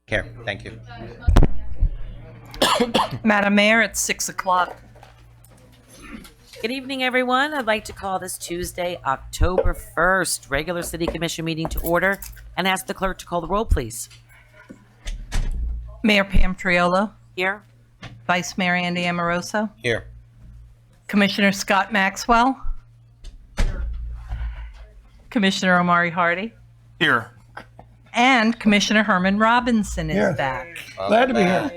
Care. Thank you. Madam Mayor, it's 6 o'clock. Good evening, everyone. I'd like to call this Tuesday, October 1st, regular City Commission meeting to order and ask the clerk to call the roll, please. Mayor Pam Triolo, Here. Vice Mayor Andy Amoroso, Here. Commissioner Scott Maxwell, Commissioner Omari Hardy, Here. and Commissioner Herman Robinson is Here. back. Glad to be here.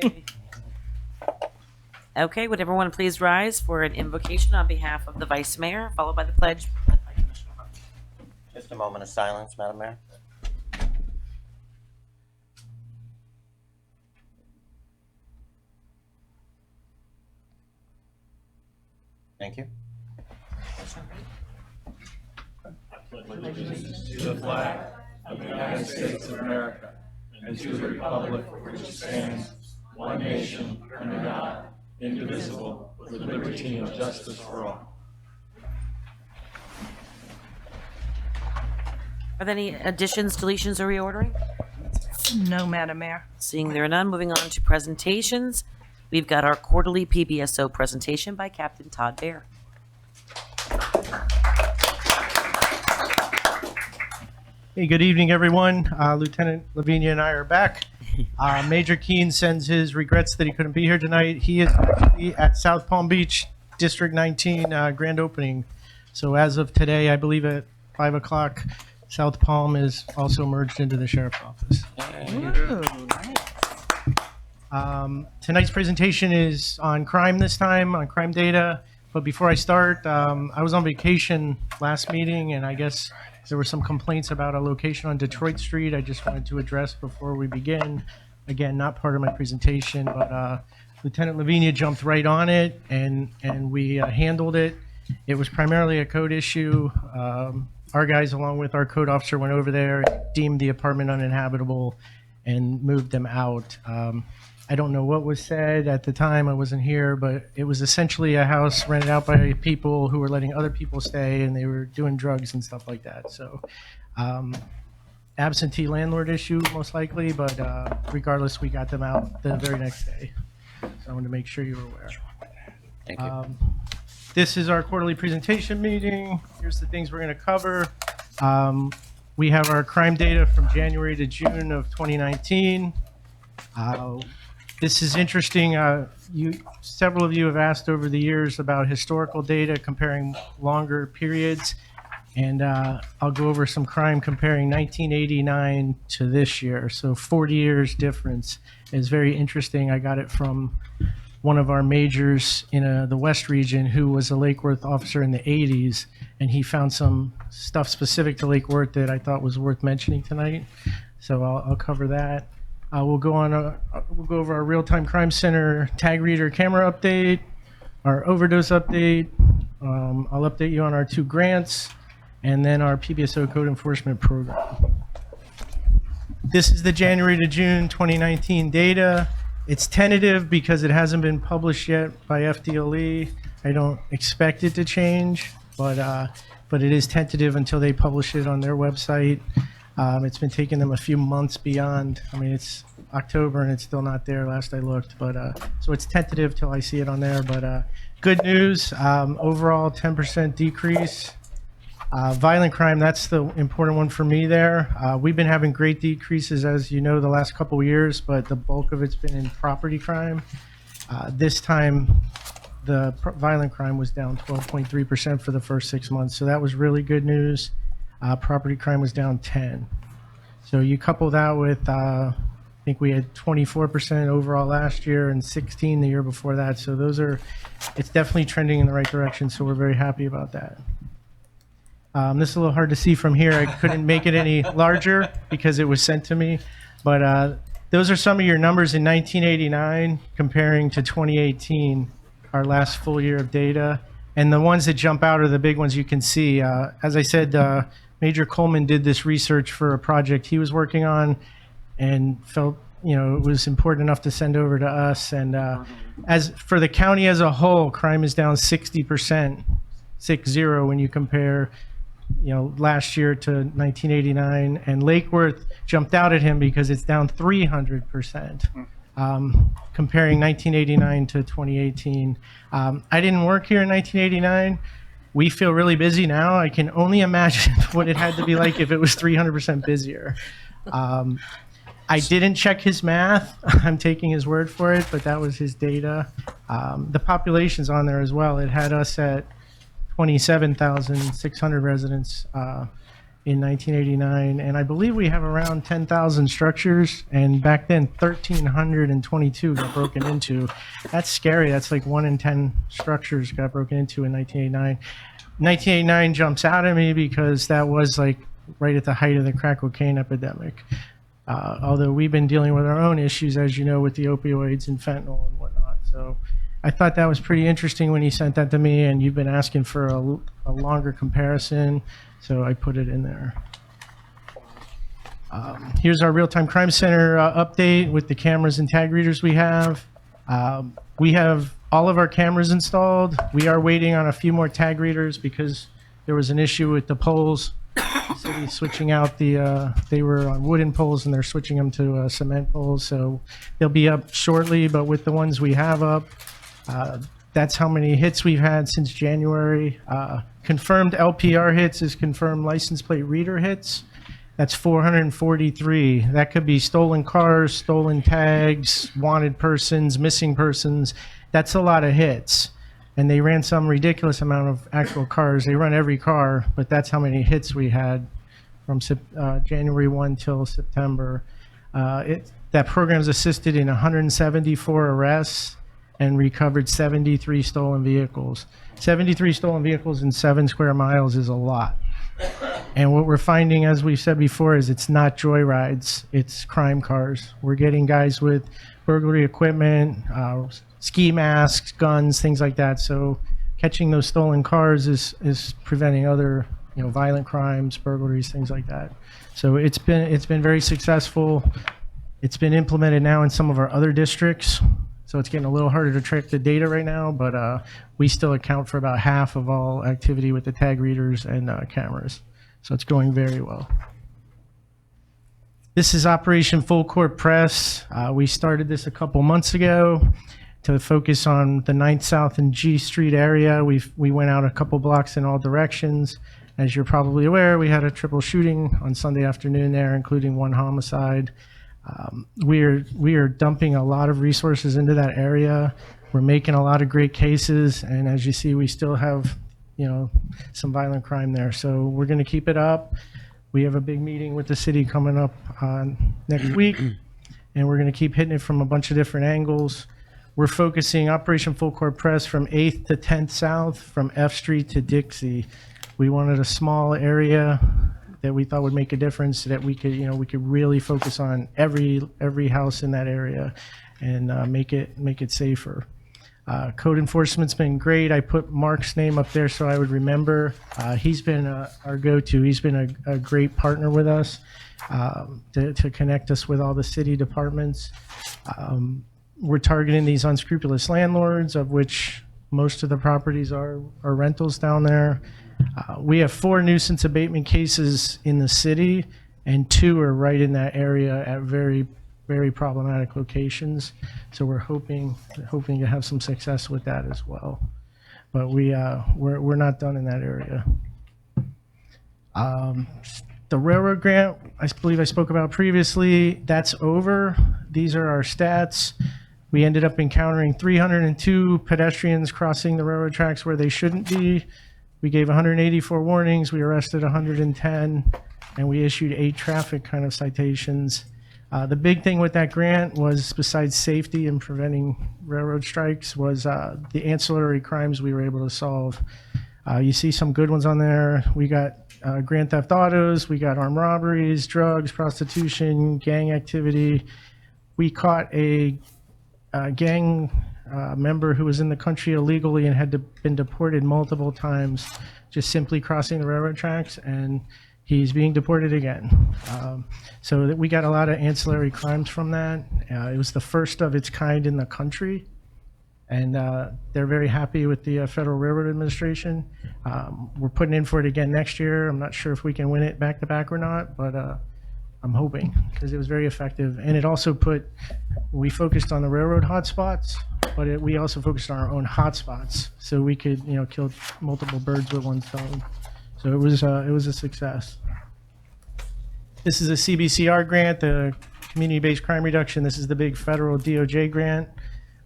Okay, would everyone please rise for an invocation on behalf of the Vice Mayor, followed by the pledge led by Commissioner Hardy. Just a moment of silence, Madam Mayor. Thank you. Allegiance to the flag of the United States of America and to the republic for which it stands, one nation, under God, indivisible, with liberty and justice for all. Are there any additions, deletions, or reordering? No, Madam Mayor. Seeing there are none, moving on to presentations. We've got our quarterly PBSO presentation by Captain Todd Baer. Hey, good evening, everyone. Lieutenant Lavinia and I are back. Major Keene sends his regrets that he couldn't be here tonight. He is actually at South Palm Beach, District 19 grand opening. So as of today, I believe at 5 o'clock, South Palm is also merged into the sheriff's office. Tonight's presentation is on crime this time, on crime data. But before I start, I was on vacation last meeting, and I guess there were some complaints about a location on Detroit Street I just wanted to address before we begin. Again, not part of my presentation, but Lieutenant Lavinia jumped right on it, and we handled it. It was primarily a code issue. Our guys, along with our code officer, went over there, deemed the apartment uninhabitable, and moved them out. I don't know what was said at the time. I wasn't here, but it was essentially a house rented out by people who were letting other people stay, and they were doing drugs and stuff like that. So absentee landlord issue, most likely, but regardless, we got them out the very next day. So I wanted to make sure you were aware. Thank you. This is our quarterly presentation meeting. Here's the things we're going to cover. We have our crime data from January to June of 2019. This is interesting. Several of you have asked over the years about historical data comparing longer periods, and I'll go over some crime comparing 1989 to this year. So 40 years difference is very interesting. I got it from one of our majors in the West region who was a Lake Worth officer in the 80s, and he found some stuff specific to Lake Worth that I thought was worth mentioning tonight. So I'll cover that. We'll go over our real-time crime center tag reader camera update, our overdose update. I'll update you on our 2 grants, and then our PBSO code enforcement program. This is the January to June 2019 data. It's tentative because it hasn't been published yet by FDLE. I don't expect it to change, but it is tentative until they publish it on their website. It's been taking them a few months beyond. I mean, it's October and it's still not there last I looked, but so it's tentative till I see it on there. But good news, overall 10% decrease. Violent crime, that's the important one for me there. We've been having great decreases, as you know, the last couple of years, but the bulk of it's been in property crime. This time, the violent crime was down 12.3% for the first 6 months, so that was really good news. Property crime was down 10. So you couple that with, I think we had 24% overall last year and 16 the year before that. So it's definitely trending in the right direction. So we're very happy about that. This is a little hard to see from here. I couldn't make it any larger because it was sent to me. But those are some of your numbers in 1989 comparing to 2018, our last full year of data. And the ones that jump out are the big ones you can see. As I said, Major Coleman did this research for a project he was working on and felt, it was important enough to send over to us. And as for the county as a whole, crime is down 60%, 60, when you compare last year to 1989, and Lake Worth jumped out at him because it's down 300%, comparing 1989 to 2018. I didn't work here in 1989. We feel really busy now. I can only imagine what it had to be like if it was 300% busier. I didn't check his math. I'm taking his word for it, but that was his data. The population's on there as well. It had us at 27,600 residents in 1989, and I believe we have around 10,000 structures, and back then 1,322 got broken into. That's scary. That's like 1 in 10 structures got broken into in 1989. 1989 jumps out at me because that was like right at the height of the crack cocaine epidemic. Although we've been dealing with our own issues, as you know, with the opioids and fentanyl and whatnot. So I thought that was pretty interesting when he sent that to me, and you've been asking for a longer comparison, so I put it in there. Here's our real-time crime center update with the cameras and tag readers we have. We have all of our cameras installed. We are waiting on a few more tag readers because there was an issue with the poles. The city's switching out they were on wooden poles and they're switching them to cement poles. So they'll be up shortly, but with the ones we have up, that's how many hits we've had since January. Confirmed LPR hits is confirmed license plate reader hits. That's 443. That could be stolen cars, stolen tags, wanted persons, missing persons. That's a lot of hits. And they ran some ridiculous amount of actual cars. They run every car, but that's how many hits we had from January 1 till September. That program's assisted in 174 arrests and recovered 73 stolen vehicles. 73 stolen vehicles in 7 square miles is a lot. And what we're finding, as we've said before, is it's not joyrides, it's crime cars. We're getting guys with burglary equipment, ski masks, guns, things like that. So catching those stolen cars is preventing other, violent crimes, burglaries, things like that. So it's been very successful. It's been implemented now in some of our other districts. So it's getting a little harder to track the data right now, but we still account for about half of all activity with the tag readers and cameras. So it's going very well. This is Operation Full Court Press. We started this a couple months ago to focus on the 9th South and G Street area. We went out a couple blocks in all directions. As you're probably aware, we had a triple shooting on Sunday afternoon there, including 1 homicide. We are dumping a lot of resources into that area. We're making a lot of great cases, and as you see, we still have, some violent crime there. So we're going to keep it up. We have a big meeting with the city coming up next week, and we're going to keep hitting it from a bunch of different angles. We're focusing Operation Full Court Press from 8th to 10th South, from F Street to Dixie. We wanted a small area that we thought would make a difference, so that we could really focus on every house in that area and make it safer. Code enforcement's been great. I put Mark's name up there so I would remember. He's been our go-to. He's been a great partner with us to connect us with all the city departments. We're targeting these unscrupulous landlords, of which most of the properties are rentals down there. We have 4 nuisance abatement cases in the city, and 2 are right in that area at very, very problematic locations. So we're hoping to have some success with that as well. But we're not done in that area. The railroad grant, I believe I spoke about previously, that's over. These are our stats. We ended up encountering 302 pedestrians crossing the railroad tracks where they shouldn't be. We gave 184 warnings, we arrested 110, and we issued 8 traffic kind of citations. The big thing with that grant was, besides safety and preventing railroad strikes, was the ancillary crimes we were able to solve. You see some good ones on there. We got grand theft autos, we got armed robberies, drugs, prostitution, gang activity. We caught a gang member who was in the country illegally and had been deported multiple times, just simply crossing the railroad tracks, and he's being deported again. So that we got a lot of ancillary crimes from that. It was the first of its kind in the country, and they're very happy with the Federal Railroad Administration. We're putting in for it again next year. I'm not sure if we can win it back to back or not, but I'm hoping, because it was very effective. And it also we focused on the railroad hotspots, but we also focused on our own hotspots, so we could, kill multiple birds with one stone. So it was a success. This is a CBCR grant, the Community-Based Crime Reduction. This is the big federal DOJ grant.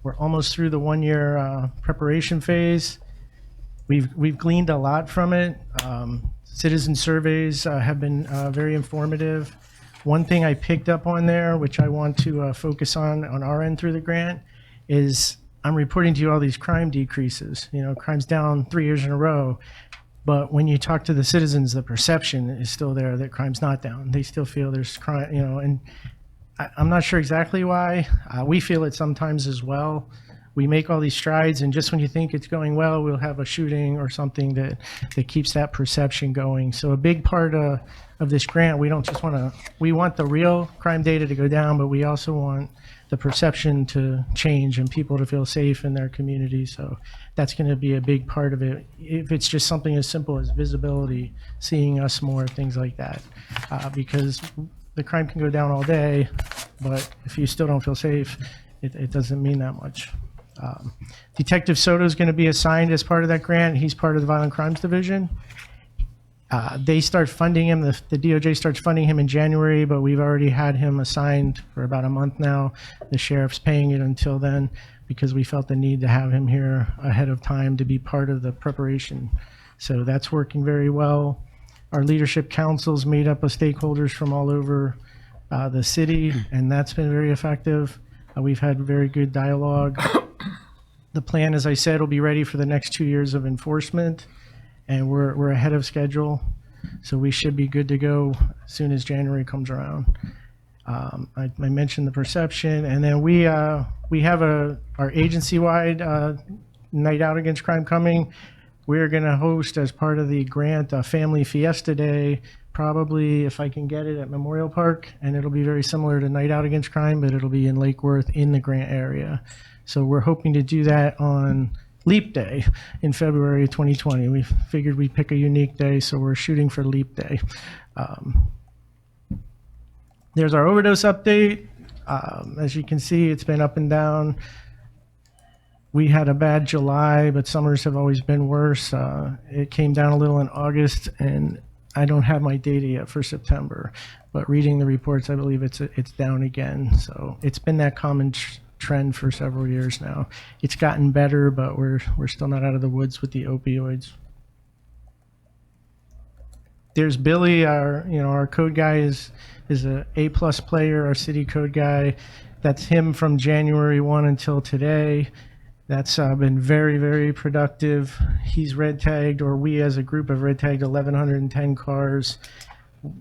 We're almost through the 1-year preparation phase. We've gleaned a lot from it. Citizen surveys have been very informative. One thing I picked up on there, which I want to focus on our end through the grant, is I'm reporting to you all these crime decreases. Crime's down 3 years in a row. But when you talk to the citizens, the perception is still there that crime's not down. They still feel there's crime, and I'm not sure exactly why. We feel it sometimes as well. We make all these strides, and just when you think it's going well, we'll have a shooting or something that keeps that perception going. So a big part of this grant, we want the real crime data to go down, but we also want the perception to change and people to feel safe in their community. So that's going to be a big part of it. If it's just something as simple as visibility, seeing us more, things like that, because the crime can go down all day, but if you still don't feel safe, it doesn't mean that much. Detective Soto is going to be assigned as part of that grant. He's part of the Violent Crimes Division. They start funding him, the DOJ starts funding him in January, but we've already had him assigned for about a month now. The sheriff's paying it until then because we felt the need to have him here ahead of time to be part of the preparation. So that's working very well. Our leadership council's made up of stakeholders from all over the city, and that's been very effective. We've had very good dialogue. The plan, as I said, will be ready for the next 2 years of enforcement, and we're ahead of schedule, so we should be good to go as soon as January comes around. I mentioned the perception, and then we have our agency-wide Night Out Against Crime coming. We're going to host, as part of the grant, a Family Fiesta Day, probably, if I can get it, at Memorial Park, and it'll be very similar to Night Out Against Crime, but it'll be in Lake Worth in the grant area. So we're hoping to do that on Leap Day in February 2020. We figured we'd pick a unique day, so we're shooting for Leap Day. There's our overdose update. As you can see, it's been up and down. We had a bad July, but summers have always been worse. It came down a little in August, and I don't have my data yet for September, but reading the reports, I believe it's down again. So it's been that common trend for several years now. It's gotten better, but we're still not out of the woods with the opioids. There's Billy, our code guy is a A+ player, our city code guy. That's him from January 1 until today. That's been very, very productive. He's red tagged, or we as a group have red tagged 1,110 cars.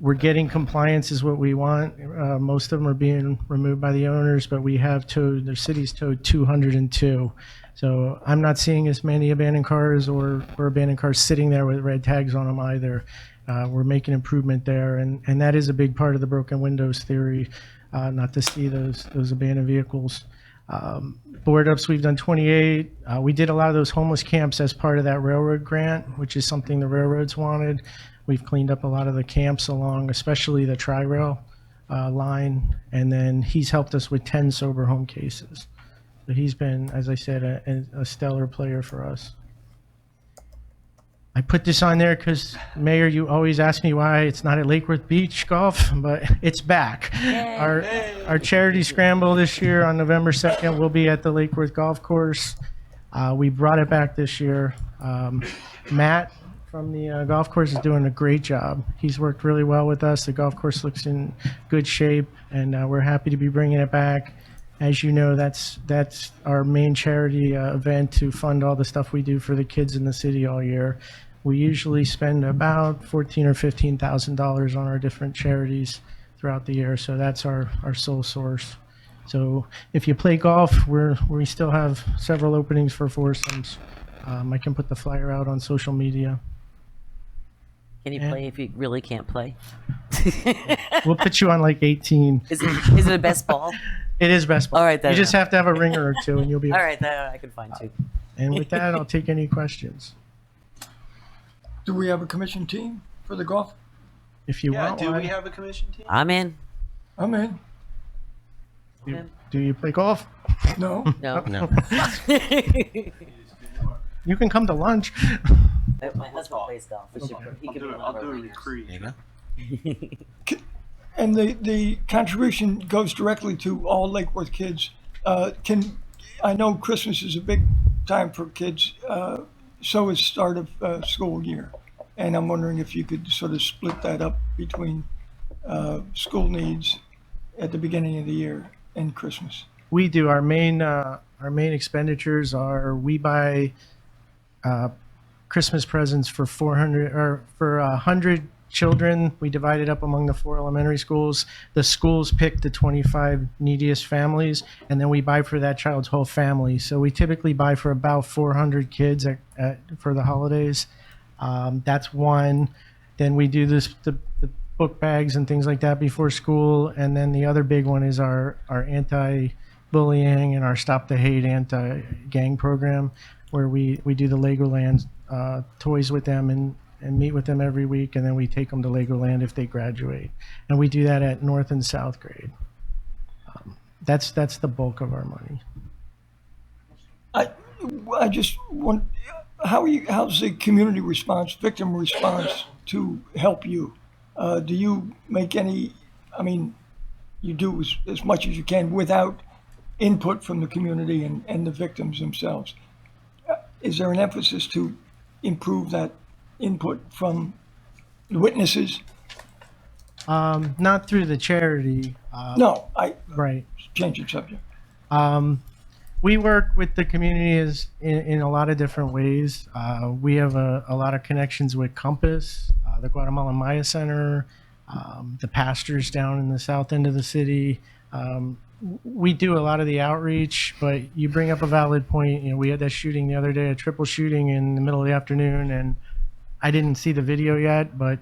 We're getting compliance is what we want. Most of them are being removed by the owners, but we have towed, the city's towed 202. So I'm not seeing as many abandoned cars or abandoned cars sitting there with red tags on them either. We're making improvement there, and that is a big part of the broken windows theory, not to see those abandoned vehicles. Board ups, we've done 28. We did a lot of those homeless camps as part of that railroad grant, which is something the railroads wanted. We've cleaned up a lot of the camps along, especially the Tri-Rail line, and then he's helped us with 10 sober home cases. So he's been, as I said, a stellar player for us. I put this on there because, Mayor, you always ask me why it's not at Lake Worth Beach Golf, but it's back. Our charity Scramble this year on November 2nd will be at the Lake Worth Golf Course. We brought it back this year. Matt from the golf course is doing a great job. He's worked really well with us. The golf course looks in good shape, and we're happy to be bringing it back. As you know, that's our main charity event to fund all the stuff we do for the kids in the city all year. We usually spend about $14,000 or $15,000 on our different charities throughout the year, so that's our sole source. So if you play golf, we still have several openings for foursomes. I can put the flyer out on social media. Can you play if you really can't play? We'll put you on like 18. Is it a best ball? It is best ball. All right, then. You just have to have a ringer or two, and you'll be. All right, I can find two. And with that, I'll take any questions Do we have a commission team for the golf? if you Yeah, want do one. we have a commission team? I'm in. I'm in. Do you play golf? No. No. No. You can come to lunch. My husband plays golf. He I'll can do be it. one I'll of do our it in leaders. Cree. There you go. And the contribution goes directly to all Lake Worth kids. I know Christmas is a big time for kids. So is start of school year. And I'm wondering if you could sort of split that up between school needs at the beginning of the year and Christmas. We do. Our main expenditures are we buy Christmas presents for 400 or for 100 children. We divide it up among the 4 elementary schools. The schools pick the 25 neediest families, and then we buy for that child's whole family. So we typically buy for about 400 kids for the holidays. That's one. Then we do the book bags and things like that before school. And then the other big one is our anti-bullying and our Stop the Hate anti-gang program, where we do the Legoland toys with them and meet with them every week, and then we take them to Legoland if they graduate. And we do that at North and South grade. That's the bulk of our money. I just want, how's the community response, victim response to help you? Do you make any, I mean, you do as much as you can without input from the community and the victims themselves. Is there an emphasis to improve that input from the witnesses? Not through the charity. No, Right. change the subject. We work with the community in a lot of different ways. We have a lot of connections with Compass, the Guatemala Maya Center, the pastors down in the south end of the city. We do a lot of the outreach, but you bring up a valid point. You know, we had that shooting the other day, a triple shooting in the middle of the afternoon, and I didn't see the video yet, but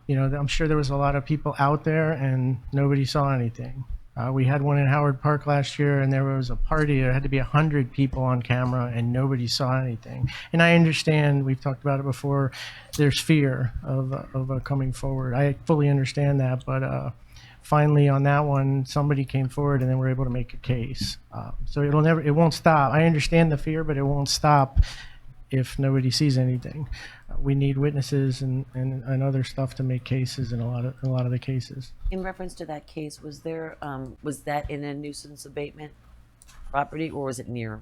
you know, I'm sure there was a lot of people out there and nobody saw anything. We had one in Howard Park last year, and there was a party. There had to be 100 people on camera, and nobody saw anything. And I understand, we've talked about it before, there's fear of coming forward. I fully understand that, but finally on that one, somebody came forward, and then we're able to make a case. So it won't stop. I understand the fear, but it won't stop if nobody sees anything. We need witnesses and other stuff to make cases in a lot of the cases. In reference to that case, was that in a nuisance abatement property, or was it near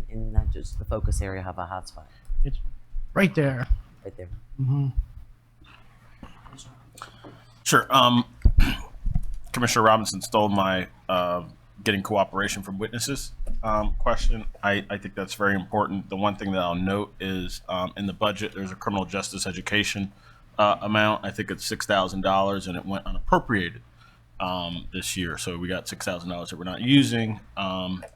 in not just the focus area of a hotspot? It's right there. Right there. Sure. Commissioner Robinson stole my getting cooperation from witnesses question. I think that's very important. The one thing that I'll note is in the budget, there's a criminal justice education amount. I think it's $6,000, and it went unappropriated this year. So we got $6,000 that we're not using.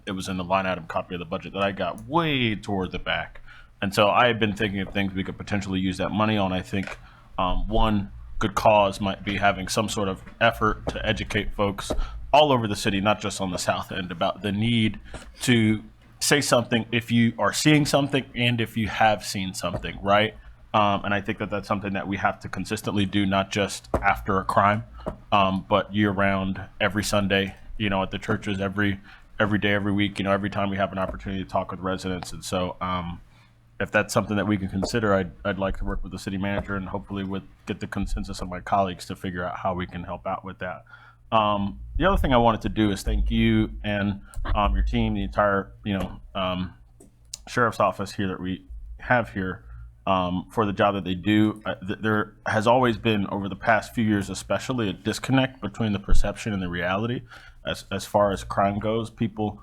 It was in the line item copy of the budget that I got way toward the back. And so I have been thinking of things we could potentially use that money on. I think one good cause might be having some sort of effort to educate folks all over the city, not just on the south end, about the need to say something if you are seeing something and if you have seen something, right? And I think that that's something that we have to consistently do, not just after a crime, but year round, every Sunday, you know, at the churches, every day, every week, you know, every time we have an opportunity to talk with residents. And so if that's something that we can consider, I'd like to work with the city manager and hopefully get the consensus of my colleagues to figure out how we can help out with that. The other thing I wanted to do is thank you and your team, the entire, sheriff's office here that we have here for the job that they do. There has always been, over the past few years especially, a disconnect between the perception and the reality as far as crime goes. People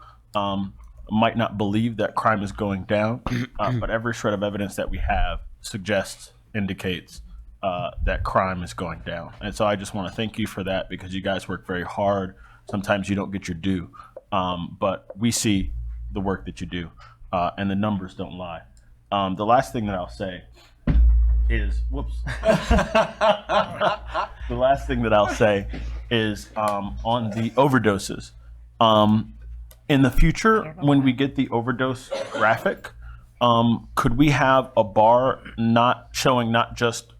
might not believe that crime is going down, but every shred of evidence that we have indicates that crime is going down. And so I just want to thank you for that, because you guys work very hard. Sometimes you don't get your due, but we see the work that you do, and the numbers don't lie. The last thing that I'll say is, the last thing that I'll say is on the overdoses. In the future, when we get the overdose graphic, could we have a bar not showing not just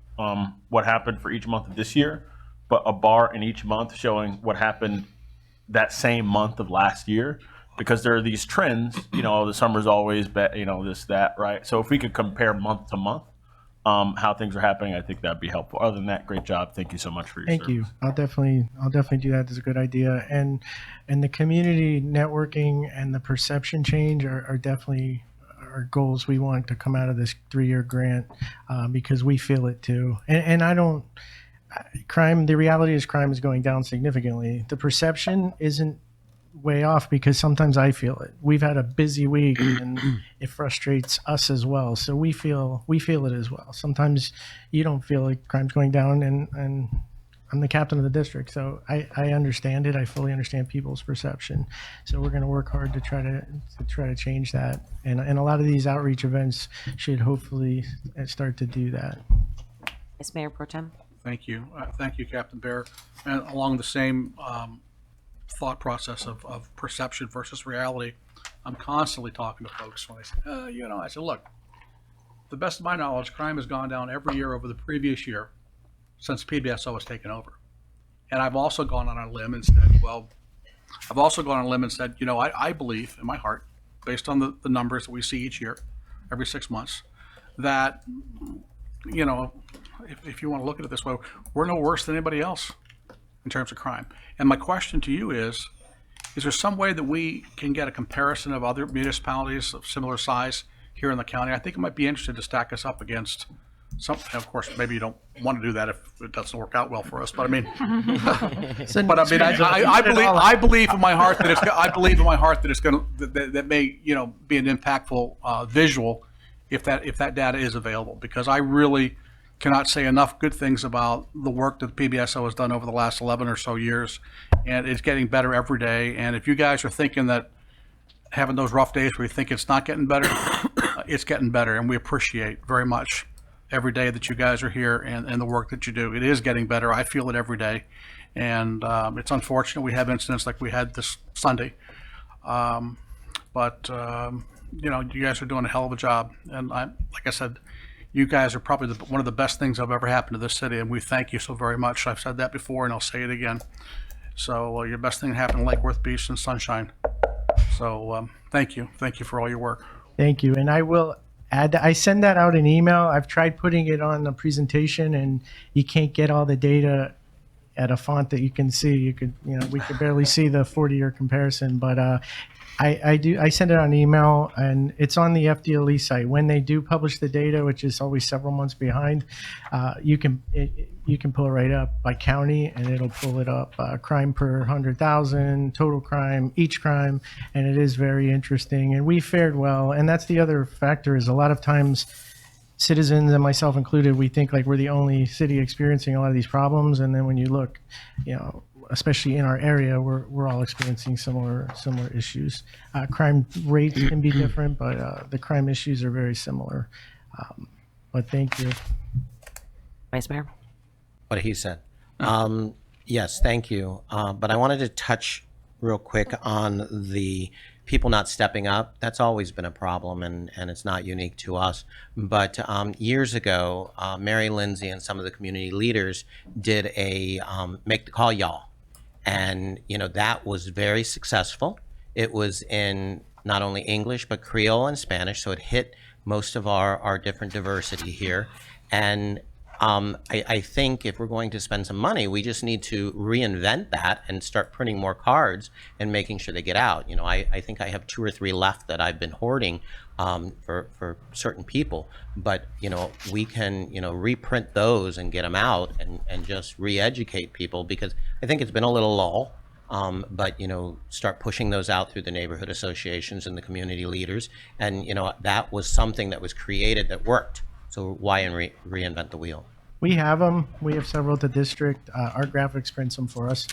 what happened for each month of this year, but a bar in each month showing what happened that same month of last year? Because there are these trends, the summer's always, this, that, right? So if we could compare month to month, how things are happening, I think that'd be helpful. Other than that, great job. Thank you so much for your Thank service. you. I'll definitely do that. That's a good idea. And the community networking and the perception change are definitely our goals we want to come out of this 3-year grant, because we feel it too. And I don't, the reality is crime is going down significantly. The perception isn't way off because sometimes I feel it. We've had a busy week and it frustrates us as well. So we feel it as well. Sometimes you don't feel like crime's going down, and I'm the captain of the district, so I understand it. I fully understand people's perception. So we're going to work hard to try to change that. And a lot of these outreach events should hopefully start to do that. Yes, Mayor Pro Tem. Thank you. Thank you, Captain Bear. And along the same thought process of perception versus reality, I'm constantly talking to folks when they say, I said, look, to the best of my knowledge, crime has gone down every year over the previous year since PBSO was taken over. And I've also gone on a limb and said, I believe in my heart, based on the numbers that we see each year, every 6 months, that, if you want to look at it this way, we're no worse than anybody else in terms of crime. And my question to you is there some way that we can get a comparison of other municipalities of similar size here in the county? I think it might be interesting to stack us up against some. Of course, maybe you don't want to do that if it doesn't work out well for us. But I mean, I believe in my heart that it's going to that may be an impactful visual if that data is available, because I really cannot say enough good things about the work that the PBSO has done over the last 11 or so years, and it's getting better every day. And if you guys are thinking that having those rough days where you think it's not getting better, it's getting better, and we appreciate very much every day that you guys are here and the work that you do. It is getting better. I feel it every day, and it's unfortunate we have incidents like we had this Sunday, but you guys are doing a hell of a job, and like I said, you guys are probably one of the best things that have ever happened to this city, and we thank you so very much. I've said that before, and I'll say it again. So your best thing happened in Lake Worth Beach and Sunshine. So thank you. Thank you for all your work. Thank you. And I will add that I send that out in email. I've tried putting it on the presentation, and you can't get all the data at a font that you can see. We could barely see the 40-year comparison, but I send it on email, and it's on the FDLE site. When they do publish the data, which is always several months behind, you can pull it right up by county, and it'll pull it up crime per 100,000, total crime, each crime, and it is very interesting. And we fared well, and that's the other factor is a lot of times citizens, and myself included, we think like we're the only city experiencing a lot of these problems, and then when you look, especially in our area, we're all experiencing similar issues. Crime rates can be different, but the crime issues are very similar. But thank you. Vice Mayor. What he said. Yes, thank you. But I wanted to touch real quick on the people not stepping up. That's always been a problem, and it's not unique to us. But years ago, Mary Lindsay and some of the community leaders did a Make the Call Y'all. And, that was very successful. It was in not only English, but Creole and Spanish. So it hit most of our different diversity here. And I think if we're going to spend some money, we just need to reinvent that and start printing more cards and making sure they get out. I think I have 2 or 3 left that I've been hoarding for certain people, but we can reprint those and get them out and just re-educate people, because I think it's been a little lull. But start pushing those out through the neighborhood associations and the community leaders, and that was something that was created that worked. So why reinvent the wheel? We have them. We have several at the district. Our graphics prints them for us.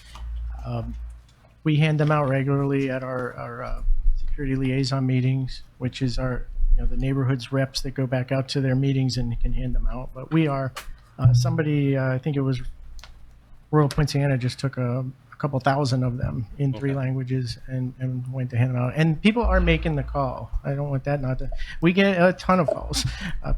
We hand them out regularly at our security liaison meetings, which is our the neighborhood's reps that go back out to their meetings and can hand them out. But we are somebody. I think it was Royal Poinciana just took a a couple thousand of them in 3 languages and went to hand them out. And people are making the call. I don't want that not to. We get a ton of calls.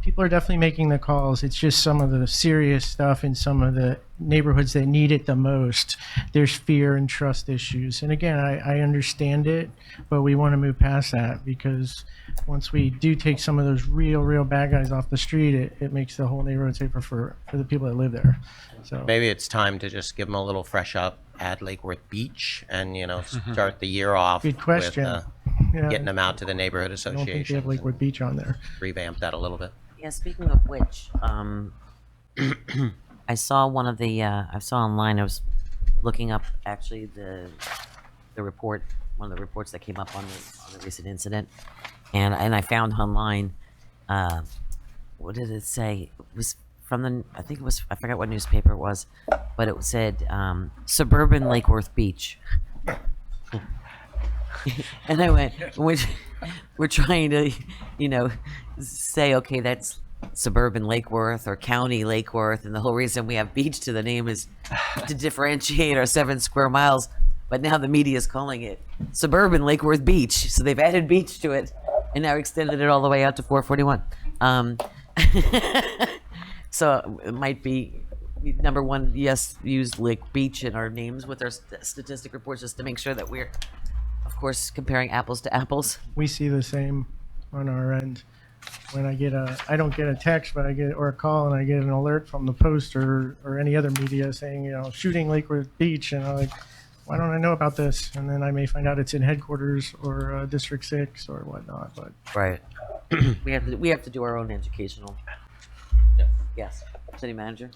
People are definitely making the calls. It's just some of the serious stuff in some of the neighborhoods that need it the most. There's fear and trust issues. And again, I understand it, but we want to move past that, because once we do take some of those real bad guys off the street, it makes the whole neighborhood safer for the people that live there. So Maybe it's time to just give them a little fresh up, add Lake Worth Beach, and, start the year off good question. with Yeah, getting them out to the neighborhood I don't think they have associations Lakewood and Beach on there. revamp that a little bit. Yeah, speaking of which, I saw one of the I saw online. I was looking up actually the report, one of the reports that came up on the recent incident, and I found online. What did it say? It was from the, I think it was, I forgot what newspaper it was, but it said suburban Lake Worth Beach. And I went, we're trying to, say, okay, that's suburban Lake Worth or county Lake Worth, and the whole reason we have beach to the name is to differentiate our 7 square miles. But now the media is calling it suburban Lake Worth Beach, so they've added beach to it, and now extended it all the way out to 441. So it might be number one. Yes, use Lake Beach in our names with our statistic reports, just to make sure that we're, of course, comparing apples to apples. We see the same on our end. When I don't get a text, but or a call, and I get an alert from the Post or any other media saying, shooting Lake Worth Beach, and I'm like, why don't I know about this? And then I may find out it's in headquarters or District 6 or whatnot. But Right. we have to do our own educational. Yes. City manager.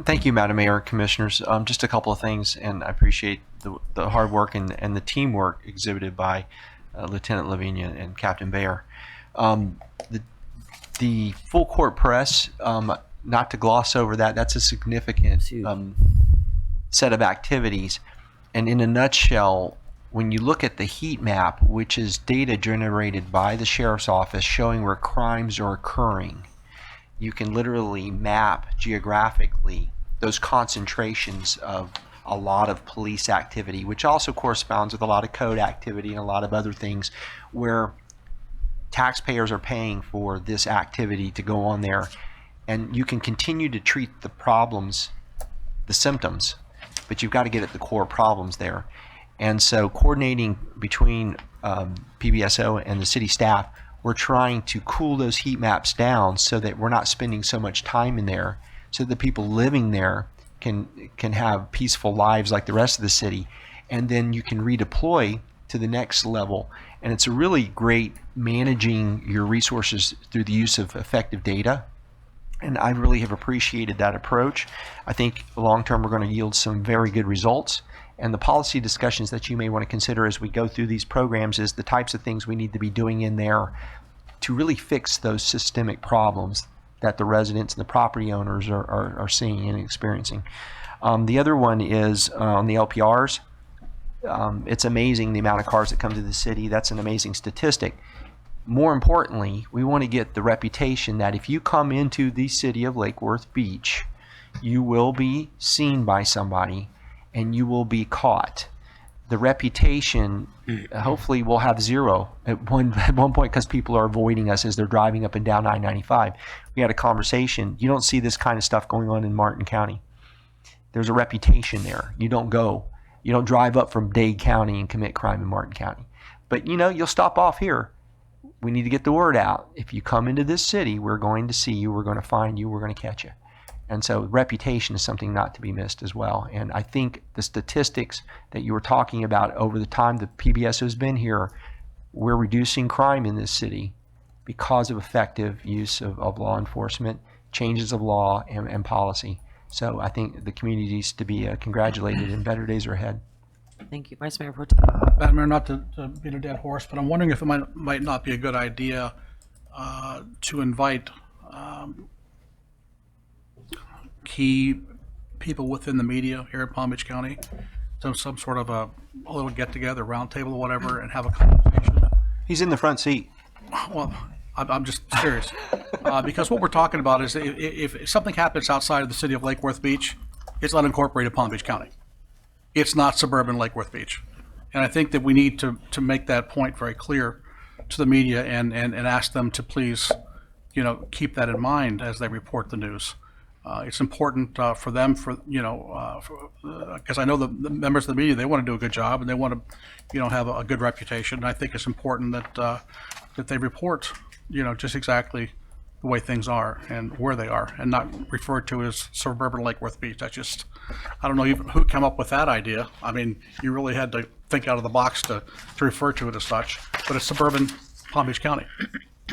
Thank you, Madam Mayor, Commissioners. Just a couple of things, and I appreciate the hard work and the teamwork exhibited by Lieutenant Lavinia and Captain Bayer. The full court press, not to gloss over that, that's a significant set of activities. And in a nutshell, when you look at the heat map, which is data generated by the Sheriff's Office showing where crimes are occurring, you can literally map geographically those concentrations of a lot of police activity, which also corresponds with a lot of code activity and a lot of other things where taxpayers are paying for this activity to go on there. And you can continue to treat the problems, the symptoms, but you've got to get at the core problems there. And so coordinating between PBSO and the city staff, we're trying to cool those heat maps down so that we're not spending so much time in there, so that the people living there can have peaceful lives like the rest of the city. And then you can redeploy to the next level. And it's a really great managing your resources through the use of effective data. And I really have appreciated that approach. I think long term we're going to yield some very good results. And the policy discussions that you may want to consider as we go through these programs is the types of things we need to be doing in there to really fix those systemic problems that the residents and the property owners are seeing and experiencing. The other one is on the LPRs. It's amazing the amount of cars that come to the city. That's an amazing statistic. More importantly, we want to get the reputation that if you come into the city of Lake Worth Beach, you will be seen by somebody and you will be caught. The reputation, hopefully, will have zero at one point because people are avoiding us as they're driving up and down I-95. We had a conversation. You don't see this kind of stuff going on in Martin County. There's a reputation there. You don't go. You don't drive up from Dade County and commit crime in Martin County. But, you'll stop off here. We need to get the word out. If you come into this city, we're going to see you, we're going to find you, we're going to catch you. And so reputation is something not to be missed as well. And I think the statistics that you were talking about over the time the PBSO has been here, we're reducing crime in this city because of effective use of law enforcement, changes of law and policy. So I think the community needs to be congratulated and better days are ahead. Thank you, Vice Mayor Pro Tem. Madam Mayor, not to beat a dead horse, but I'm wondering if it might not be a good idea to invite key people within the media here in Palm Beach County to some sort of a little get-together, roundtable or whatever, and have a conversation. He's in the front seat. Well, I'm just serious. Because what we're talking about is if something happens outside of the city of Lake Worth Beach, it's unincorporated Palm Beach County. it's not suburban Lake Worth Beach. And I think that we need to make that point very clear to the media and ask them to please, keep that in mind as they report the news. It's important for them, because I know the members of the media, they want to do a good job and they want to, have a good reputation. And I think it's important that they report, just exactly the way things are and where they are, and not referred to as suburban Lake Worth Beach. That's just, I don't know even who came up with that idea. I mean, you really had to think out of the box to refer to it as such, but it's suburban Palm Beach County.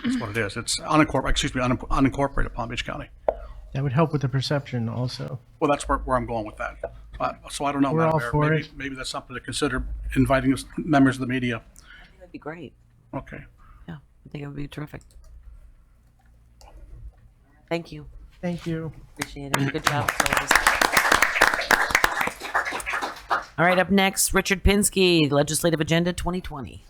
That's what it is. It's unincorporated Palm Beach County. That would help with the perception also. Well, that's where I'm going with that. So I don't know, We're Madam all Mayor. for Maybe, it. maybe that's something to consider, inviting members of the media. That'd be great. Okay. Yeah, I think it would be terrific. Thank you. Thank you. Appreciate it. Good job. as always. All right, up next, Richard Pinsky, Legislative Agenda 2020.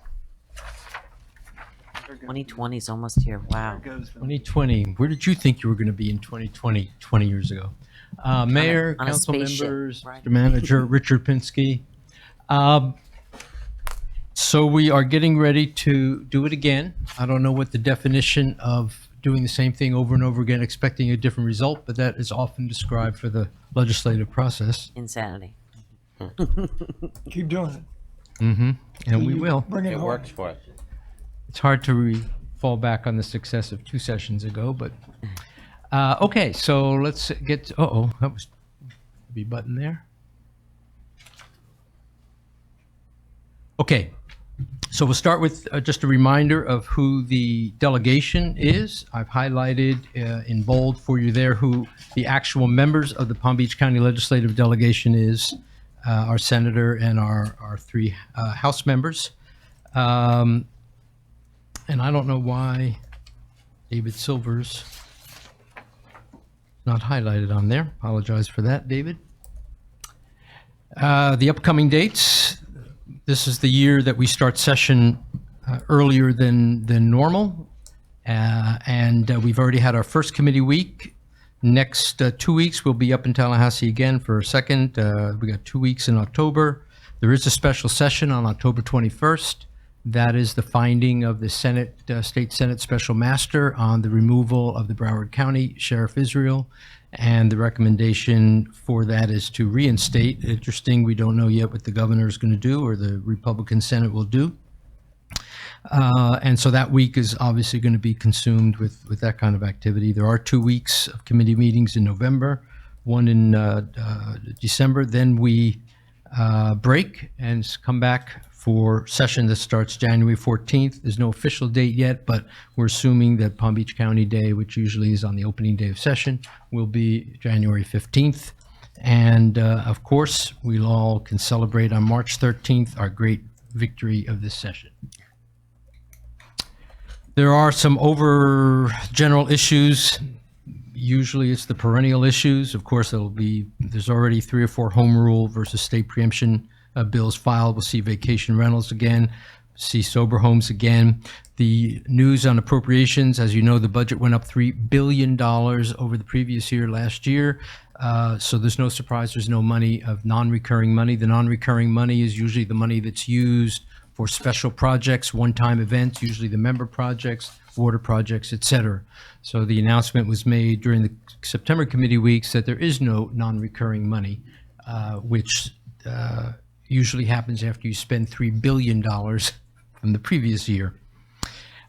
2020 is almost here. Wow. 2020. Where did you think you were going to be in 2020, 20 years ago? Mayor, on a council spaceship, members, right. Mr. Manager, Richard Pinsky. So we are getting ready to do it again. I don't know what the definition of doing the same thing over and over again, expecting a different result, but that is often described for the legislative process. Insanity. Keep doing it. And we will. Bring it It home. works for us. It's hard to fall back on the success of 2 sessions ago, but okay. So let's get. That was the B button there. Okay, so we'll start with just a reminder of who the delegation is. I've highlighted in bold for you there who the actual members of the Palm Beach County Legislative Delegation is. Our senator and our 3 House members. And I don't know why David Silver's not highlighted on there. Apologize for that, David. The upcoming dates. This is the year that we start session earlier than normal. And we've already had our first committee week. Next 2 weeks, we'll be up in Tallahassee again for a second. We got 2 weeks in October. There is a special session on October 21st. That is the finding of the Senate, State Senate Special Master on the removal of the Broward County Sheriff Israel. And the recommendation for that is to reinstate. Interesting, we don't know yet what the governor is going to do or the Republican Senate will do. And so that week is obviously going to be consumed with that kind of activity. There are 2 weeks of committee meetings in November, one in December. Then we break and come back for session that starts January 14th. There's no official date yet, but we're assuming that Palm Beach County Day, which usually is on the opening day of session, will be January 15th. And of course, we all can celebrate on March 13th our great victory of this session. There are some general issues. Usually it's the perennial issues. Of course, there's already 3 or 4 home rule versus state preemption bills filed. We'll see vacation rentals again, see sober homes again. The news on appropriations, as you know, the budget went up $3 billion over the previous year, last year. So there's no surprise, there's no money of non-recurring money. The non-recurring money is usually the money that's used for special projects, one-time events, usually the member projects, water projects, et cetera. So the announcement was made during the September committee weeks that there is no non-recurring money, which usually happens after you spend $3 billion from the previous year.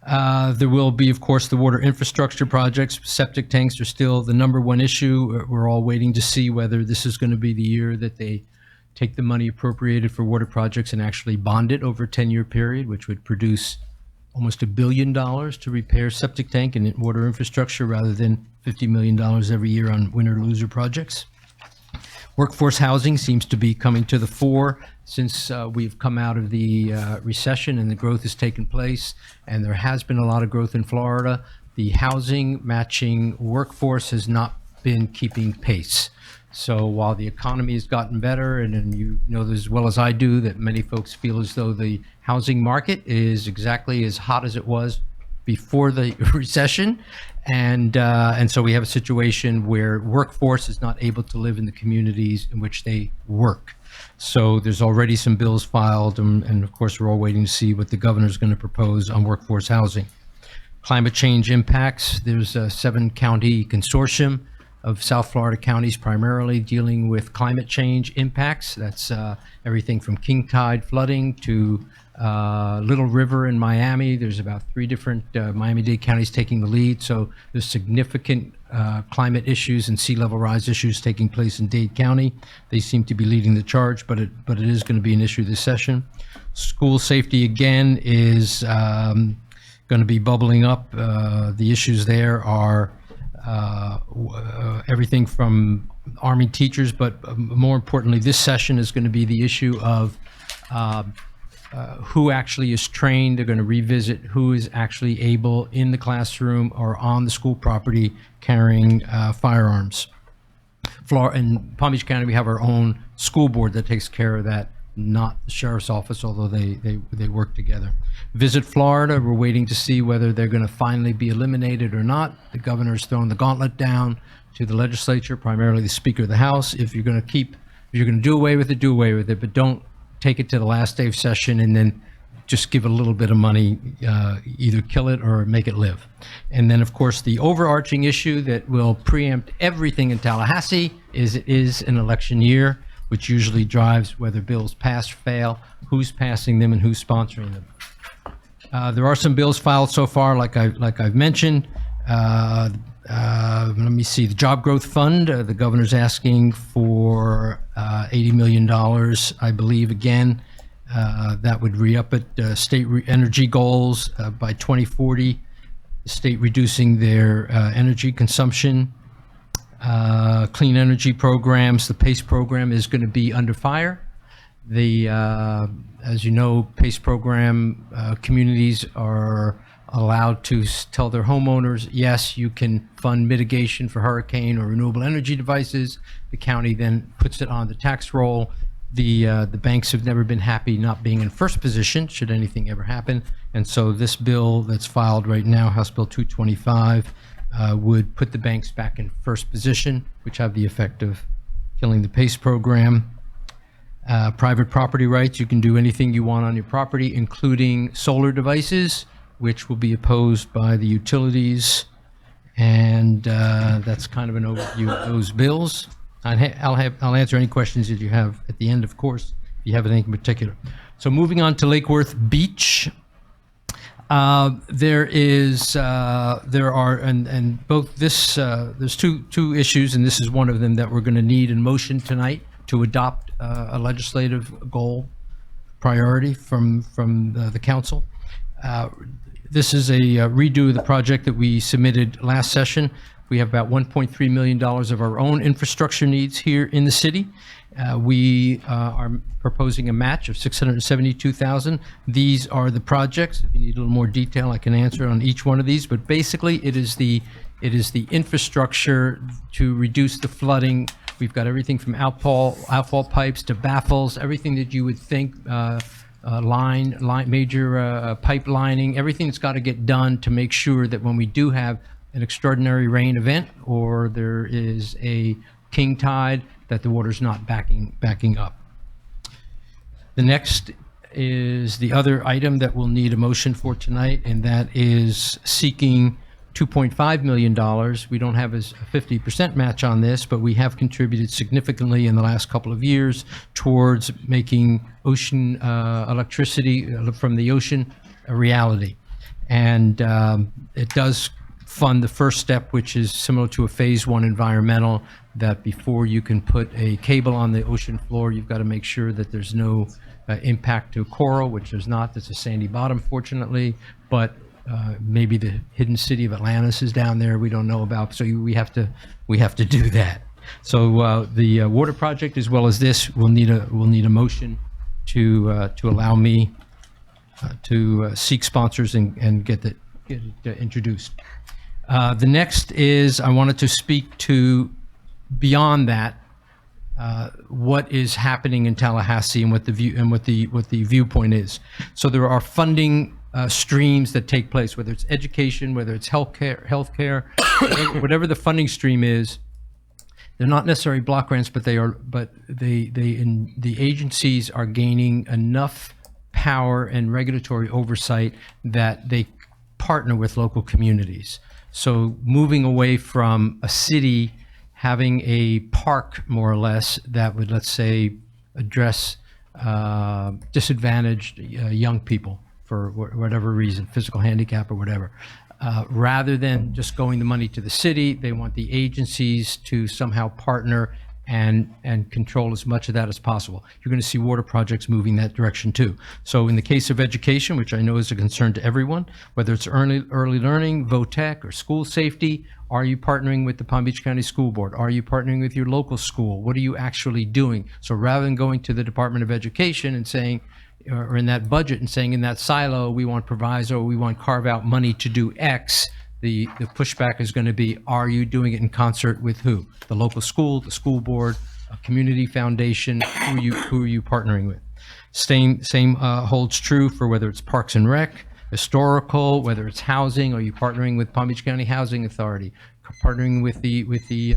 There will be, of course, the water infrastructure projects. Septic tanks are still the #1 issue. We're all waiting to see whether this is going to be the year that they take the money appropriated for water projects and actually bond it over a 10-year period, which would produce almost $1 billion to repair septic tank and water infrastructure rather than $50 million every year on winner loser projects. Workforce housing seems to be coming to the fore since we've come out of the recession and the growth has taken place, and there has been a lot of growth in Florida. The housing matching workforce has not been keeping pace. So while the economy has gotten better, and you know as well as I do that many folks feel as though the housing market is exactly as hot as it was before the recession. And so we have a situation where workforce is not able to live in the communities in which they work. So there's already some bills filed, and of course, we're all waiting to see what the governor's going to propose on workforce housing. Climate change impacts, there's a 7-county consortium of South Florida counties primarily dealing with climate change impacts. That's everything from king tide flooding to Little River in Miami. There's about 3 different Miami-Dade counties taking the lead. So there's significant climate issues and sea level rise issues taking place in Dade County. They seem to be leading the charge, but it is going to be an issue this session. School safety again is going to be bubbling up. The issues there are everything from arming teachers, but more importantly, this session is going to be the issue of who actually is trained. They're going to revisit who is actually able in the classroom or on the school property carrying firearms. In Palm Beach County, we have our own school board that takes care of that, not the sheriff's office, although they work together. Visit Florida, we're waiting to see whether they're going to finally be eliminated or not. The governor's thrown the gauntlet down to the legislature, primarily the Speaker of the House. If you're going to do away with it, do away with it, but don't take it to the last day of session and then just give it a little bit of money, either kill it or make it live. And then, of course, the overarching issue that will preempt everything in Tallahassee is it is an election year, which usually drives whether bills pass or fail, who's passing them and who's sponsoring them. There are some bills filed so far, like I've mentioned. Let me see, the Job Growth Fund, the governor's asking for $80 million, I believe, again. That would re-up it, state energy goals by 2040, the state reducing their energy consumption. Clean energy programs, the PACE program is going to be under fire. As you know, PACE program communities are allowed to tell their homeowners, yes, you can fund mitigation for hurricane or renewable energy devices. The county then puts it on the tax roll. The banks have never been happy not being in first position should anything ever happen. And so this bill that's filed right now, House Bill 225, would put the banks back in first position, which have the effect of killing the PACE program. Private property rights, you can do anything you want on your property, including solar devices, which will be opposed by the utilities. And that's kind of an overview of those bills. I'll answer any questions that you have at the end, of course, if you have anything in particular. So moving on to Lake Worth Beach. There's two issues, and this is one of them that we're going to need in motion tonight to adopt a legislative goal priority from the council. This is a redo of the project that we submitted last session. We have about $1.3 million of our own infrastructure needs here in the city. We are proposing a match of $672,000. These are the projects. If you need a little more detail, I can answer on each one of these. But basically, it is the infrastructure to reduce the flooding. We've got everything from outfall pipes to baffles, everything that you would think, major pipe lining, everything that's got to get done to make sure that when we do have an extraordinary rain event or there is a king tide, that the water's not backing up. The next is the other item that we'll need a motion for tonight, and that is seeking $2.5 million. We don't have a 50% match on this, but we have contributed significantly in the last couple of years towards making ocean electricity from the ocean a reality. And it does fund the first step, which is similar to a phase 1 environmental, that before you can put a cable on the ocean floor, you've got to make sure that there's no impact to coral, which there's not. There's a sandy bottom, fortunately, but maybe the hidden city of Atlantis is down there we don't know about, so we have to do that. So the water project, as well as this, will need a motion to allow me to seek sponsors and get it introduced. The next is I wanted to speak to, beyond that, what is happening in Tallahassee and what the viewpoint is. So there are funding streams that take place, whether it's education, whether it's healthcare, whatever the funding stream is. They're not necessarily block grants, but the agencies are gaining enough power and regulatory oversight that they partner with local communities. So moving away from a city having a park, more or less, that would, let's say, address disadvantaged young people for whatever reason, physical handicap or whatever. Rather than just going the money to the city, they want the agencies to somehow partner and control as much of that as possible. You're going to see water projects moving that direction too. So in the case of education, which I know is a concern to everyone, whether it's early learning, VOTEC, or school safety, are you partnering with the Palm Beach County School Board? Are you partnering with your local school? What are you actually doing? So rather than going to the Department of Education and saying, or in that budget and saying in that silo, we want proviso, we want carve out money to do X, the pushback is going to be, are you doing it in concert with who? The local school, the school board, a community foundation, who are you partnering with? Same holds true for whether it's Parks and Rec, historical, whether it's housing. Are you partnering with Palm Beach County Housing Authority, partnering with the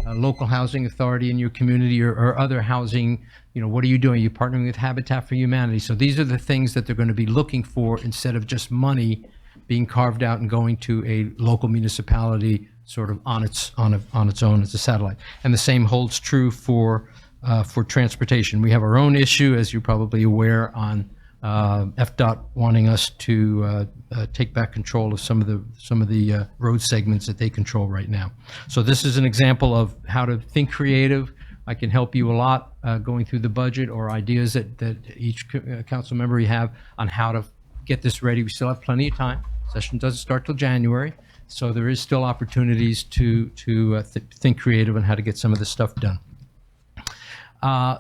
local housing authority in your community or other housing? You know, what are you doing? Are you partnering with Habitat for Humanity? So these are the things that they're going to be looking for instead of just money being carved out and going to a local municipality sort of on its own as a satellite. And the same holds true for transportation. We have our own issue, as you're probably aware, on FDOT wanting us to take back control of some of the road segments that they control right now. So this is an example of how to think creative. I can help you a lot going through the budget or ideas that each council member you have on how to get this ready. We still have plenty of time. Session doesn't start till January, so there is still opportunities to think creative on how to get some of this stuff done.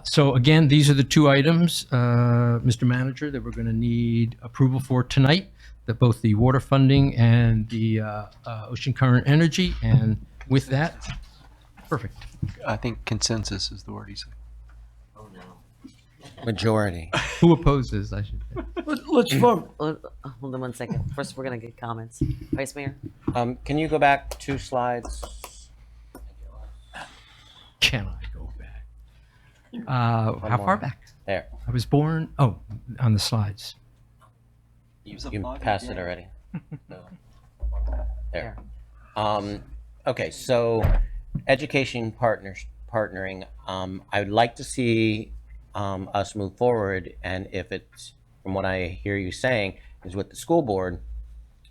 So again, these are the two items, Mr. Manager, that we're going to need approval for tonight, that both the water funding and the ocean current energy. And with that, perfect. I think consensus is the word he said. Majority. Who opposes, I should say. Let's vote. Hold on one second. First, we're going to get comments. Vice Mayor? Can you go back 2 slides? Can I go back? How far back? There. I was born, on the slides. You passed it already. There. Okay, so education partnering. I would like to see us move forward, and if it's, from what I hear you saying, is with the school board,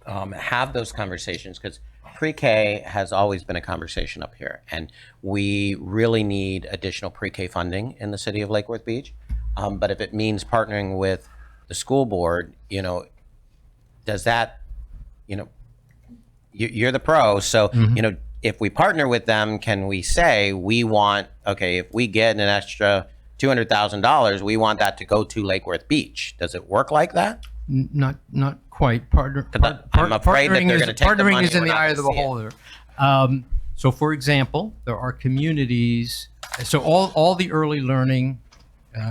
have those conversations, because pre-K has always been a conversation up here, and we really need additional pre-K funding in the city of Lake Worth Beach. But if it means partnering with the school board, does that, you're the pro, so, if we partner with them, can we say we want, okay, if we get an extra $200,000, we want that to go to Lake Worth Beach? Does it work like that? Not quite. I'm afraid that they're going to take the partnering money. is in We're the not eye of the gonna see it. beholder. So, for example, there are communities. So all the early learning,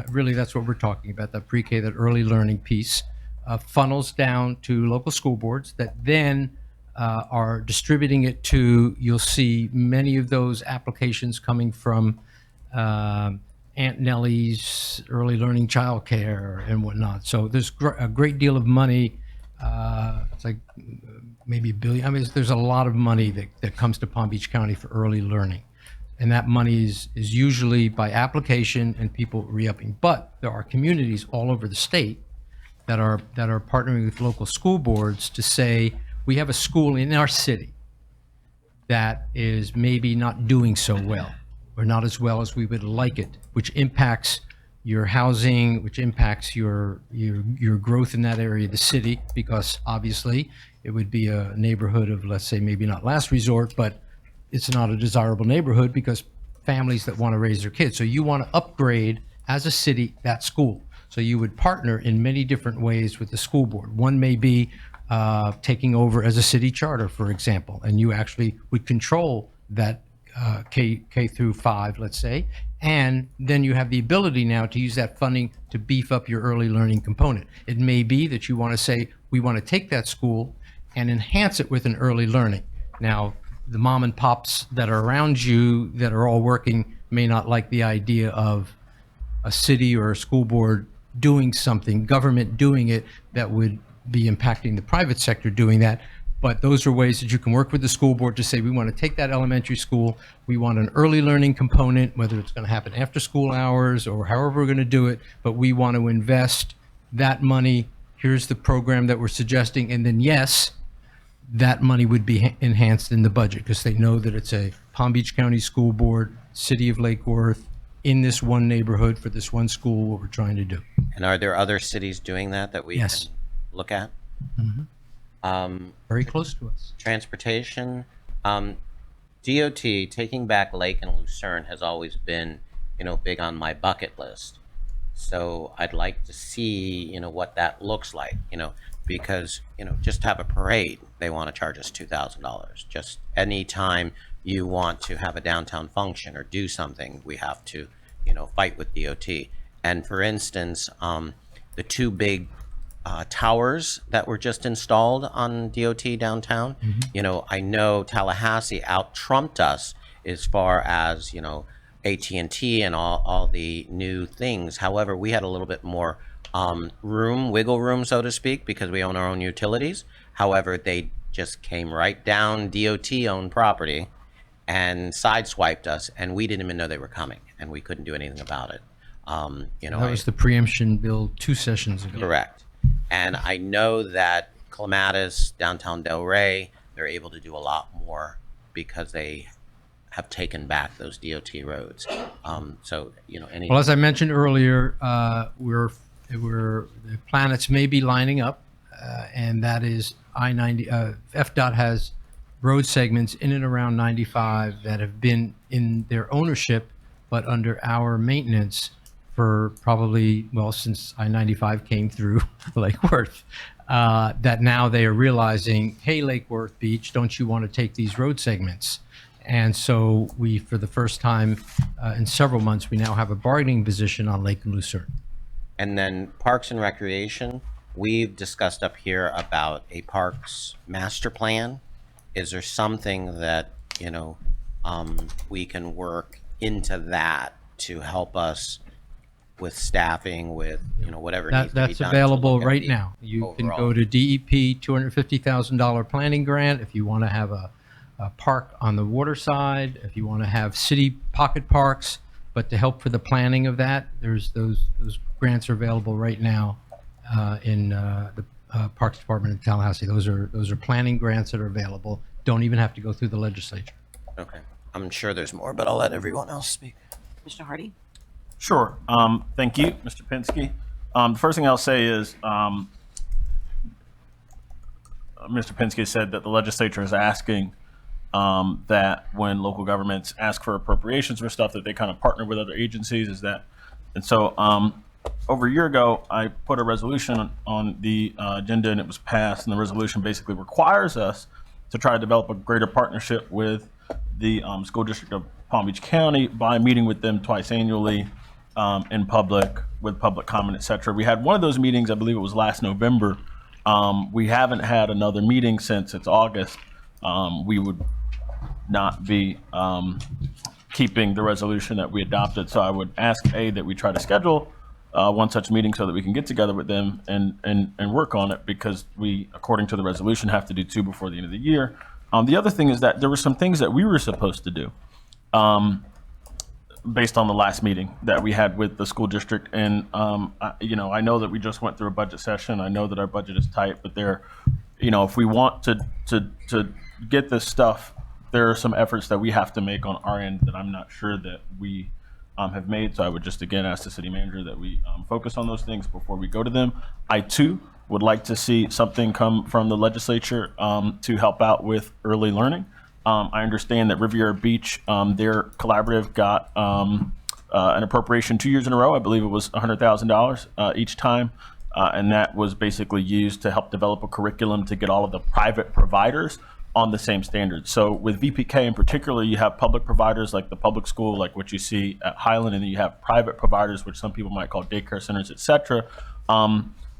really, that's what we're talking about. That pre-K, that early learning piece, funnels down to local school boards that then are distributing it to. You'll see many of those applications coming from Aunt Nellie's early learning childcare and whatnot. So there's a great deal of money. It's like maybe $1 billion. I mean, there's a lot of money that comes to Palm Beach County for early learning. And that money is usually by application and people re-upping. But there are communities all over the state that are partnering with local school boards to say, we have a school in our city that is maybe not doing so well, or not as well as we would like it, which impacts your housing, which impacts your growth in that area of the city, because obviously it would be a neighborhood of, let's say, maybe not last resort, but it's not a desirable neighborhood because families that want to raise their kids. So you want to upgrade as a city that school. So you would partner in many different ways with the school board. One may be taking over as a city charter, for example, and you actually would control that K through 5, let's say, and then you have the ability now to use that funding to beef up your early learning component. It may be that you want to say, we want to take that school and enhance it with an early learning. Now, the mom and pops that are around you that are all working may not like the idea of a city or a school board doing something, government doing it, that would be impacting the private sector doing that. But those are ways that you can work with the school board to say, we want to take that elementary school, we want an early learning component, whether it's going to happen after school hours or however we're going to do it, but we want to invest that money. Here's the program that we're suggesting. And then, yes, that money would be enhanced in the budget because they know that it's a Palm Beach County School Board, City of Lake Worth, in this one neighborhood for this one school, what we're trying to do. And are there other cities doing that we Yes. can look at? Very close to us. Transportation, DOT, taking back Lake and Lucerne has always been, big on my bucket list. So I'd like to see, what that looks like, because, just to have a parade, they want to charge us $2,000. Just any time you want to have a downtown function or do something, we have to, fight with DOT. And for instance, the two big towers that were just installed on DOT downtown, I know Tallahassee out-trumped us as far as, AT&T and all the new things. However, we had a little bit more wiggle room, so to speak, because we own our own utilities. However, they just came right down DOT-owned property and sideswiped us, and we didn't even know they were coming, and we couldn't do anything about it. That was the preemption bill 2 sessions ago. Correct. And I know that Clematis, downtown Delray, they're able to do a lot more because they have taken back those DOT roads. So, any. Well, as I mentioned earlier, the planets may be lining up, and that is I-90. FDOT has road segments in and around 95 that have been in their ownership, but under our maintenance for probably, since I-95 came through Lake Worth, that now they are realizing, hey, Lake Worth Beach, don't you want to take these road segments? And so we, for the first time in several months, we now have a bargaining position on Lake and Lucerne. And then Parks and Recreation, we've discussed up here about a parks master plan. Is there something that, we can work into that to help us with staffing, with, whatever needs to be done? That's to available look at right the now. You can overall? go to DEP $250,000 planning grant if you want to have a park on the water side, if you want to have city pocket parks. But to help for the planning of that, there's those grants are available right now in the Parks Department in Tallahassee. Those are planning grants that are available. Don't even have to go through the legislature. Okay. I'm sure there's more, but I'll let everyone else speak. Commissioner Hardy? Sure. Thank you, Mr. Pinsky. The first thing I'll say is Mr. Pinsky said that the legislature is asking that when local governments ask for appropriations for stuff that they kind of partner with other agencies. And so over a year ago, I put a resolution on the agenda and it was passed, and the resolution basically requires us to try to develop a greater partnership with the school district of Palm Beach County by meeting with them twice annually in public, with public comment, et cetera. We had one of those meetings, I believe it was last November. We haven't had another meeting since it's August. We would not be keeping the resolution that we adopted. So I would ask that we try to schedule one such meeting so that we can get together with them and work on it, because we, according to the resolution, have to do 2 before the end of the year. The other thing is that there were some things that we were supposed to do based on the last meeting that we had with the school district. And, I know that we just went through a budget session. I know that our budget is tight, but if we want to get this stuff, there are some efforts that we have to make on our end that I'm not sure that we have made. So I would just again ask the city manager that we focus on those things before we go to them. I too would like to see something come from the legislature to help out with early learning. I understand that Riviera Beach, their collaborative got an appropriation 2 years in a row. I believe it was $100,000 each time. And that was basically used to help develop a curriculum to get all of the private providers on the same standards. So with VPK in particular, you have public providers like the public school, like what you see at Highland, and then you have private providers, which some people might call daycare centers, etc.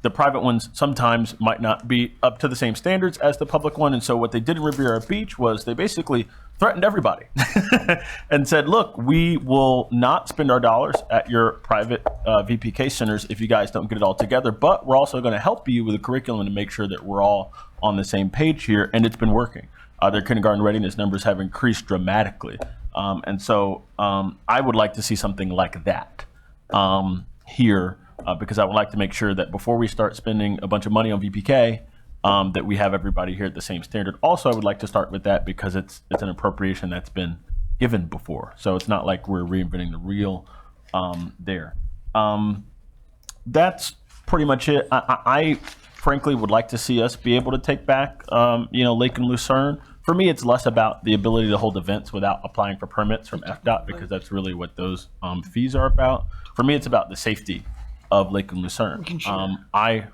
The private ones sometimes might not be up to the same standards as the public one. And so what they did in Riviera Beach was they basically threatened everybody and said, look, we will not spend our dollars at your private VPK centers if you guys don't get it all together. But we're also going to help you with a curriculum to make sure that we're all on the same page here. And it's been working. Their kindergarten readiness numbers have increased dramatically. And so I would like to see something like that here. Because I would like to make sure that before we start spending a bunch of money on VPK, that we have everybody here at the same standard. Also, I would like to start with that because it's an appropriation that's been given before. So it's not like we're reinventing the wheel there. That's pretty much it. I frankly would like to see us be able to take back, Lake and Lucerne. For me, it's less about the ability to hold events without applying for permits from FDOT because that's really what those fees are about. For me, it's about the safety of Lake and Lucerne. I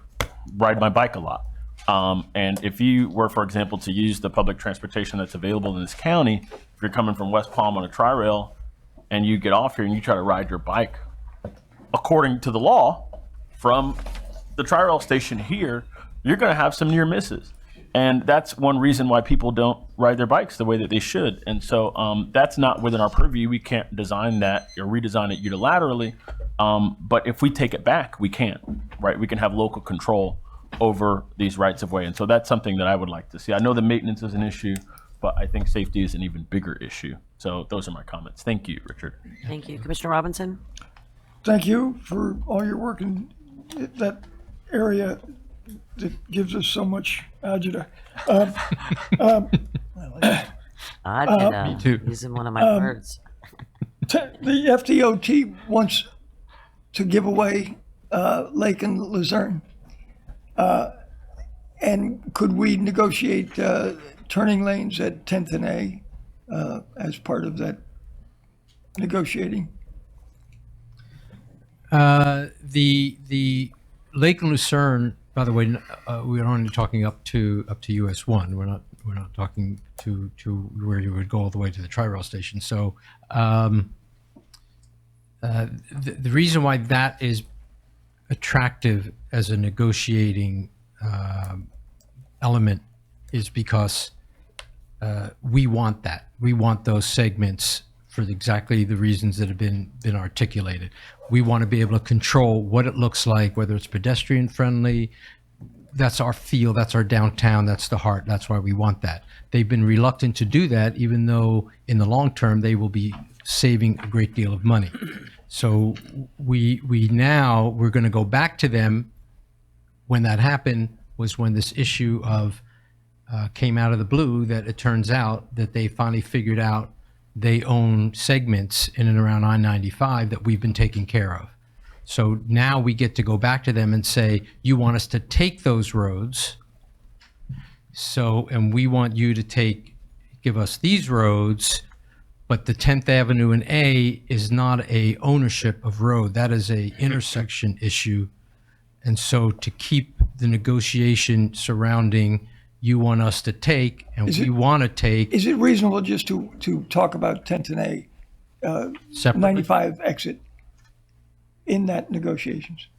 ride my bike a lot. And if you were, for example, to use the public transportation that's available in this county, if you're coming from West Palm on a tri-rail and you get off here and you try to ride your bike, according to the law, from the tri-rail station here, you're going to have some near misses. And that's one reason why people don't ride their bikes the way that they should. And so that's not within our purview. We can't design that or redesign it unilaterally. But if we take it back, we can, right? We can have local control over these rights of way. And so that's something that I would like to see. I know the maintenance is an issue, but I think safety is an even bigger issue. So those are my comments. Thank you, Richard. Thank you. Commissioner Robinson? Thank you for all your work in that area that gives us so much agita. Me too. Using one of my words. The FDOT wants to give away Lake and Luzerne. And could we negotiate turning lanes at 10th and A as part of that negotiating? The Lake and Lucerne, by the way, we're only talking up to US 1. We're not talking to where you would go all the way to the tri-rail station. So the reason why that is attractive as a negotiating element is because we want that. We want those segments for exactly the reasons that have been articulated. We want to be able to control what it looks like, whether it's pedestrian friendly. That's our feel, that's our downtown, that's the heart. That's why we want that. They've been reluctant to do that, even though in the long term they will be saving a great deal of money. So we're going to go back to them. When that happened was when this issue of came out of the blue, that it turns out that they finally figured out they own segments in and around I-95 that we've been taking care of. So now we get to go back to them and say, you want us to take those roads. And we want you to give us these roads, but the 10th Avenue and A is not a ownership of road. That is a intersection issue. And so to keep the negotiation surrounding you want us to take, and we want to take. Is it reasonable just to talk about 10th and A, separately? 95 exit in that negotiations?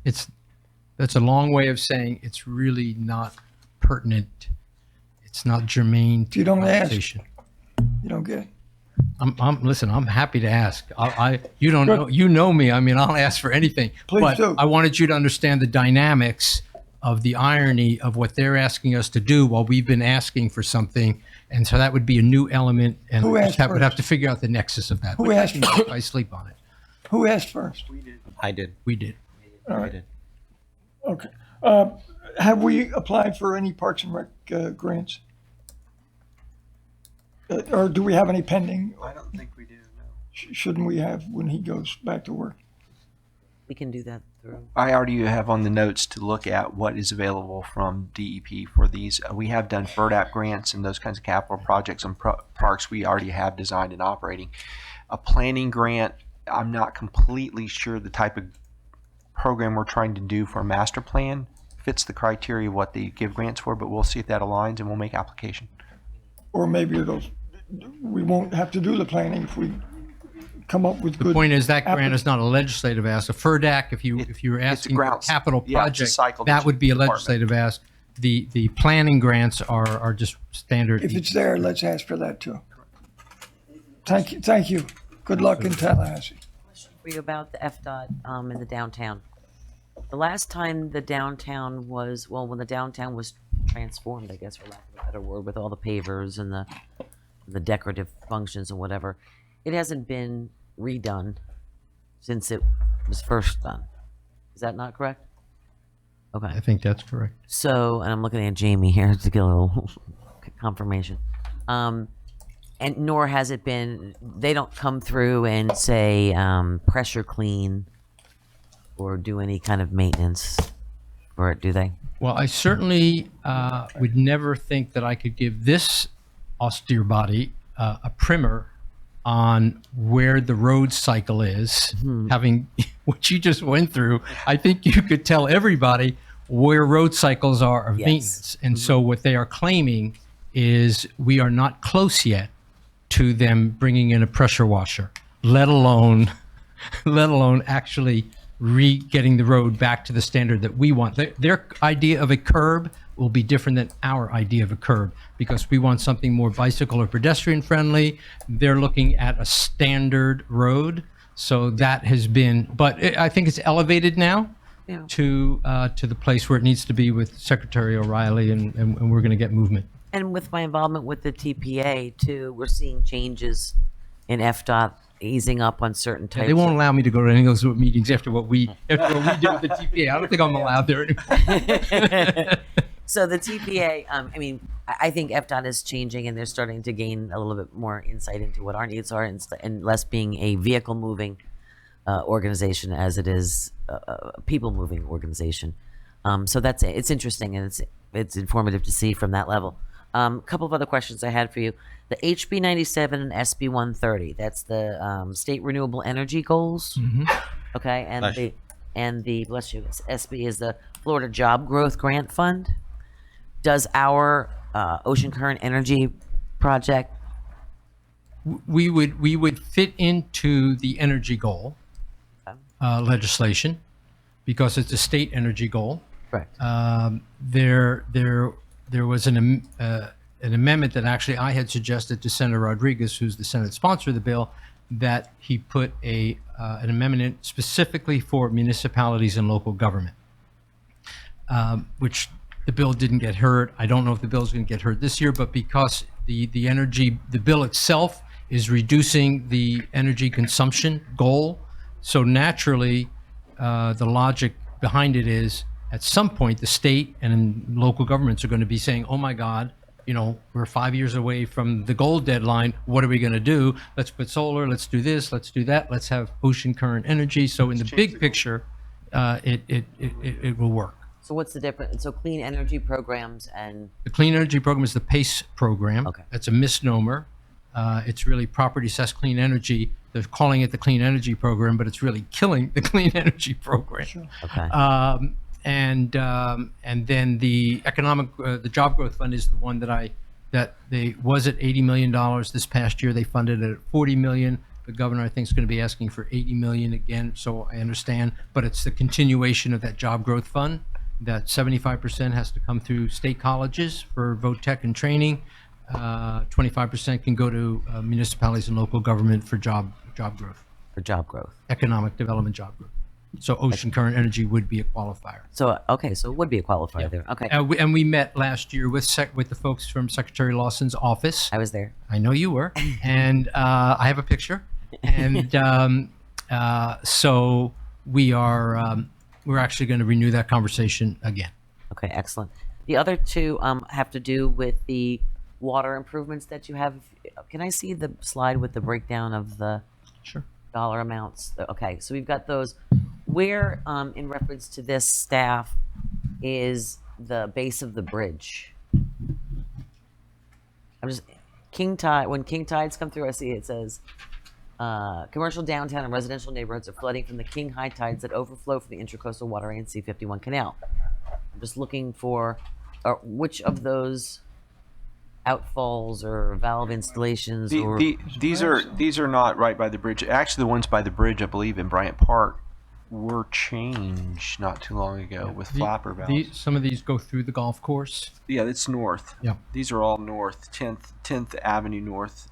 That's a long way of saying it's really not pertinent. It's not germane to You don't the ask. conversation. You don't get it? Listen, I'm happy to ask. You don't know, you know me. I mean, I'll ask for anything. Please but do. I wanted you to understand the dynamics of the irony of what they're asking us to do while we've been asking for something. And so that would be a new element, and Who asked would have first? to figure out the nexus of that. Who But asked first? I sleep on it. Who asked first? I did. We did. All I right, did. okay. Have we applied for any Parks and Rec grants? Or do we have any pending? I don't think we do, no. Shouldn't we have when he goes back to work? We can do that through. I already have on the notes to look at what is available from DEP for these. We have done FERDAP grants and those kinds of capital projects and parks we already have designed and operating. A planning grant, I'm not completely sure the type of program we're trying to do for a master plan fits the criteria of what they give grants for, but we'll see if that aligns and we'll make application. or maybe we won't have to do the planning if we come up with good. The point is that grant is not a legislative ask. A FERDAC, if you're asking for a grounds. capital Yeah, it's a project, cycle that to would be a department. legislative ask. The planning grants are just standard. If it's there, let's ask for that too. Thank you. Good luck in Tallahassee. For you about the FDOT in the downtown. The last time the downtown was, well, when the downtown was transformed, I guess, for lack of a better word, with all the pavers and the decorative functions and whatever, it hasn't been redone since it was first done. Is that not correct? Okay. I think that's correct. So, and I'm looking at Jamie here to get a little confirmation. And nor has it been, they don't come through and say pressure clean or do any kind of maintenance for it, do they? Well, I certainly would never think that I could give this austere body a primer on where the road cycle is. Having what you just went through, I think you could tell everybody where road cycles are of Yes. maintenance. And so what they are claiming is we are not close yet to them bringing in a pressure washer, let alone actually getting the road back to the standard that we want. Their idea of a curb will be different than our idea of a curb because we want something more bicycle or pedestrian friendly. They're looking at a standard road. So that has been, but I think it's elevated now Yeah. to the place where it needs to be with Secretary O'Reilly, and we're going to get movement. And with my involvement with the TPA too, we're seeing changes in FDOT easing up on certain types. They won't allow me to go to any of those meetings after what we did with the TPA. I don't think I'm allowed there anymore. So the TPA, I mean, I think FDOT is changing and they're starting to gain a little bit more insight into what our needs are and less being a vehicle moving organization as it is a people moving organization. So that's it's interesting and it's informative to see from that level. A couple of other questions I had for you. The HB 97 and SB 130, that's the state renewable energy goals. Okay, and the bless you, SB is the Florida Job Growth Grant Fund. Does our Ocean Current Energy project? We would fit into the energy goal legislation because it's a state energy goal. Correct. There was an amendment that actually I had suggested to Senator Rodriguez, who's the Senate sponsor of the bill, that he put an amendment in specifically for municipalities and local government, which the bill didn't get heard. I don't know if the bill is going to get heard this year, but because the bill itself is reducing the energy consumption goal, so naturally the logic behind it is at some point the state and local governments are going to be saying, oh my God, we're 5 years away from the goal deadline. What are we going to do? Let's put solar, let's do this, let's do that, let's have ocean current energy. So in the big picture, it will work. So what's the difference? So clean energy programs and The clean energy program is the PACE program. Okay. That's a misnomer. It's really property assessed clean energy. They're calling it the clean energy program, but it's really killing the clean energy program. okay. And then the the job growth fund is the one that they was at $80 million this past year. They funded it at $40 million. The governor, I think, is going to be asking for $80 million again. So I understand, but it's the continuation of that job growth fund. That 75% has to come through state colleges for vote tech and training. 25% can go to municipalities and local government for job growth, For job growth. economic development job growth. So ocean current energy would be a qualifier. So okay, so it would be a qualifier there. Okay. And we met last year with the folks from Secretary Lawson's office. I was there. I know you were, and I have a picture. And so we are we're actually going to renew that conversation again. Okay, excellent. The other two have to do with the water improvements that you have. Can I see the slide with the breakdown of the Sure. dollar amounts? Okay, so we've got those. Where, in reference to this staff, is the base of the bridge? I'm just King Tide. When King Tides come through, I see it says commercial downtown and residential neighborhoods are flooding from the King high tides that overflow from the Intracoastal Waterway and C-51 Canal. I'm just looking for which of those outfalls or valve installations or? These are not right by the bridge. Actually, the ones by the bridge, I believe, in Bryant Park, were changed not too long ago with flapper valves. Some of these go through the golf course. Yeah, it's north. Yeah. These are all north, 10th Avenue North.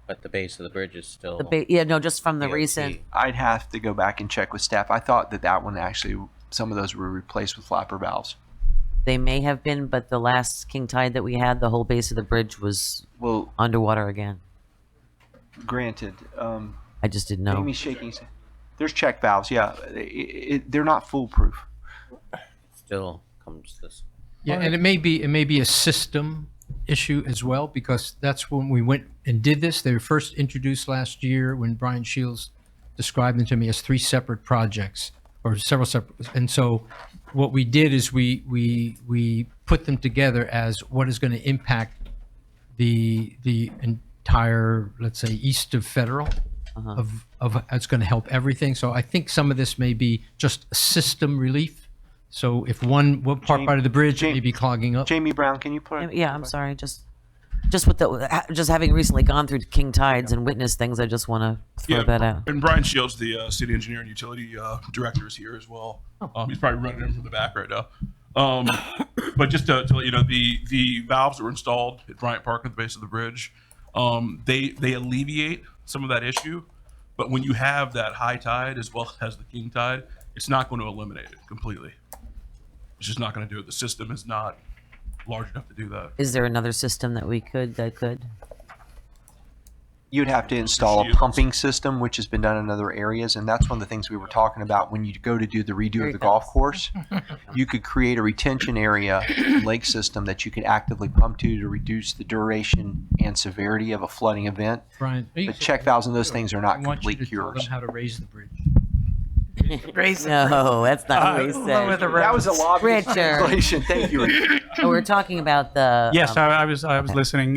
But the base of the bridge is still. Yeah, no, just from the DOT. recent. I'd have to go back and check with staff. I thought that one actually, some of those were replaced with flapper valves. They may have been, but the last king tide that we had, the whole base of the bridge was Well, underwater again. granted, I just didn't know. Amy's shaking. There's check valves. Yeah, they're not foolproof. Still comes this. Yeah, and it may be a system issue as well, because that's when we went and did this. They were first introduced last year when Brian Shields described them to me as 3 separate projects or several separate. And so what we did is we put them together as what is going to impact the entire, let's say, east of Federal. Of it's going to help everything. So I think some of this may be just system relief. So if one part of the bridge may be clogging up. Jamie Brown, can you put? Yeah, I'm sorry. Just with just having recently gone through king tides and witnessed things, I just want to throw that out. And Brian Shields, the city engineer and utility director, is here as well. He's probably running in from the back right now. But just to let you know, the valves that were installed at Bryant Park at the base of the bridge, they alleviate some of that issue. But when you have that high tide as well as the king tide, it's not going to eliminate it completely. It's just not going to do it. The system is not large enough to do that. Is there another system that could? You'd have to install a pumping system, which has been done in other areas, and that's one of the things we were talking about when you go to do the redo of the golf course. You could create a retention area lake system that you could actively pump to reduce the duration and severity of a flooding event. Brian, But check valves and those things are not I want you complete to tell them cures. how to raise the bridge. No, that's not what we Lower said. the That was a lobby Richard. translation. Thank you, Richard. So we're talking about the. Yes, I was listening.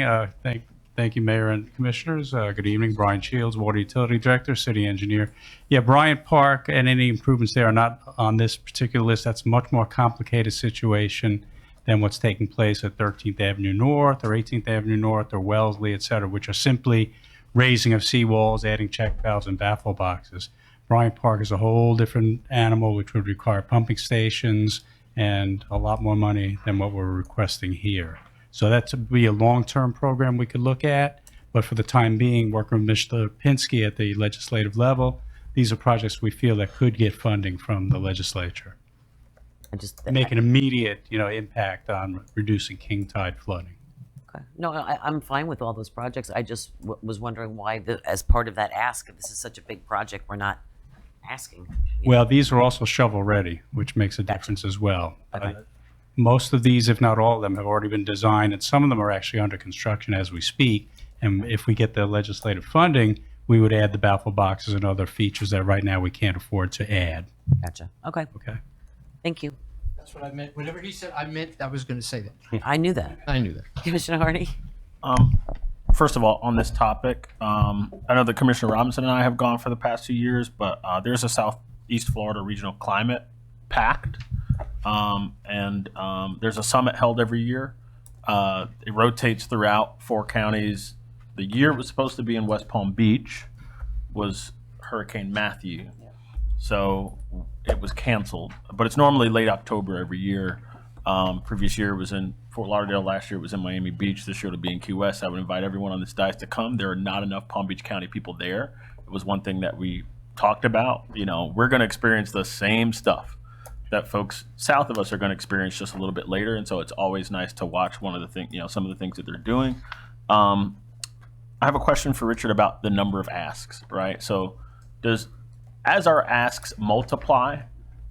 Thank you, Mayor and Commissioners. Good evening, Brian Shields, Water Utility Director, City Engineer. Yeah, Bryant Park and any improvements there are not on this particular list. That's a much more complicated situation than what's taking place at 13th Avenue North or 18th Avenue North or Wellesley, et cetera, which are simply raising of seawalls, adding check valves and baffle boxes. Bryant Park is a whole different animal, which would require pumping stations and a lot more money than what we're requesting here. So that would be a long-term program we could look at, but for the time being, working with Mr. Pinsky at the legislative level, these are projects we feel that could get funding from the legislature. Make an immediate, impact on reducing king tide flooding. Okay. No, I'm fine with all those projects. I just was wondering why, as part of that ask, if this is such a big project, we're not asking. Well, these are also shovel-ready, which makes a difference as well. Most of these, if not all of them, have already been designed, and some of them are actually under construction as we speak. And if we get the legislative funding, we would add the baffle boxes and other features that right now we can't afford to add. Gotcha. Okay. Okay. Thank you. That's what I meant. Whatever he said, I meant I was going to say that. I knew that. I knew that. Commissioner Hardy? First of all, on this topic, I know that Commissioner Robinson and I have gone for the past 2 years, but there's a Southeast Florida Regional Climate Pact, and there's a summit held every year. It rotates throughout 4 counties. The year it was supposed to be in West Palm Beach was Hurricane Matthew, so it was canceled. But it's normally late October every year. Previous year was in Fort Lauderdale. Last year it was in Miami Beach. This year it'll be in Key West. I would invite everyone on this dais to come. There are not enough Palm Beach County people there. It was one thing that we talked about. We're going to experience the same stuff that folks south of us are going to experience just a little bit later. And so it's always nice to watch some of the things that they're doing. I have a question for Richard about the number of asks, right? So as our asks multiply,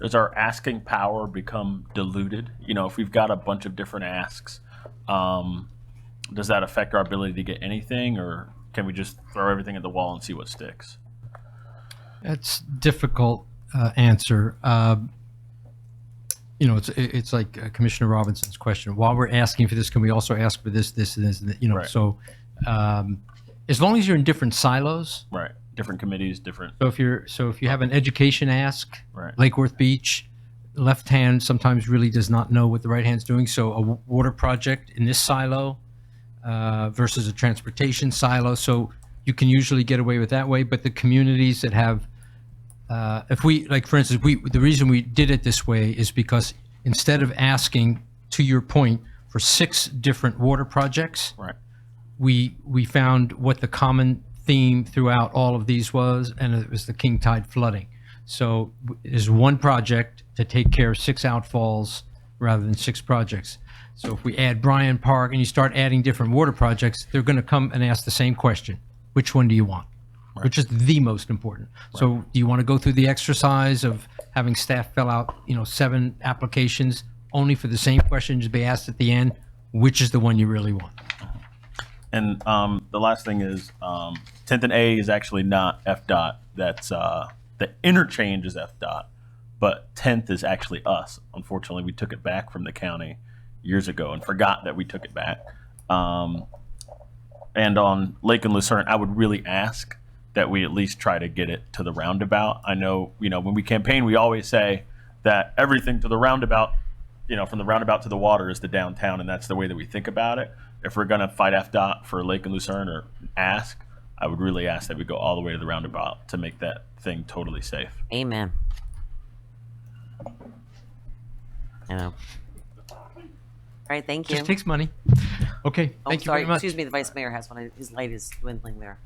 does our asking power become diluted? If we've got a bunch of different asks, does that affect our ability to get anything, or can we just throw everything at the wall and see what sticks? That's difficult answer. It's like Commissioner Robinson's question. While we're asking for this, can we also ask for this, this, and this? And that? Right. So as long as you're in different silos. Right. Different committees, different. So if you have an education ask, Right. Lake Worth Beach, left hand sometimes really does not know what the right hand's doing. So a water project in this silo versus a transportation silo. So you can usually get away with that way. But the communities that have, if we, like for instance, the reason we did it this way is because instead of asking, to your point, for 6 different water projects, Right. we found what the common theme throughout all of these was, and it was the king tide flooding. So there's one project to take care of 6 outfalls rather than 6 projects. So if we add Bryant Park and you start adding different water projects, they're going to come and ask the same question: which one do you want? Right. Which is the most important. So do you want to go through the exercise of having staff fill out, 7 applications only for the same question to be asked at the end? Which is the one you really want? And the last thing is 10th and A is actually not FDOT. That's the interchange is FDOT, but 10th is actually us. Unfortunately, we took it back from the county years ago and forgot that we took it back. And on Lake and Lucerne, I would really ask that we at least try to get it to the roundabout. I know, when we campaign, we always say that everything to the roundabout, from the roundabout to the water is the downtown, and that's the way that we think about it. If we're going to fight FDOT for Lake and Lucerne or ask, I would really ask that we go all the way to the roundabout to make that thing totally safe. Amen. I know. All right, thank you. Just takes money. Okay, Oh, thank you sorry. very much. Excuse me, the vice mayor has one. His light is dwindling there.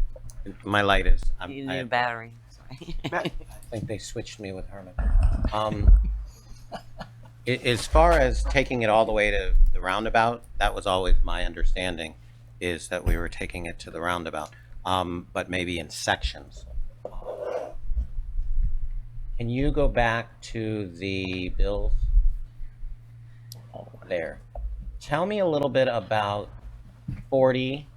My light is. You need a battery. Sorry. I think they switched me with Herman. As far as taking it all the way to the roundabout, that was always my understanding, is that we were taking it to the roundabout, but maybe in sections. Can you go back to the bills? Oh, there. Tell me a little bit about 40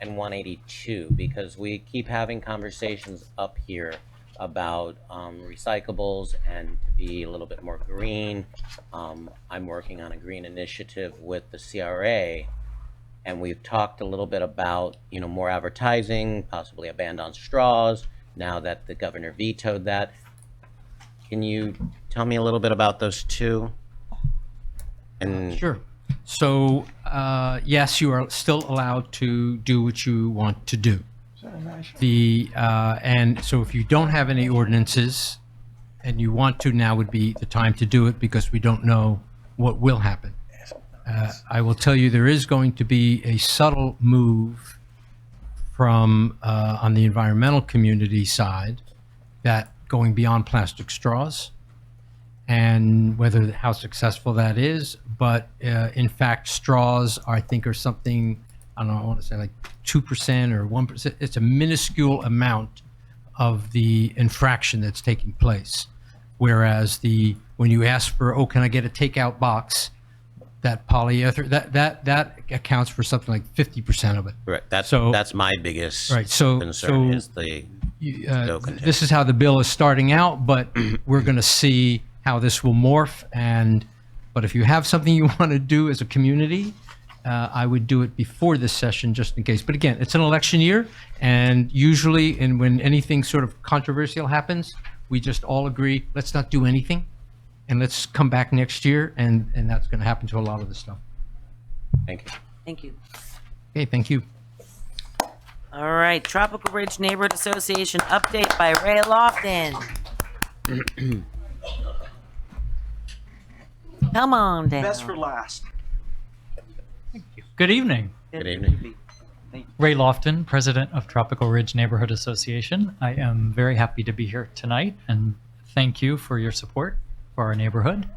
and 182, because we keep having conversations up here about recyclables and to be a little bit more green. I'm working on a green initiative with the CRA, and we've talked a little bit about, more advertising, possibly a ban on straws, now that the governor vetoed that. Can you tell me a little bit about those two? And Sure. So, yes, you are still allowed to do what you want to do. And so if you don't have any ordinances and you want to, now would be the time to do it, because we don't know what will happen. I will tell you, there is going to be a subtle move from on the environmental community side, that going beyond plastic straws, and whether how successful that is. But in fact, straws I think are something, I don't know, I want to say like 2% or 1%. It's a minuscule amount of the infraction that's taking place. Whereas when you ask for, oh, can I get a takeout box, that polyether, that accounts for something like 50% of it. right, that's my biggest Right, so concern, is the this is how the bill is starting out, but we're going to see how this will morph. But if you have something you want to do as a community, I would do it before this session, just in case. But again, it's an election year, and usually, when anything sort of controversial happens, we just all agree, let's not do anything, and let's come back next year, and that's going to happen to a lot of the stuff. Thank you. Thank you. Okay, thank you. All right, Tropical Ridge Neighborhood Association update by Ray Lofton. Come on down. Best for last. Good evening. Good evening. Ray Lofton, President of Tropical Ridge Neighborhood Association. I am very happy to be here tonight, and thank you for your support for our neighborhood.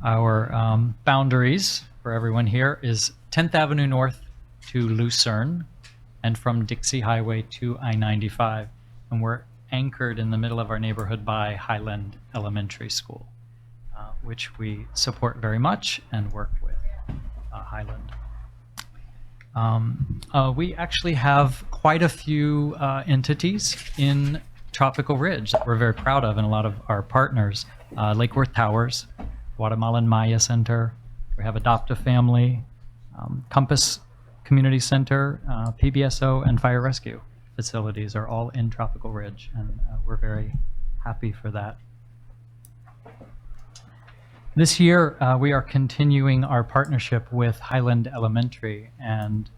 Our boundaries for everyone here is 10th Avenue North to Lucerne, and from Dixie Highway to I-95. And we're anchored in the middle of our neighborhood by Highland Elementary School, which we support very much and work with Highland. We actually have quite a few entities in Tropical Ridge that we're very proud of, and a lot of our partners. Lake Worth Towers, Guatemalan Maya Center, we have Adopt a Family, Compass Community Center, PBSO, and Fire Rescue facilities are all in Tropical Ridge, and we're very happy for that. This year, we are continuing our partnership with Highland Elementary, and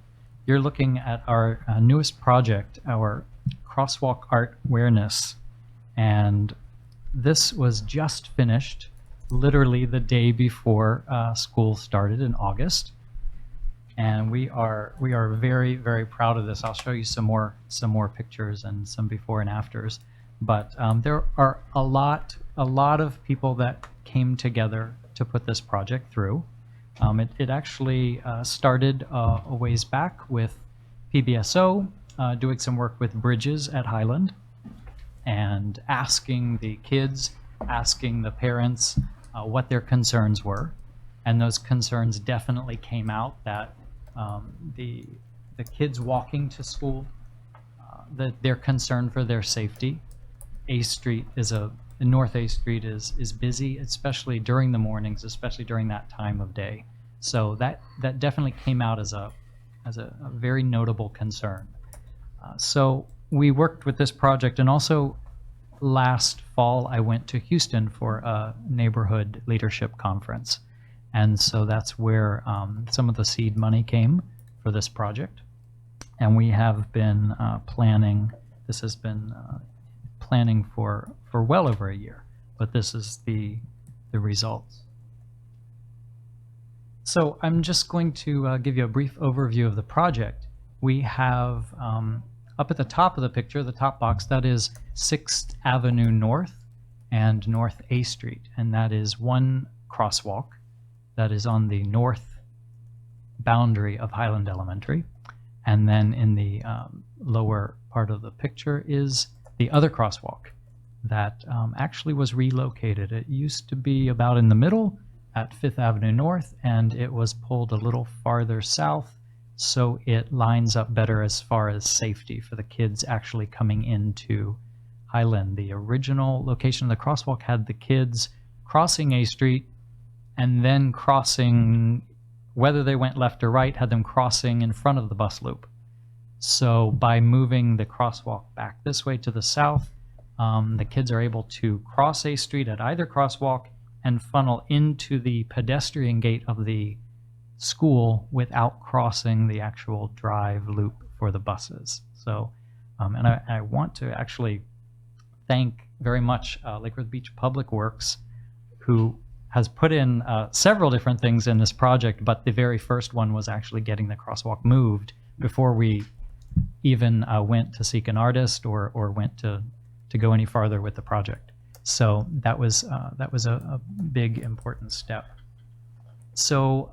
you're looking at our newest project, our Crosswalk Art Awareness. And this was just finished literally the day before school started in August. And we are very, very proud of this. I'll show you some more pictures and some before and afters. But there are a lot of people that came together to put this project through. It actually started a ways back with PBSO doing some work with bridges at Highland and asking the kids, asking the parents what their concerns were. And those concerns definitely came out that the kids walking to school, that they're concerned for their safety. North A Street is busy, especially during the mornings, especially during that time of day. So that definitely came out as a very notable concern. So we worked with this project, and also last fall I went to Houston for a neighborhood leadership conference. And so that's where some of the seed money came for this project. And we have been planning, this has been planning for well over a year, but this is the results. So I'm just going to give you a brief overview of the project. We have up at the top of the picture, the top box, that is 6th Avenue North and North A Street, and that is one crosswalk that is on the north boundary of Highland Elementary. And then in the lower part of the picture is the other crosswalk that actually was relocated. It used to be about in the middle at 5th Avenue North, and it was pulled a little farther south so it lines up better as far as safety for the kids actually coming into Highland. The original location of the crosswalk had the kids crossing A Street and then crossing, whether they went left or right, had them crossing in front of the bus loop. So by moving the crosswalk back this way to the south, the kids are able to cross A Street at either crosswalk and funnel into the pedestrian gate of the school without crossing the actual drive loop for the buses. So, and I want to actually thank very much Lake Worth Beach Public Works, who has put in several different things in this project, but the very first one was actually getting the crosswalk moved before we even went to seek an artist or went to go any farther with the project. So that was a big important step. So,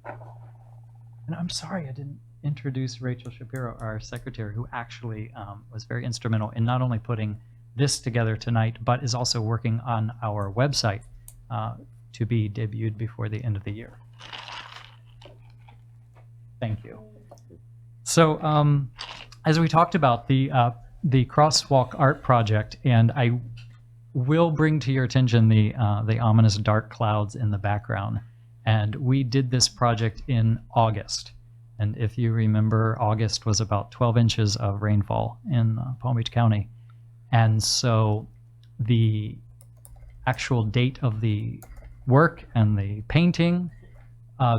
and I'm sorry I didn't introduce Rachel Shapiro, our secretary, who actually was very instrumental in not only putting this together tonight, but is also working on our website to be debuted before the end of the year. Thank you. So as we talked about the Crosswalk Art Project, and I will bring to your attention the ominous dark clouds in the background. And we did this project in August. And if you remember, August was about 12 inches of rainfall in Palm Beach County. And so the actual date of the work and the painting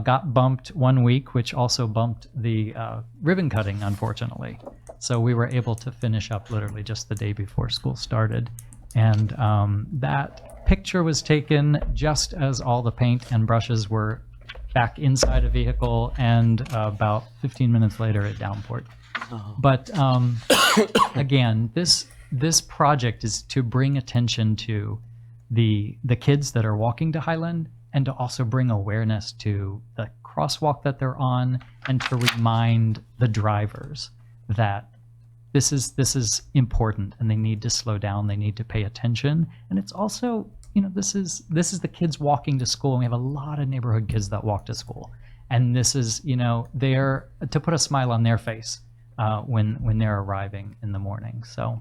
got bumped 1 week, which also bumped the ribbon cutting, unfortunately. So we were able to finish up literally just the day before school started. And that picture was taken just as all the paint and brushes were back inside a vehicle, and about 15 minutes later it downpoured. Oh. But again, this project is to bring attention to the kids that are walking to Highland, and to also bring awareness to the crosswalk that they're on, and to remind the drivers that this is important and they need to slow down, they need to pay attention. And it's also, you know, this is the kids walking to school, and we have a lot of neighborhood kids that walk to school. And this is, you know, they're to put a smile on their face when they're arriving in the morning. So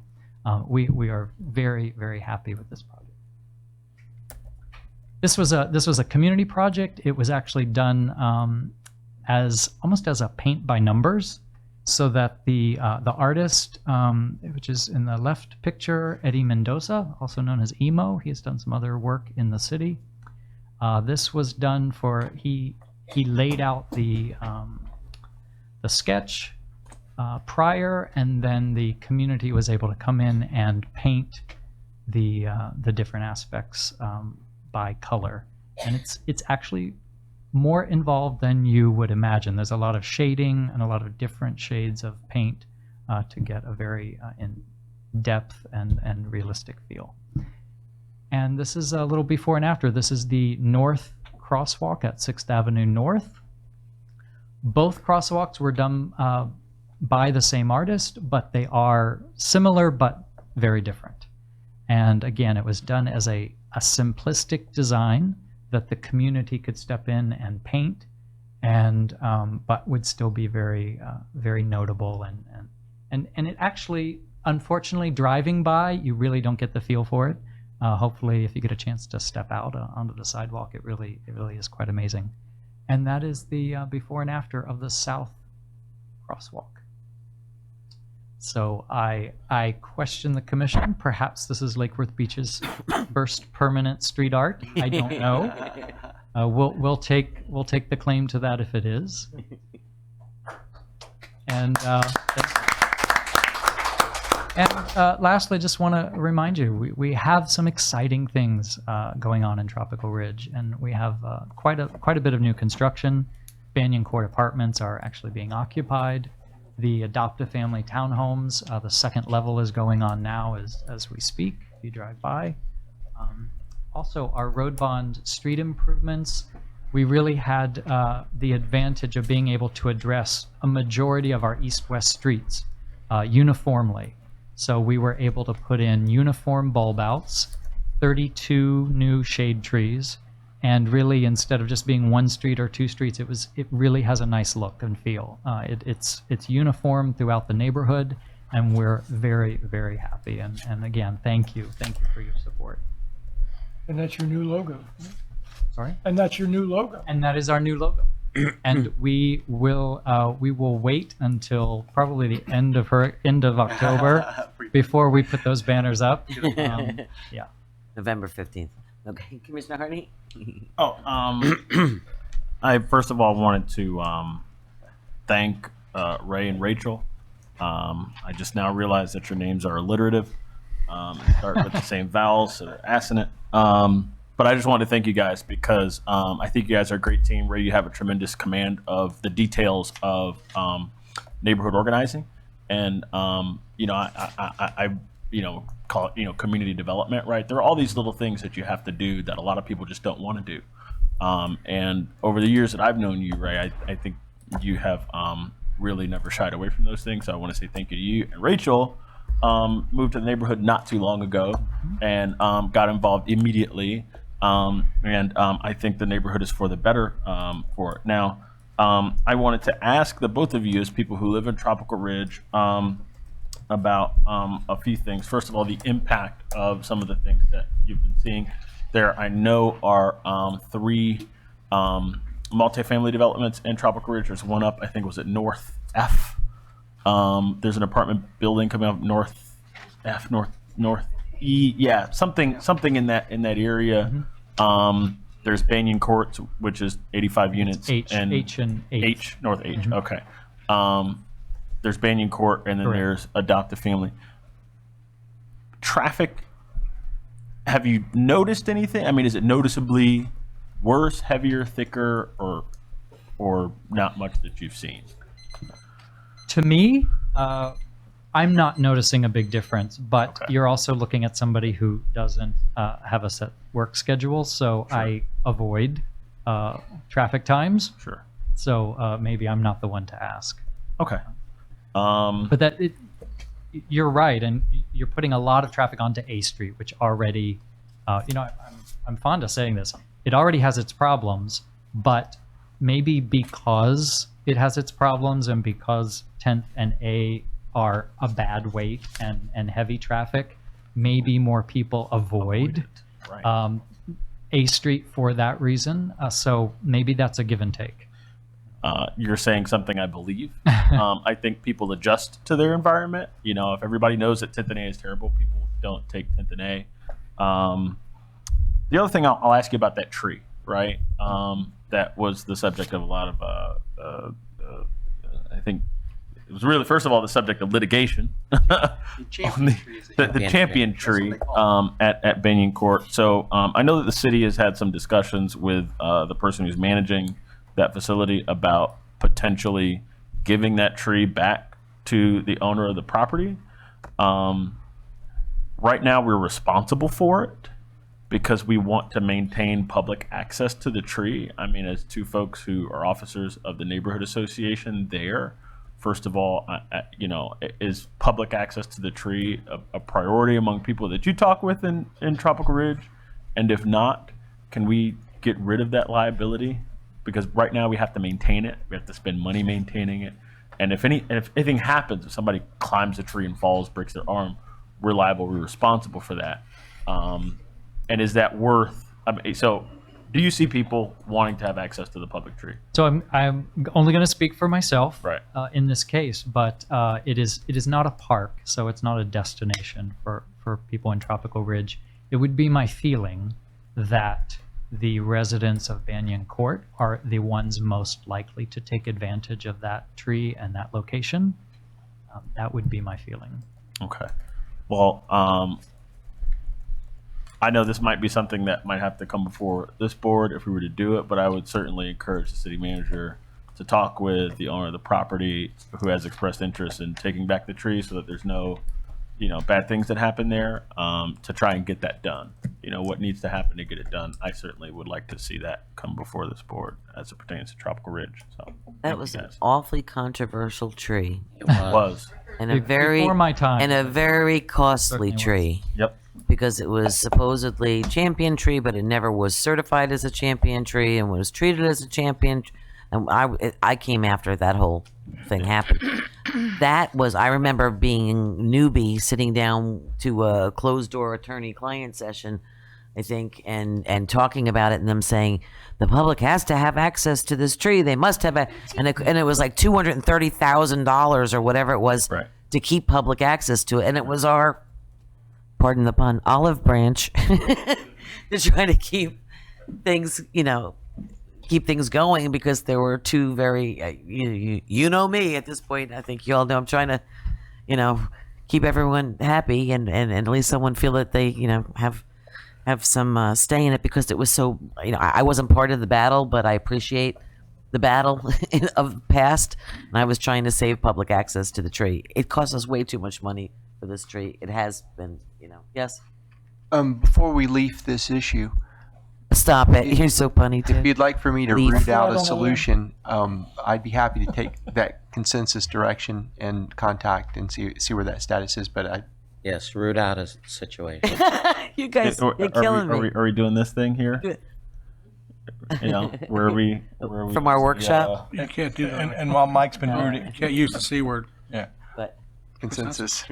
we are very, very happy with this project. This was a community project. It was actually done as almost as a paint by numbers. so that the artist, which is in the left picture, Eddie Mendoza, also known as Emo, he has done some other work in the city. This was done for, he laid out the sketch prior, and then the community was able to come in and paint the different aspects by color. And it's actually more involved than you would imagine. There's a lot of shading and a lot of different shades of paint to get a very in-depth and realistic feel. And this is a little before and after. This is the north crosswalk at 6th Avenue North. Both crosswalks were done by the same artist, but they are similar but very different. And again, it was done as a simplistic design that the community could step in and paint, and but would still be very very notable, and it actually, unfortunately, driving by, you really don't get the feel for it. Hopefully, if you get a chance to step out onto the sidewalk, it really is quite amazing. And that is the before and after of the south crosswalk. So I question the commission. Perhaps this is Lake Worth Beach's first permanent street art. I don't know. We'll take the claim to that if it is. And lastly, just want to remind you, we have some exciting things going on in Tropical Ridge, and we have quite a bit of new construction. Banyan Court apartments are actually being occupied. The adopt-a-family townhomes, the second level is going on now as we speak, if you drive by. Also, our road bond street improvements, we really had the advantage of being able to address a majority of our east-west streets uniformly. So we were able to put in uniform bulb outs, 32 new shade trees, and really, instead of just being one street or two streets, it really has a nice look and feel. It's uniform throughout the neighborhood, and we're very, very happy. And again, thank you for your support. And that's your new logo. Sorry? And that's your new logo. And that is our new logo. And we will wait until probably the end of October before we put those banners up. Yeah. November 15th. Okay, Commissioner Harney? I first of all wanted to thank Ray and Rachel. I just now realized that your names are alliterative, start with the same vowels, so they're assonant. But I just wanted to thank you guys because I think you guys are a great team. Ray, you have a tremendous command of the details of neighborhood organizing, and I call it community development, right? There are all these little things that you have to do that a lot of people just don't want to do. And over the years that I've known you, Ray, I think you have really never shied away from those things. So I want to say thank you to you. And Rachel moved to the neighborhood not too long ago and got involved immediately. I think the neighborhood is for the better for it. Now, I wanted to ask the both of you as people who live in Tropical Ridge about a few things. First of all, the impact of some of the things that you've been seeing. There, I know, are 3 multifamily developments in Tropical Ridge. There's one up, I think, was it North F? There's an apartment building coming up North F, North E. Yeah, something in that area. There's Banyan Court, which is 85 units. H and H. North H. Okay. There's Banyan Court, and then Correct. there's Adopt a Family. Traffic, have you noticed anything? I mean, is it noticeably worse, heavier, thicker, or not much that you've seen? To me, I'm not noticing a big difference, but you're also looking at somebody who doesn't have a set work schedule, so Sure. I avoid traffic times. Sure. So maybe I'm not the one to ask. Okay. But you're right, and you're putting a lot of traffic onto A Street, which already, I'm fond of saying this. It already has its problems, but maybe because it has its problems and because 10th and A are a bad weight and heavy traffic, maybe more people avoid Right. A Street for that reason. So maybe that's a give and take. you're saying something I believe. I think people adjust to their environment. You know, if everybody knows that Tintinay is terrible, people don't take Tintinay. The other thing I'll ask you about that tree, right? That was the subject of a lot of, I think it was really, first of all, the subject of litigation. The champion tree at Banyan Court. So I know that the city has had some discussions with the person who's managing that facility about potentially giving that tree back to the owner of the property. Right now, we're responsible for it because we want to maintain public access to the tree. I mean, as two folks who are officers of the neighborhood association there, first of all, you know, is public access to the tree a priority among people that you talk with in Tropical Ridge? And if not, can we get rid of that liability? Because right now we have to maintain it. We have to spend money maintaining it. And if anything happens, if somebody climbs a tree and falls, breaks their arm, we're liable, we're responsible for that. And is that worth, I mean, so do you see people wanting to have access to the public tree? So I'm only going to speak for myself Right. In this case, but it is not a park, so it's not a destination for people in Tropical Ridge. It would be my feeling that the residents of Banyan Court are the ones most likely to take advantage of that tree and that location. That would be my feeling. Okay. Well, I know this might be something that might have to come before this board if we were to do it, but I would certainly encourage the city manager to talk with the owner of the property who has expressed interest in taking back the tree so that there's no, you know, bad things that happen there, to try and get that done. You know, what needs to happen to get it done. I certainly would like to see that come before this board as it pertains to Tropical Ridge. So That was an awfully controversial tree. It was. And a very, Before my time. and a very costly Certainly was. tree. Yep. Because it was supposedly champion tree, but it never was certified as a champion tree and was treated as a champion. And I came after that whole thing happened. That was, I remember being newbie sitting down to a closed door attorney-client session, I think, and talking about it, and them saying the public has to have access to this tree. They must have and it was like $230,000 or whatever it was Right. to keep public access to it, and it was our, pardon the pun, olive branch to try to keep things, you know, keep things going, because there were two very, you know me at this point. I think you all know I'm trying to, you know, keep everyone happy and at least someone feel that they, you know, have some stay in it, because it was so, you know, I wasn't part of the battle, but I appreciate the battle of the past, and I was trying to save public access to the tree. It cost us way too much money for this tree. It has been, you know. Yes? Before we leave this issue, Stop it. You're so punny, if too. you'd like for me to Leave. root out a solution, I'd be happy to take that consensus direction and contact and see where that status is. But Yes, root out a situation. You guys, Are you're killing me. we doing this thing here? You know, where are we From our workshop? You can't do that. And while Mike's been rooting, You can't use the C word. yeah. But consensus.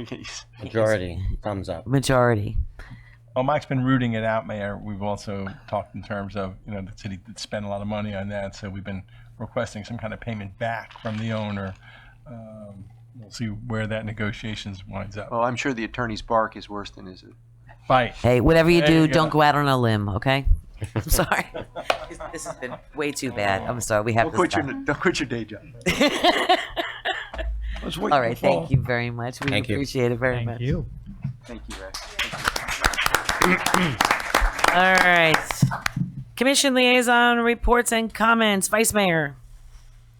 Majority, thumbs up. majority. While Mike's been rooting it out, Mayor, we've also talked in terms of, you know, the city did spend a lot of money on that, so we've been requesting some kind of payment back from the owner. We'll see where that negotiations winds up. Well, I'm sure the attorney's bark is worse than his Fight. Hey, whatever you There do, you go. don't go out on a limb, okay? I'm sorry. This has been way too bad. I'm sorry. We have Don't to quit stop. don't quit your day job. Let's wait. All right. Thank you very much. We Thank you. appreciate it very Thank much. you. Thank you, Ray. All right. Commission liaison reports and comments. Vice Mayor.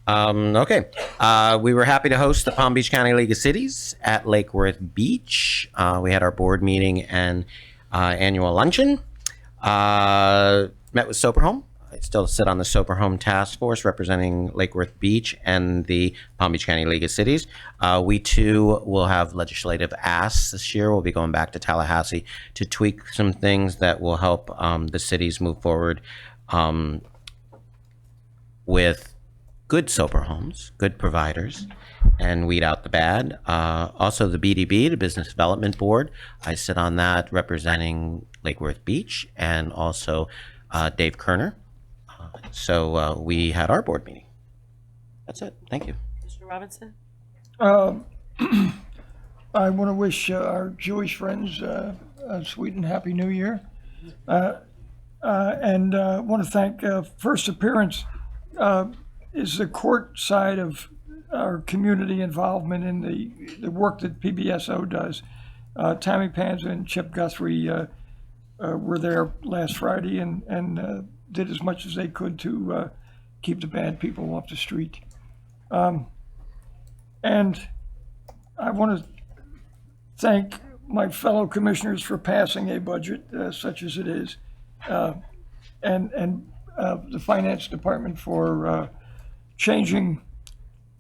Okay. We were happy to host the Palm Beach County League of Cities at Lake Worth Beach. We had our board meeting and annual luncheon. Met with Soper Home. I still sit on the Soper Home Task Force representing Lake Worth Beach and the Palm Beach County League of Cities. We too will have legislative asks this year. We'll be going back to Tallahassee to tweak some things that will help the cities move forward with good sober homes, good providers, and weed out the bad. Also, the BDB, the Business Development Board, I sit on that representing Lake Worth Beach, and also Dave Kerner. So we had our board meeting. That's it. Thank you. Mr. Robinson? I want to wish our Jewish friends a sweet and happy New Year. And want to thank first appearance is the court side of our community involvement in the work that PBSO does. Tammy Panza and Chip Guthrie were there last Friday and did as much as they could to keep the bad people off the street. And I want to thank my fellow commissioners for passing a budget such as it is, and the finance department for changing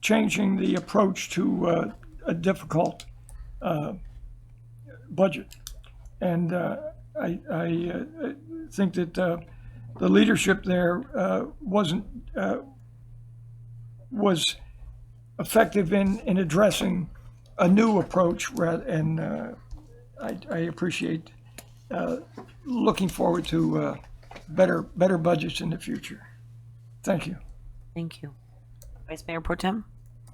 the approach to a difficult budget. And I think that the leadership there was effective in addressing a new approach, and I appreciate looking forward to better budgets in the future. Thank you. Thank you. Vice Mayor Pro Tem?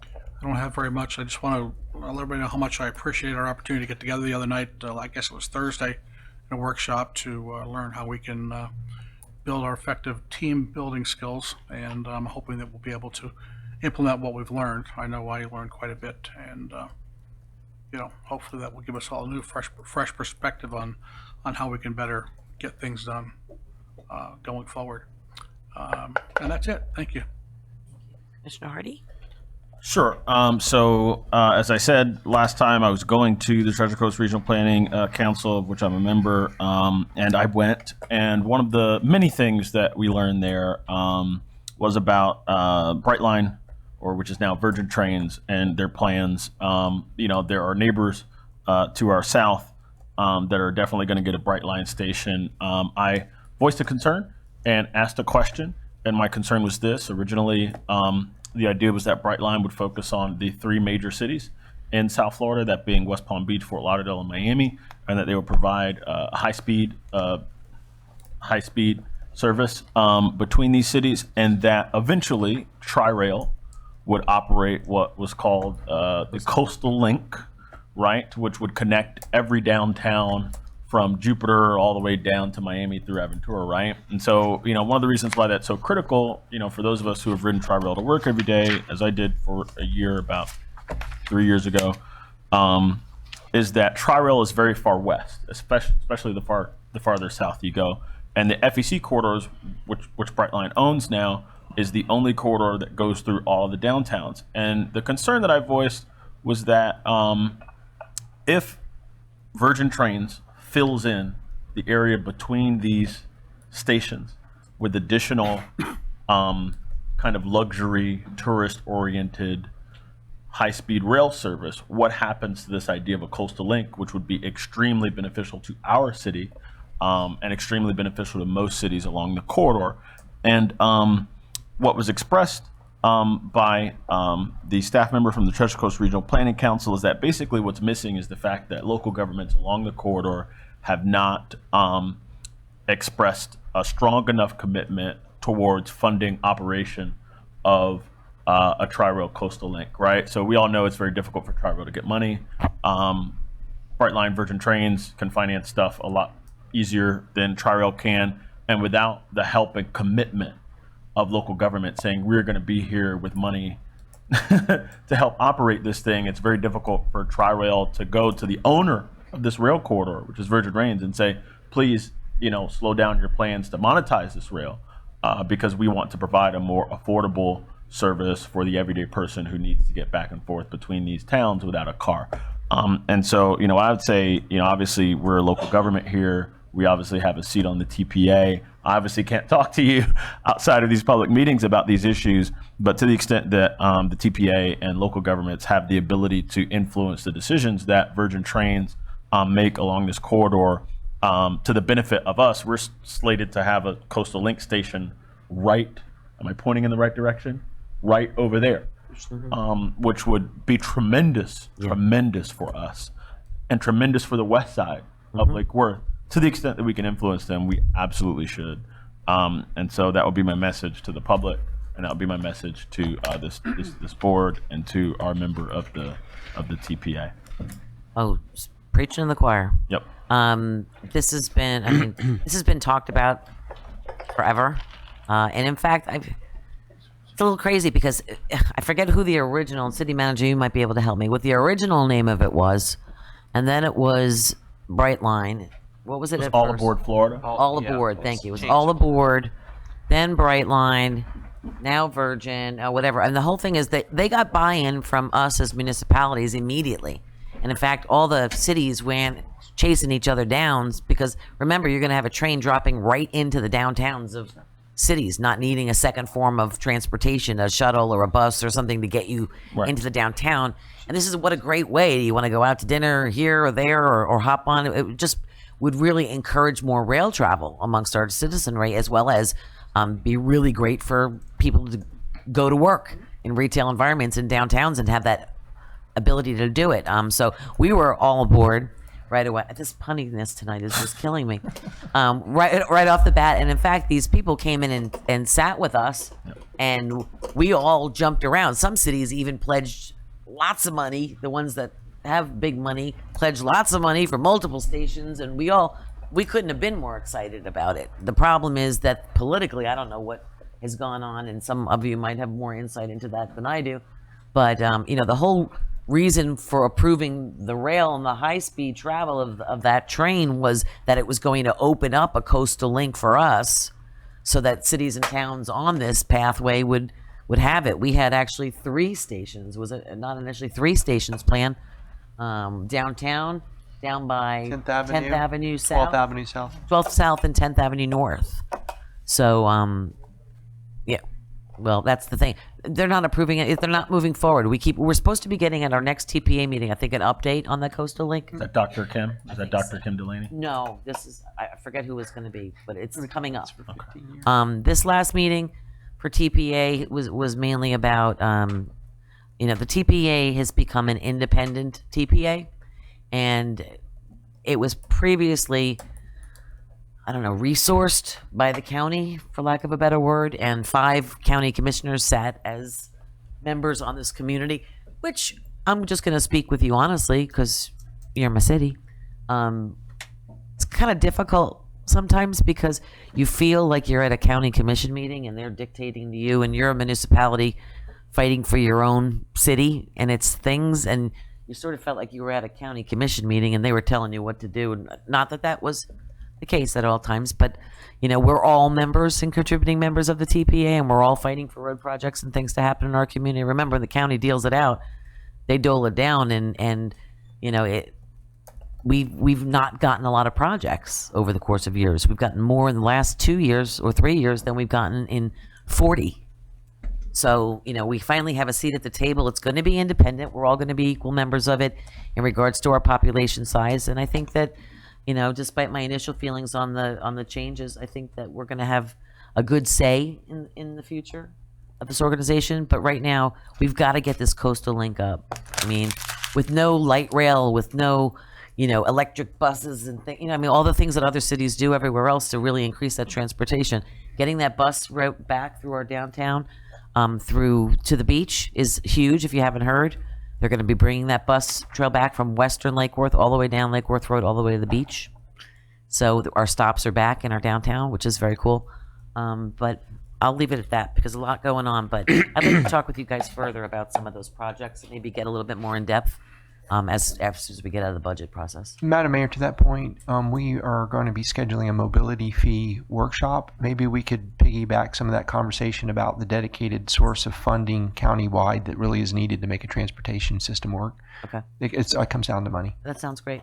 I don't have very much. I just want to let everybody know how much I appreciate our opportunity to get together the other night. I guess it was Thursday, in a workshop to learn how we can build our effective team building skills. And I'm hoping that we'll be able to implement what we've learned. I know I learned quite a bit, and hopefully that will give us all a new, fresh perspective on how we can better get things done going forward. And that's it. Thank you. Commissioner Hardy? Sure. So as I said last time, I was going to the Treasure Coast Regional Planning Council, of which I'm a member, and I went. And one of the many things that we learned there was about Brightline, or which is now Virgin Trains, and their plans. There are neighbors to our south that are definitely going to get a Brightline station. I voiced a concern and asked a question, and my concern was this. Originally, the idea was that Brightline would focus on the three major cities in South Florida, that being West Palm Beach, Fort Lauderdale, and Miami, and that they would provide high-speed service between these cities, and that eventually Tri-Rail would operate what was called the Coastal Link, right, which would connect every downtown from Jupiter all the way down to Miami through Aventura, right? And so, one of the reasons why that's so critical, for those of us who have ridden Tri-Rail to work every day, as I did for a year about 3 years ago, is that Tri-Rail is very far west, especially the farther south you go. And the FEC corridors, which Brightline owns now, is the only corridor that goes through all the downtowns. And the concern that I voiced was that if Virgin Trains fills in the area between these stations with additional kind of luxury, tourist-oriented, high-speed rail service, what happens to this idea of a coastal link, which would be extremely beneficial to our city and extremely beneficial to most cities along the corridor? And what was expressed by the staff member from the Treasure Coast Regional Planning Council is that basically what's missing is the fact that local governments along the corridor have not expressed a strong enough commitment towards funding operation of a Tri-Rail coastal link, right? So we all know it's very difficult for Tri-Rail to get money. Brightline Virgin Trains can finance stuff a lot easier than Tri-Rail can, and without the help and commitment of local government saying we're going to be here with money to help operate this thing, it's very difficult for Tri-Rail to go to the owner of this rail corridor, which is Virgin Trains, and say, please, slow down your plans to monetize this rail because we want to provide a more affordable service for the everyday person who needs to get back and forth between these towns without a car. And so, I would say, obviously we're a local government here. We obviously have a seat on the TPA. I obviously can't talk to you outside of these public meetings about these issues, but to the extent that the TPA and local governments have the ability to influence the decisions that Virgin Trains make along this corridor to the benefit of us, we're slated to have a coastal link station right, am I pointing in the right direction? Right over there, which would be tremendous for us and tremendous for the west side of Lake Worth. To the extent that we can influence them, we absolutely should. And so that would be my message to the public and that'll be my message to this board and to our member of the TPA. Oh, preaching to the choir. Yep. This has been, I mean, this has been talked about forever. And in fact, it's a little crazy because I forget who the original city manager, you might be able to help me, what the original name of it was. And then it was Brightline. What was it at All first? Aboard Florida. All Aboard, thank you. It was All Aboard, then Brightline, now Virgin, whatever. And the whole thing is that they got buy-in from us as municipalities immediately. And in fact, all the cities ran chasing each other down because remember, you're going to have a train dropping right into the downtowns of cities, not needing a second form of transportation, a shuttle or a bus or something to get you into the downtown. And this is what a great way. You want to go out to dinner here or there or hop on. It just would really encourage more rail travel amongst our citizenry, as well as be really great for people to go to work in retail environments in downtowns and have that ability to do it. So we were all aboard right away. This punniness tonight is just killing me. Right off the bat. And in fact, these people came in and sat with us, and we all jumped around. Some cities even pledged lots of money. The ones that have big money pledged lots of money for multiple stations, and we couldn't have been more excited about it. The problem is that politically, I don't know what has gone on, and some of you might have more insight into that than I do. But the whole reason for approving the rail and the high-speed travel of that train was that it was going to open up a coastal link for us so that cities and towns on this pathway would have it. We had actually 3 stations. Was it not initially 3 stations planned? Downtown, down by 10th Avenue, 10th Avenue South, 12th Avenue South. 12th South and 10th Avenue North. So, yeah. Well, that's the thing. They're not approving it. They're not moving forward. We're supposed to be getting at our next TPA meeting, I think, an update on the coastal link. Is that Dr. Kim? Is that Dr. Kim Delaney? No, I forget who it's going to be, but it's coming up. This last meeting for TPA was mainly about, the TPA has become an independent TPA, and it was previously, resourced by the county, for lack of a better word, and 5 county commissioners sat as members on this community, which I'm just going to speak with you honestly because you're my city. It's kind of difficult sometimes because you feel like you're at a county commission meeting and they're dictating to you, and you're a municipality fighting for your own city and its things, and you sort of felt like you were at a county commission meeting and they were telling you what to do. And not that that was the case at all times, but we're all members and contributing members of the TPA, and we're all fighting for road projects and things to happen in our community. Remember, the county deals it out, they dole it down, and we've not gotten a lot of projects over the course of years. We've gotten more in the last 2 years or 3 years than we've gotten in 40. So, we finally have a seat at the table. It's going to be independent. We're all going to be equal members of it in regards to our population size. And I think that, despite my initial feelings on the changes, I think that we're going to have a good say in the future of this organization. But right now, we've got to get this coastal link up. I mean, with no light rail, with no, electric buses and all the things that other cities do everywhere else to really increase that transportation. Getting that bus route back through our downtown, through to the beach is huge. If you haven't heard, they're going to be bringing that bus trail back from Western Lake Worth all the way down Lake Worth Road all the way to the beach. So our stops are back in our downtown, which is very cool. But I'll leave it at that because a lot going on. But I'd like to talk with you guys further about some of those projects and maybe get a little bit more in depth as soon as we get out of the budget process. Madam Mayor, to that point, we are going to be scheduling a mobility fee workshop. Maybe we could piggyback some of that conversation about the dedicated source of funding countywide that really is needed to make a transportation system work. Okay. It comes down to money. That sounds great.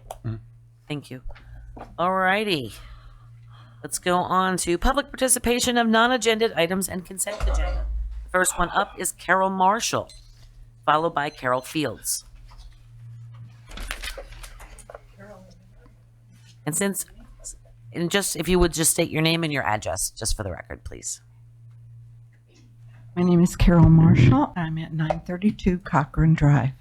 Thank you. All righty. Let's go on to public participation of non-agenda items and consent agenda. First one up is Carol Marshall, followed by Carol Fields. And just if you would just state your name and your address, just for the record, please. My name is Carol Marshall. I'm at 932 Cochran Drive.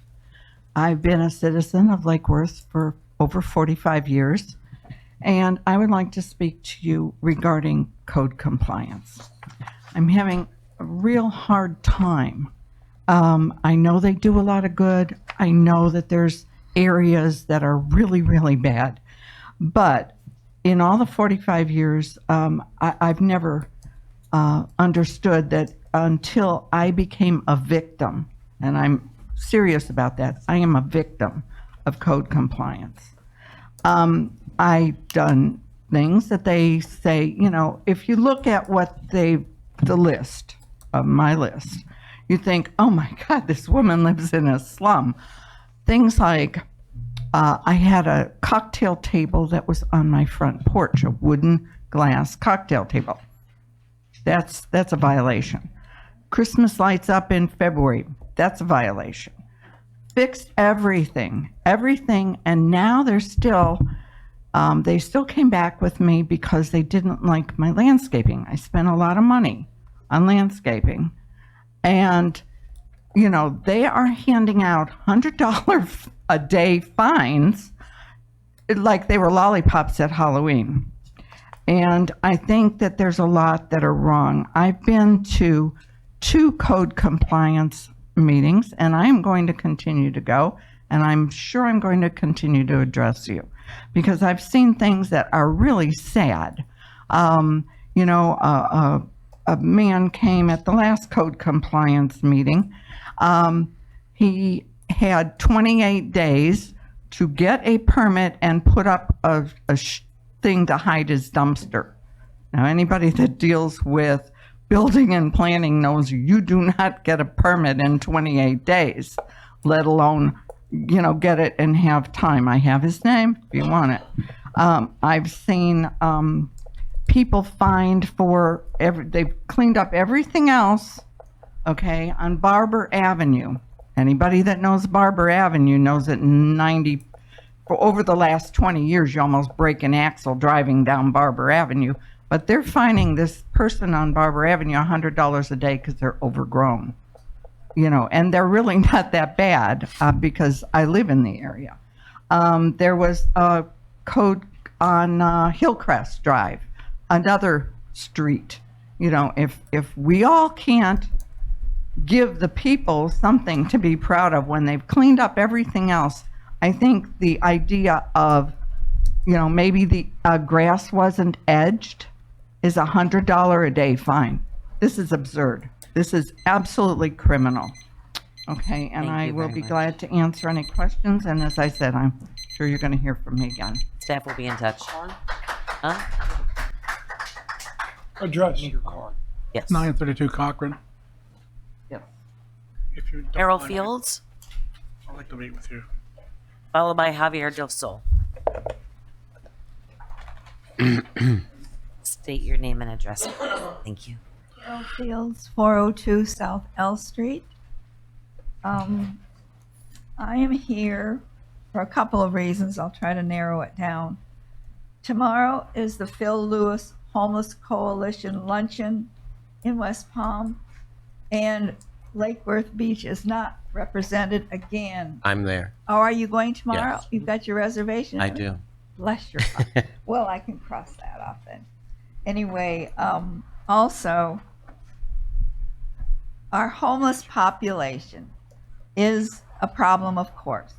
I've been a citizen of Lake Worth for over 45 years, and I would like to speak to you regarding code compliance. I'm having a real hard time. I know they do a lot of good. I know that there's areas that are really, really bad. But in all the 45 years, I've never understood that until I became a victim, and I'm serious about that, I am a victim of code compliance. I've done things that they say, you know, if you look at what the list of my list, you think, oh my God, this woman lives in a slum. Things like, I had a cocktail table that was on my front porch, a wooden glass cocktail table. That's a violation. Christmas lights up in February, that's a violation. Fixed everything, and now they're still, they still came back with me because they didn't like my landscaping. I spent a lot of money on landscaping, and you know, they are handing out $100 a day fines like they were lollipops at Halloween. And I think that there's a lot that are wrong. I've been to 2 code compliance meetings, and I am going to continue to go, and I'm sure I'm going to continue to address you because I've seen things that are really sad. You know, a man came at the last code compliance meeting. He had 28 days to get a permit and put up a thing to hide his dumpster. Now, anybody that deals with building and planning knows you do not get a permit in 28 days, let alone, you know, get it and have time. I have his name if you want it. I've seen people fined for they've cleaned up everything else, okay, on Barber Avenue. Anybody that knows Barber Avenue knows that for over the last 20 years, you almost break an axle driving down Barber Avenue. But they're fining this person on Barber Avenue $100 a day because they're overgrown, you know, and they're really not that bad because I live in the area. There was a code on Hillcrest Drive, another street. You know, if we all can't give the people something to be proud of when they've cleaned up everything else, I think the idea of, you know, maybe the grass wasn't edged is $100 a day fine. This is absurd. This is absolutely criminal. Okay, and Thank I you will very be much. glad to answer any questions. And as I said, I'm sure you're going to hear from me again. Staff will be in touch. Huh? Address. Yes. 932 Cochrane. Yes. If you don't Errol mind, Fields, I'd like to meet with you. followed by Javier Del Sol. State your name and address. Thank you. Carol Fields, 402 South L Street. I am here for a couple of reasons. I'll try to narrow it down. Tomorrow is the Phil Lewis Homeless Coalition Luncheon in West Palm, and Lake Worth Beach is not represented again. I'm there. Oh, are you going tomorrow? Yes. You've got your reservation? I do. Bless your heart. Well, I can cross that off then. Anyway, also, our homeless population is a problem, of course,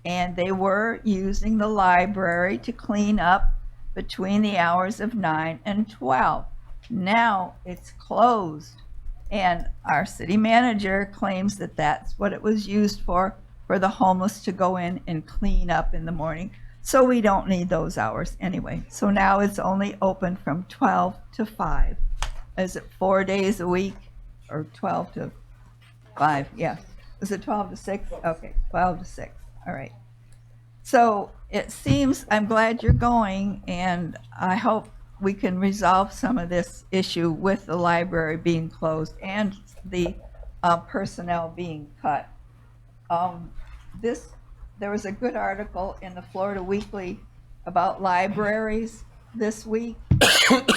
and they were using the library to clean up between the hours of 9 and 12. Now it's closed, and our city manager claims that that's what it was used for the homeless to go in and clean up in the morning. So we don't need those hours anyway. So now it's only open from 12 to 5. Is it 4 days a week or 12 to 5? Yes. Is it 12 to 6? Okay, 12 to 6. All right. So it seems, I'm glad you're going, and I hope we can resolve some of this issue with the library being closed and the personnel being cut. There was a good article in the Florida Weekly about libraries this week,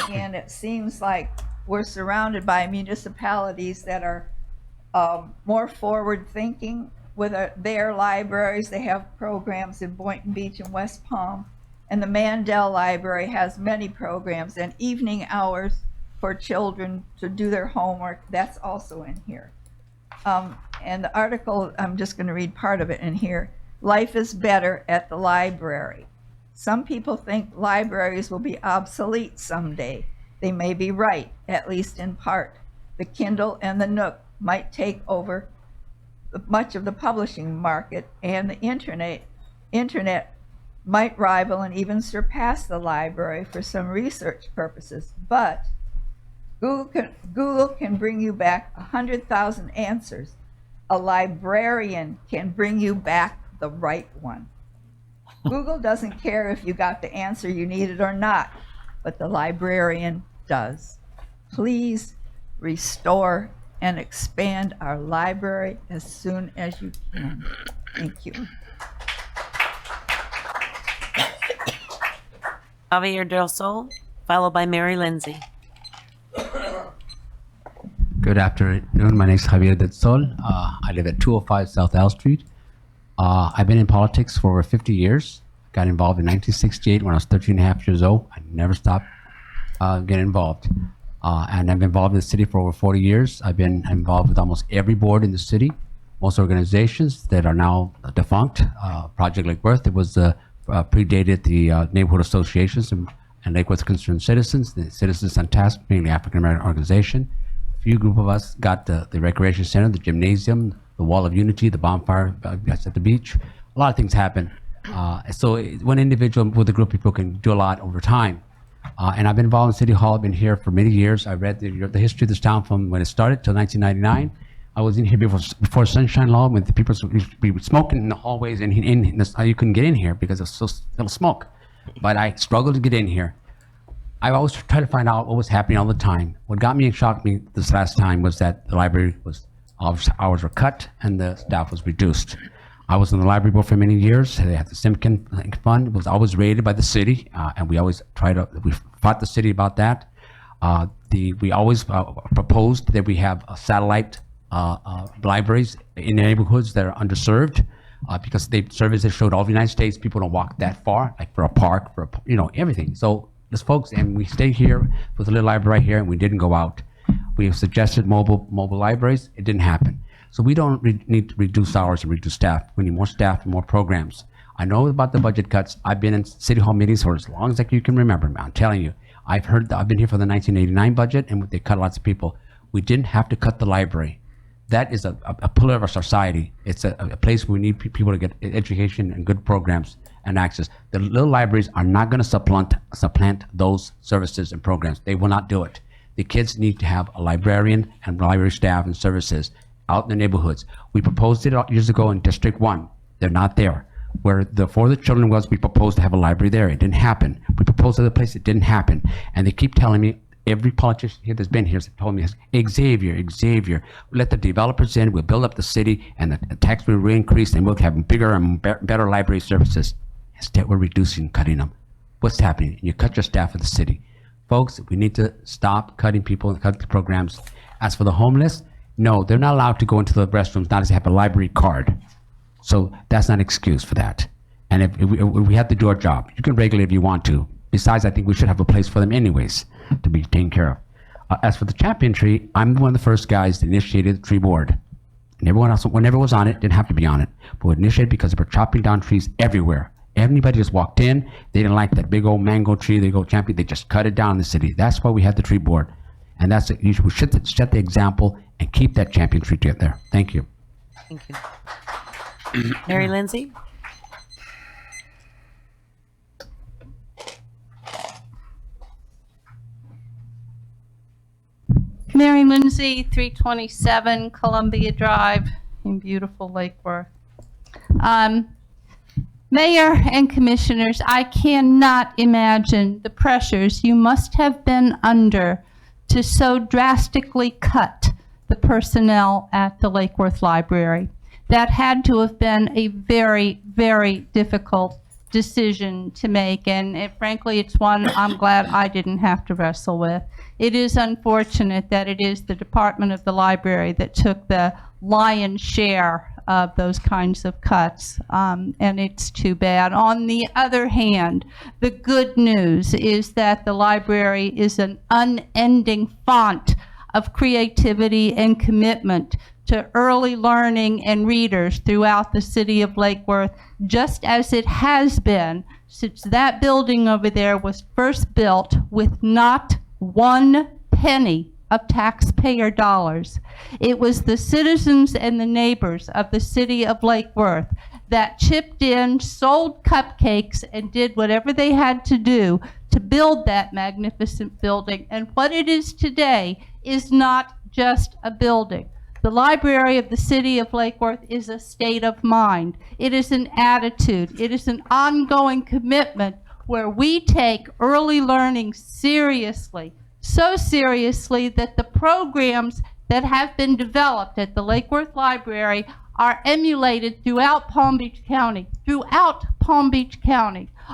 and it seems like we're surrounded by municipalities that are more forward-thinking with their libraries. They have programs in Boynton Beach and West Palm, and the Mandel Library has many programs and evening hours for children to do their homework, that's also in here. And the article, I'm just going to read part of it in here. Life is better at the library. Some people think libraries will be obsolete someday. They may be right, at least in part. The Kindle and the Nook might take over much of the publishing market, and the internet might rival and even surpass the library for some research purposes. But Google can bring you back 100,000 answers. A librarian can bring you back the right one. Google doesn't care if you got the answer you needed or not, but the librarian does. Please restore and expand our library as soon as you can. Thank you. Javier Del Sol, followed by Mary Lindsay. Good afternoon. My name is Javier Del Sol. I live at 205 South L Street. I've been in politics for over 50 years. Got involved in 1968 when I was 13 and a half years old. I never stopped getting involved. And I've been involved in the city for over 40 years. I've been involved with almost every board in the city, most organizations that are now defunct. Project Lake Worth, it was predated the neighborhood associations and Lake Worth Concerned Citizens, the Citizens on Task, mainly African American organization. A few group of us got the recreation center, the gymnasium, the Wall of Unity, the bonfire at the beach. A lot of things happen. So one individual with a group of people can do a lot over time. And I've been involved in City Hall. I've been here for many years. I read the history of this town from when it started till 1999. I was in here before Sunshine Law, when the people used to be smoking in the hallways, and you couldn't get in here because of so little smoke. But I struggled to get in here. I always tried to find out what was happening all the time. What got me and shocked me this last time was that the library hours were cut and the staff was reduced. I was on the library board for many years. They had the Simkin Fund. It was always rated by the city, and we always we fought the city about that. We always proposed that we have satellite libraries in neighborhoods that are underserved, because surveys showed all of the United States, people don't walk that far, like for a park, for everything. So there's folks, and we stayed here with a little library right here, and we didn't go out. We have suggested mobile libraries. It didn't happen. So we don't need to reduce hours and reduce staff. We need more staff and more programs. I know about the budget cuts. I've been in City Hall meetings for as long as you can remember. I'm telling you, I've been here for the 1989 budget, and they cut lots of people. We didn't have to cut the library. That is a pillar of our society. It's a place where we need people to get education and good programs and access. The little libraries are not going to supplant those services and programs. They will not do it. The kids need to have a librarian and library staff and services out in the neighborhoods. We proposed it years ago in District 1. They're not there. Where For the Children was, we proposed to have a library there. It didn't happen. We proposed other place. It didn't happen. And they keep telling me, every politician here that's been here has told me, Xavier, let the developers in, we'll build up the city, and the tax will increase, and we'll have bigger and better library services. Instead, we're reducing, cutting them. What's happening? You cut your staff at the city. Folks, we need to stop cutting people and cut the programs. As for the homeless, no, they're not allowed to go into the restrooms, not as they have a library card. So that's not an excuse for that. And if we have to do our job, you can regulate if you want to. Besides, I think we should have a place for them anyways to be taken care of. As for the champion tree, I'm one of the first guys that initiated the tree board. And everyone else, whenever was on it, didn't have to be on it. But we initiated because they were chopping down trees everywhere. Everybody just walked in. They didn't like that big old mango tree. They go champion. They just cut it down in the city. That's why we had the tree board. And that's it. We should set the example and keep that champion tree there. Thank you. Thank you. Mary Lindsay? Mary Lindsay, 327 Columbia Drive in beautiful Lake Worth. Mayor and commissioners, I cannot imagine the pressures you must have been under to so drastically cut the personnel at the Lake Worth Library. That had to have been a very, very difficult decision to make, and frankly, it's one I'm glad I didn't have to wrestle with. It is unfortunate that it is the Department of the Library that took the lion's share of those kinds of cuts, and it's too bad. On the other hand, the good news is that the library is an unending font of creativity and commitment to early learning and readers throughout the city of Lake Worth, just as it has been since that building over there was first built with not one penny of taxpayer dollars. It was the citizens and the neighbors of the city of Lake Worth that chipped in, sold cupcakes, and did whatever they had to do to build that magnificent building. And what it is today is not just a building. The library of the city of Lake Worth is a state of mind. It is an attitude. It is an ongoing commitment where we take early learning seriously, so seriously that the programs that have been developed at the Lake Worth Library are emulated throughout Palm Beach County.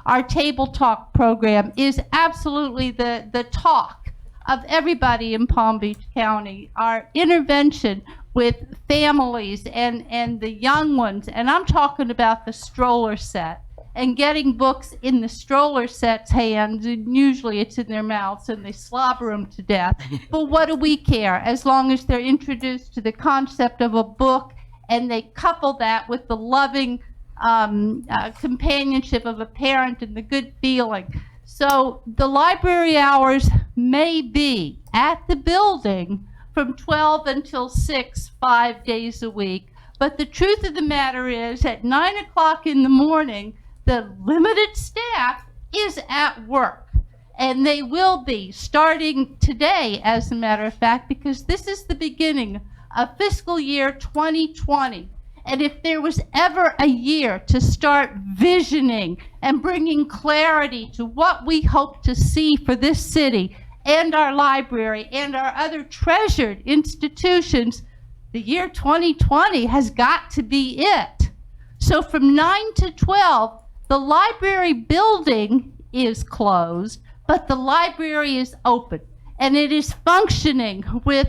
Our Table Talk program is absolutely the talk of everybody in Palm Beach County. Our intervention with families and the young ones, and I'm talking about the stroller set, and getting books in the stroller set's hands, and usually it's in their mouths and they slobber them to death. But what do we care, as long as they're introduced to the concept of a book and they couple that with the loving companionship of a parent and the good feeling. So the library hours may be at the building from 12 until 6, 5 days a week. But the truth of the matter is, at 9 o'clock in the morning, the limited staff is at work. And they will be starting today, as a matter of fact, because this is the beginning of fiscal year 2020. And if there was ever a year to start visioning and bringing clarity to what we hope to see for this city and our library and our other treasured institutions, the year 2020 has got to be it. So from 9 to 12, the library building is closed, but the library is open. And it is functioning with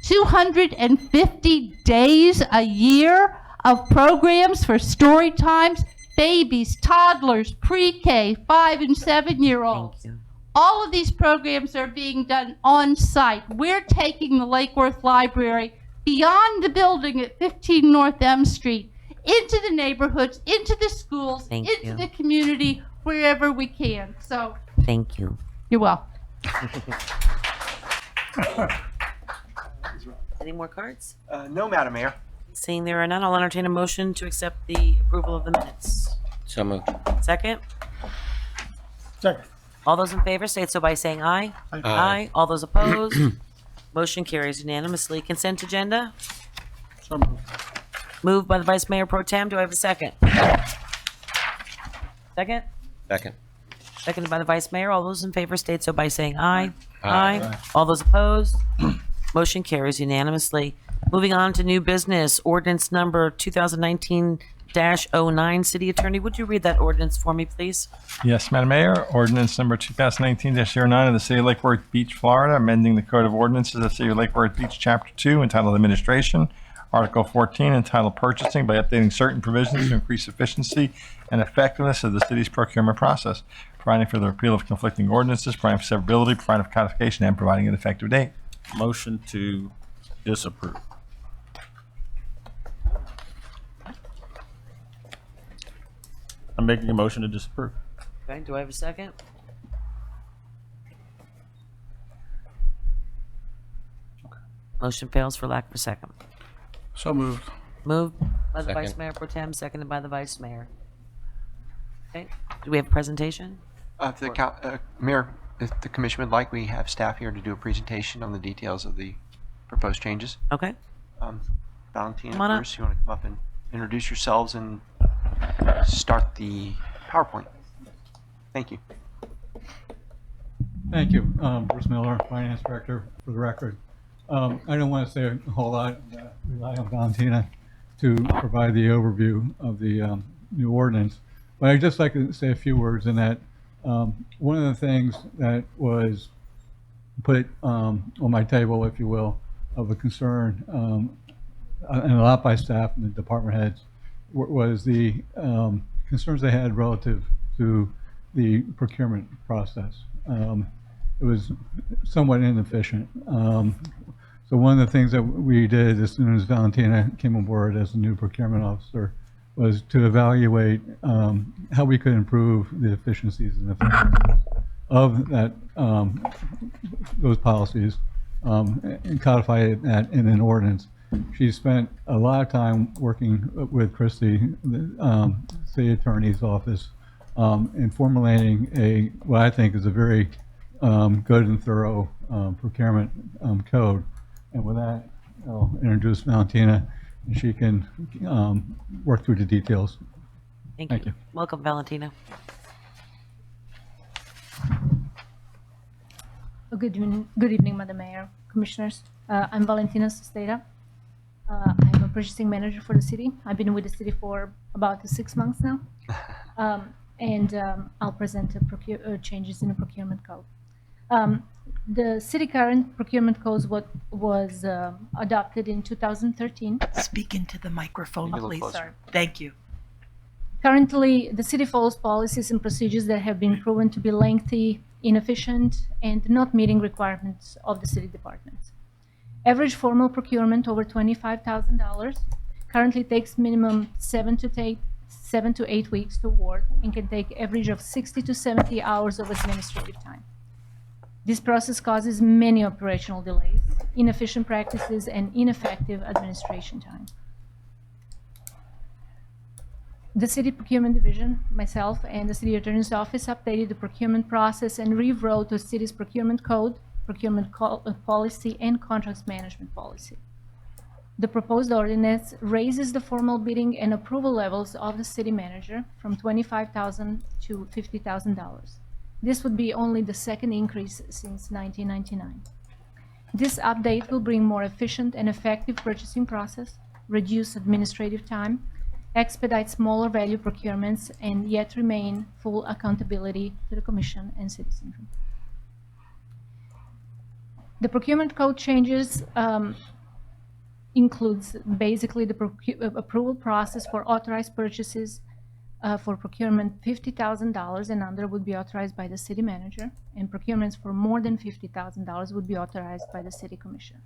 250 days a year of programs for story times, babies, toddlers, pre-K, 5 and 7-year-olds. All of these programs are being done on site. We're taking the Lake Worth Library beyond the building at 15 North M Street, into the neighborhoods, into the schools, into the community, wherever we can. So, Thank you. you're welcome. Any more cards? No, Madam Mayor. Seeing there are none, I'll entertain a motion to accept the approval of the minutes. So moved. Second? Second. All those in favor say so by saying aye. Aye. All those opposed? Motion carries unanimously. Consent agenda? So moved. Moved by the Vice Mayor Pro Tem. Do I have a second? Second? Second. Seconded by the Vice Mayor. All those in favor state so by saying aye. Aye. All those opposed? Motion carries unanimously. Moving on to new business, ordinance number 2019-09. City Attorney, would you read that ordinance for me, please? Yes, Madam Mayor. Ordinance number 2019-09 of the City of Lake Worth Beach, Florida, amending the Code of Ordinances of the City of Lake Worth Beach, Chapter 2, entitled Administration, Article 14, entitled Purchasing, by updating certain provisions to increase efficiency and effectiveness of the city's procurement process, providing for the repeal of conflicting ordinances, providing for severability, providing for codification, and providing an effective date. Motion to disapprove. I'm making a motion to disapprove. Okay, do I have a second? Motion fails for lack of a second. So moved. Moved by the Vice Second. Mayor Pro Tem, seconded by the Vice Mayor. Okay, do we have a presentation? If the Mayor, if the commission would like, we have staff here to do a presentation on the details of the proposed changes. Okay. Valentina, Come on up. first, you want to come up and introduce yourselves and start the PowerPoint. Thank you. Thank you. Bruce Miller, Finance Director, for the record. I don't want to say a whole lot. Rely on Valentina to provide the overview of the new ordinance. But I'd just like to say a few words in that. One of the things that was put on my table, if you will, of a concern and a lot by staff and the department heads, was the concerns they had relative to the procurement process. It was somewhat inefficient. So one of the things that we did as soon as Valentina came aboard as the new procurement officer was to evaluate how we could improve the efficiencies and effectiveness of that those policies and codify that in an ordinance. She spent a lot of time working with Christie, the city attorney's office, in formulating what I think is a very good and thorough procurement code. And with that, I'll introduce Valentina, and she can work through the details. Thank you. Welcome, Valentina. Good evening, Madam Mayor, Commissioners. I'm Valentina Susteda. I'm a purchasing manager for the city. I've been with the city for about 6 months now. I'll present the changes in the procurement code. The city current procurement code was adopted in 2013. Speak into the microphone, please. Sorry. Thank you. Currently, the city follows policies and procedures that have been proven to be lengthy, inefficient, and not meeting requirements of the city departments. Average formal procurement over $25,000 currently takes minimum 7 to 8 weeks to award and can take average of 60 to 70 hours of administrative time. This process causes many operational delays, inefficient practices, and ineffective administration time. The City Procurement Division, myself, and the City Attorney's Office updated the procurement process and rewrote the city's procurement code, procurement policy, and contracts management policy. The proposed ordinance raises the formal bidding and approval levels of the city manager from $25,000 to $50,000. This would be only the second increase since 1999. This update will bring more efficient and effective purchasing process, reduce administrative time, expedite smaller value procurements, and yet remain full accountability to the Commission and citizens. The procurement code changes includes basically the approval process for authorized purchases for procurement $50,000 and under would be authorized by the city manager, and procurements for more than $50,000 would be authorized by the city commission.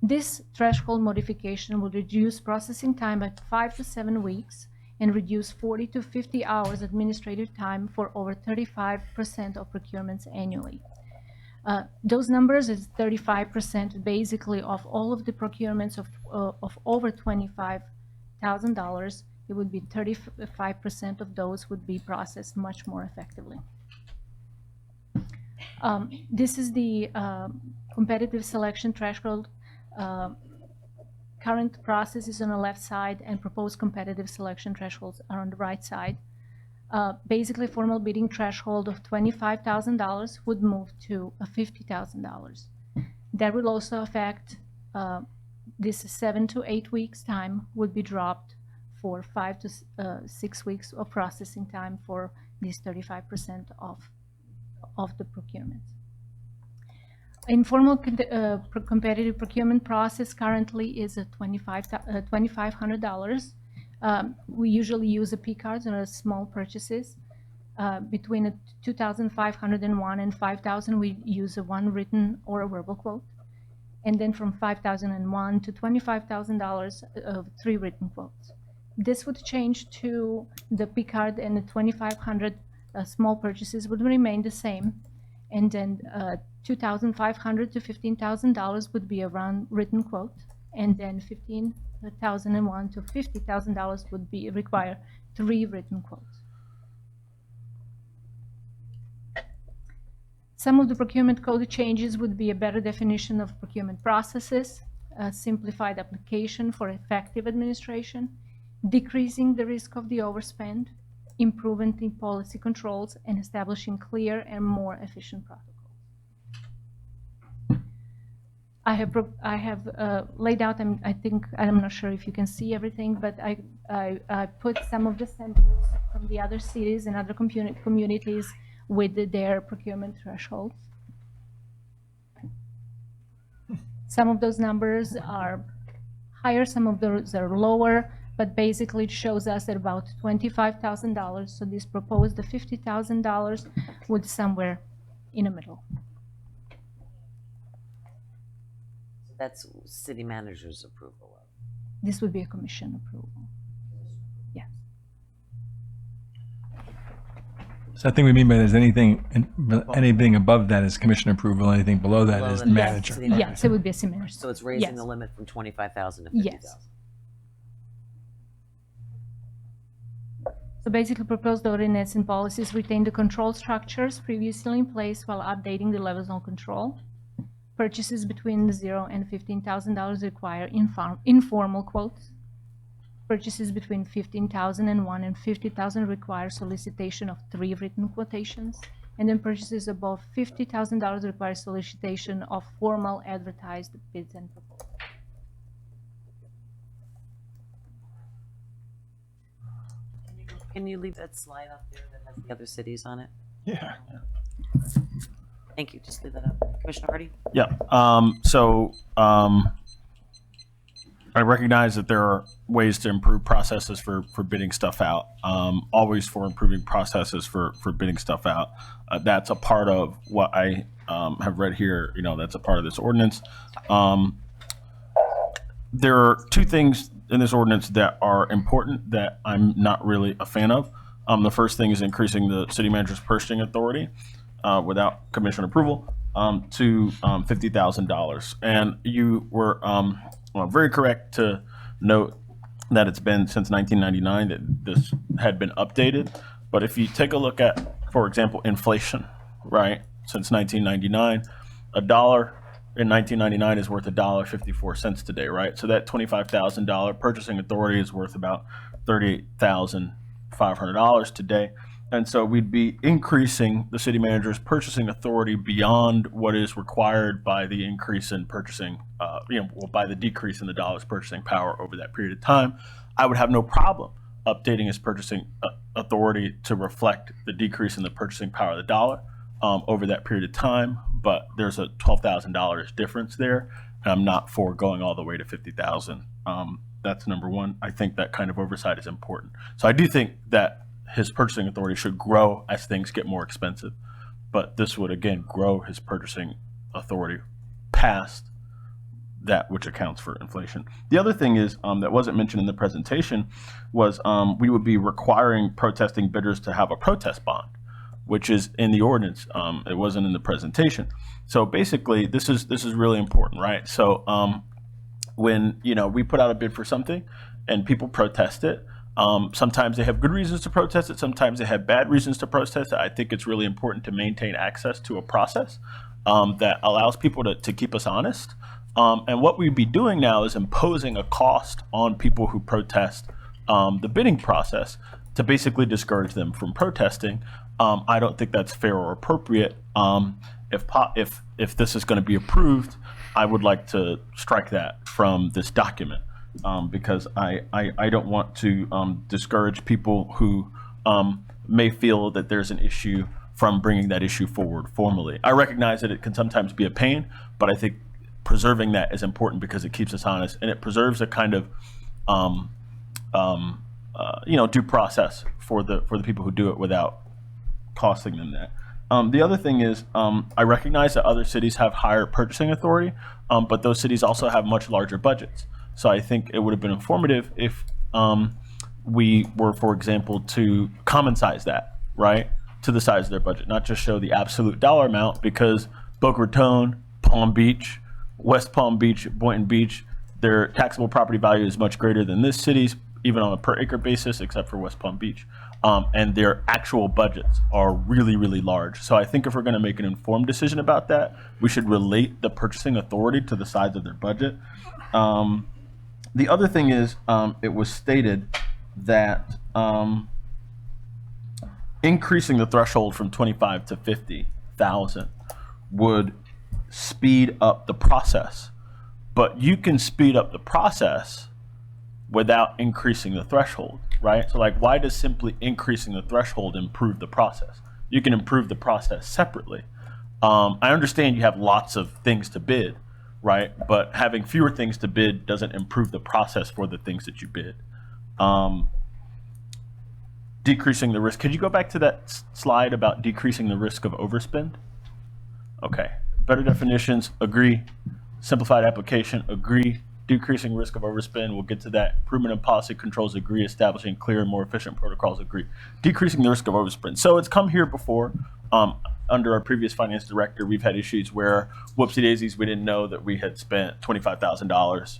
This threshold modification will reduce processing time by 5 to 7 weeks and reduce 40 to 50 hours administrative time for over 35% of procurements annually. Those numbers is 35% basically of all of the procurements of over $25,000. It would be 35% of those would be processed much more effectively. This is the competitive selection threshold. Current process is on the left side and proposed competitive selection thresholds are on the right side. Basically, formal bidding threshold of $25,000 would move to $50,000. That will also affect this 7 to 8 weeks time would be dropped for 5 to 6 weeks of processing time for these 35% of the procurement. Informal competitive procurement process currently is at $2,500. We usually use a P cards on small purchases. Between $2,501 and $5,000, we use a one written or a verbal quote. And then from $5,001 to $25,000 of 3 written quotes. This would change to the P card, and the 2,500 small purchases would remain the same. And then $2,500 to $15,000 would be a round written quote, and then $15,001 to $50,000 would be require 3 written quotes. Some of the procurement code changes would be a better definition of procurement processes, a simplified application for effective administration, decreasing the risk of the overspend, improvement in policy controls, and establishing clear and more efficient protocols. I have laid out, I'm not sure if you can see everything, but I put some of the samples from the other cities and other communities with their procurement thresholds. Some of those numbers are higher, some of those are lower, but basically it shows us at about $25,000. So this proposed the $50,000 would somewhere in the middle. So that's city manager's approval of. This would be a commission approval. Yes. So I think we mean by there's anything above that is commission approval, anything below that is the manager. City Yes, it would be a city manager. So it's raising Yes. the limit from 25,000 to 50,000. Yes. So basically, proposed ordinance and policies retain the control structures previously in place while updating the levels of control. Purchases between $0 and $15,000 require informal quotes. Purchases between $15,001 and $50,000 require solicitation of 3 written quotations. And then purchases above $50,000 require solicitation of formal advertised bids and proposals. Can you leave that slide up there that has the other cities on it? Yeah. Thank you. Just leave that up. Commissioner Hardy? Yeah. I recognize that there are ways to improve processes for bidding stuff out. Always for improving processes for bidding stuff out. That's a part of what I have read here. You know, that's a part of this ordinance. There are 2 things in this ordinance that are important that I'm not really a fan of. The first thing is increasing the city manager's purchasing authority without commission approval to $50,000. And you were very correct to note that it's been since 1999 that this had been updated. But if you take a look at, for example, inflation, right? Since 1999, $1 in 1999 is worth $1.54 today, right? So that $25,000 purchasing authority is worth about $38,500 today. And so we'd be increasing the city manager's purchasing authority beyond what is required by the increase in purchasing, by the decrease in the dollar's purchasing power over that period of time. I would have no problem updating his purchasing authority to reflect the decrease in the purchasing power of the dollar over that period of time. But there's a $12,000 difference there, and I'm not for going all the way to $50,000. That's number one. I think that kind of oversight is important. So I do think that his purchasing authority should grow as things get more expensive, but this would again grow his purchasing authority past that which accounts for inflation. The other thing is that wasn't mentioned in the presentation was we would be requiring protesting bidders to have a protest bond, which is in the ordinance. It wasn't in the presentation. So basically, this is really important, right? So when we put out a bid for something and people protest it, sometimes they have good reasons to protest it. Sometimes they have bad reasons to protest it. I think it's really important to maintain access to a process that allows people to keep us honest. And what we'd be doing now is imposing a cost on people who protest the bidding process to basically discourage them from protesting. I don't think that's fair or appropriate. If this is going to be approved, I would like to strike that from this document because I don't want to discourage people who may feel that there's an issue from bringing that issue forward formally. I recognize that it can sometimes be a pain, but I think preserving that is important because it keeps us honest and it preserves a kind of due process for the people who do it without costing them that. The other thing is I recognize that other cities have higher purchasing authority, but those cities also have much larger budgets. So I think it would have been informative if we were, for example, to common size that, right, to the size of their budget, not just show the absolute dollar amount, because Boca Raton, Palm Beach, West Palm Beach, Boynton Beach, their taxable property value is much greater than this city's, even on a per acre basis, except for West Palm Beach. And their actual budgets are really, really large. So I think if we're going to make an informed decision about that, we should relate the purchasing authority to the size of their budget. The other thing is, it was stated that increasing the threshold from 25 to 50,000 would speed up the process. But you can speed up the process without increasing the threshold, right? So like, why does simply increasing the threshold improve the process? You can improve the process separately. I understand you have lots of things to bid, right? But having fewer things to bid doesn't improve the process for the things that you bid. Decreasing the risk. Could you go back to that slide about decreasing the risk of overspend? Okay. Better definitions, agree. Simplified application, agree. Decreasing risk of overspend, we'll get to that. Improvement of policy controls, agree. Establishing clear and more efficient protocols, agree. Decreasing the risk of overspend. So it's come here before. Under our previous finance director, we've had issues where, whoopsie daisies, we didn't know that we had spent $25,000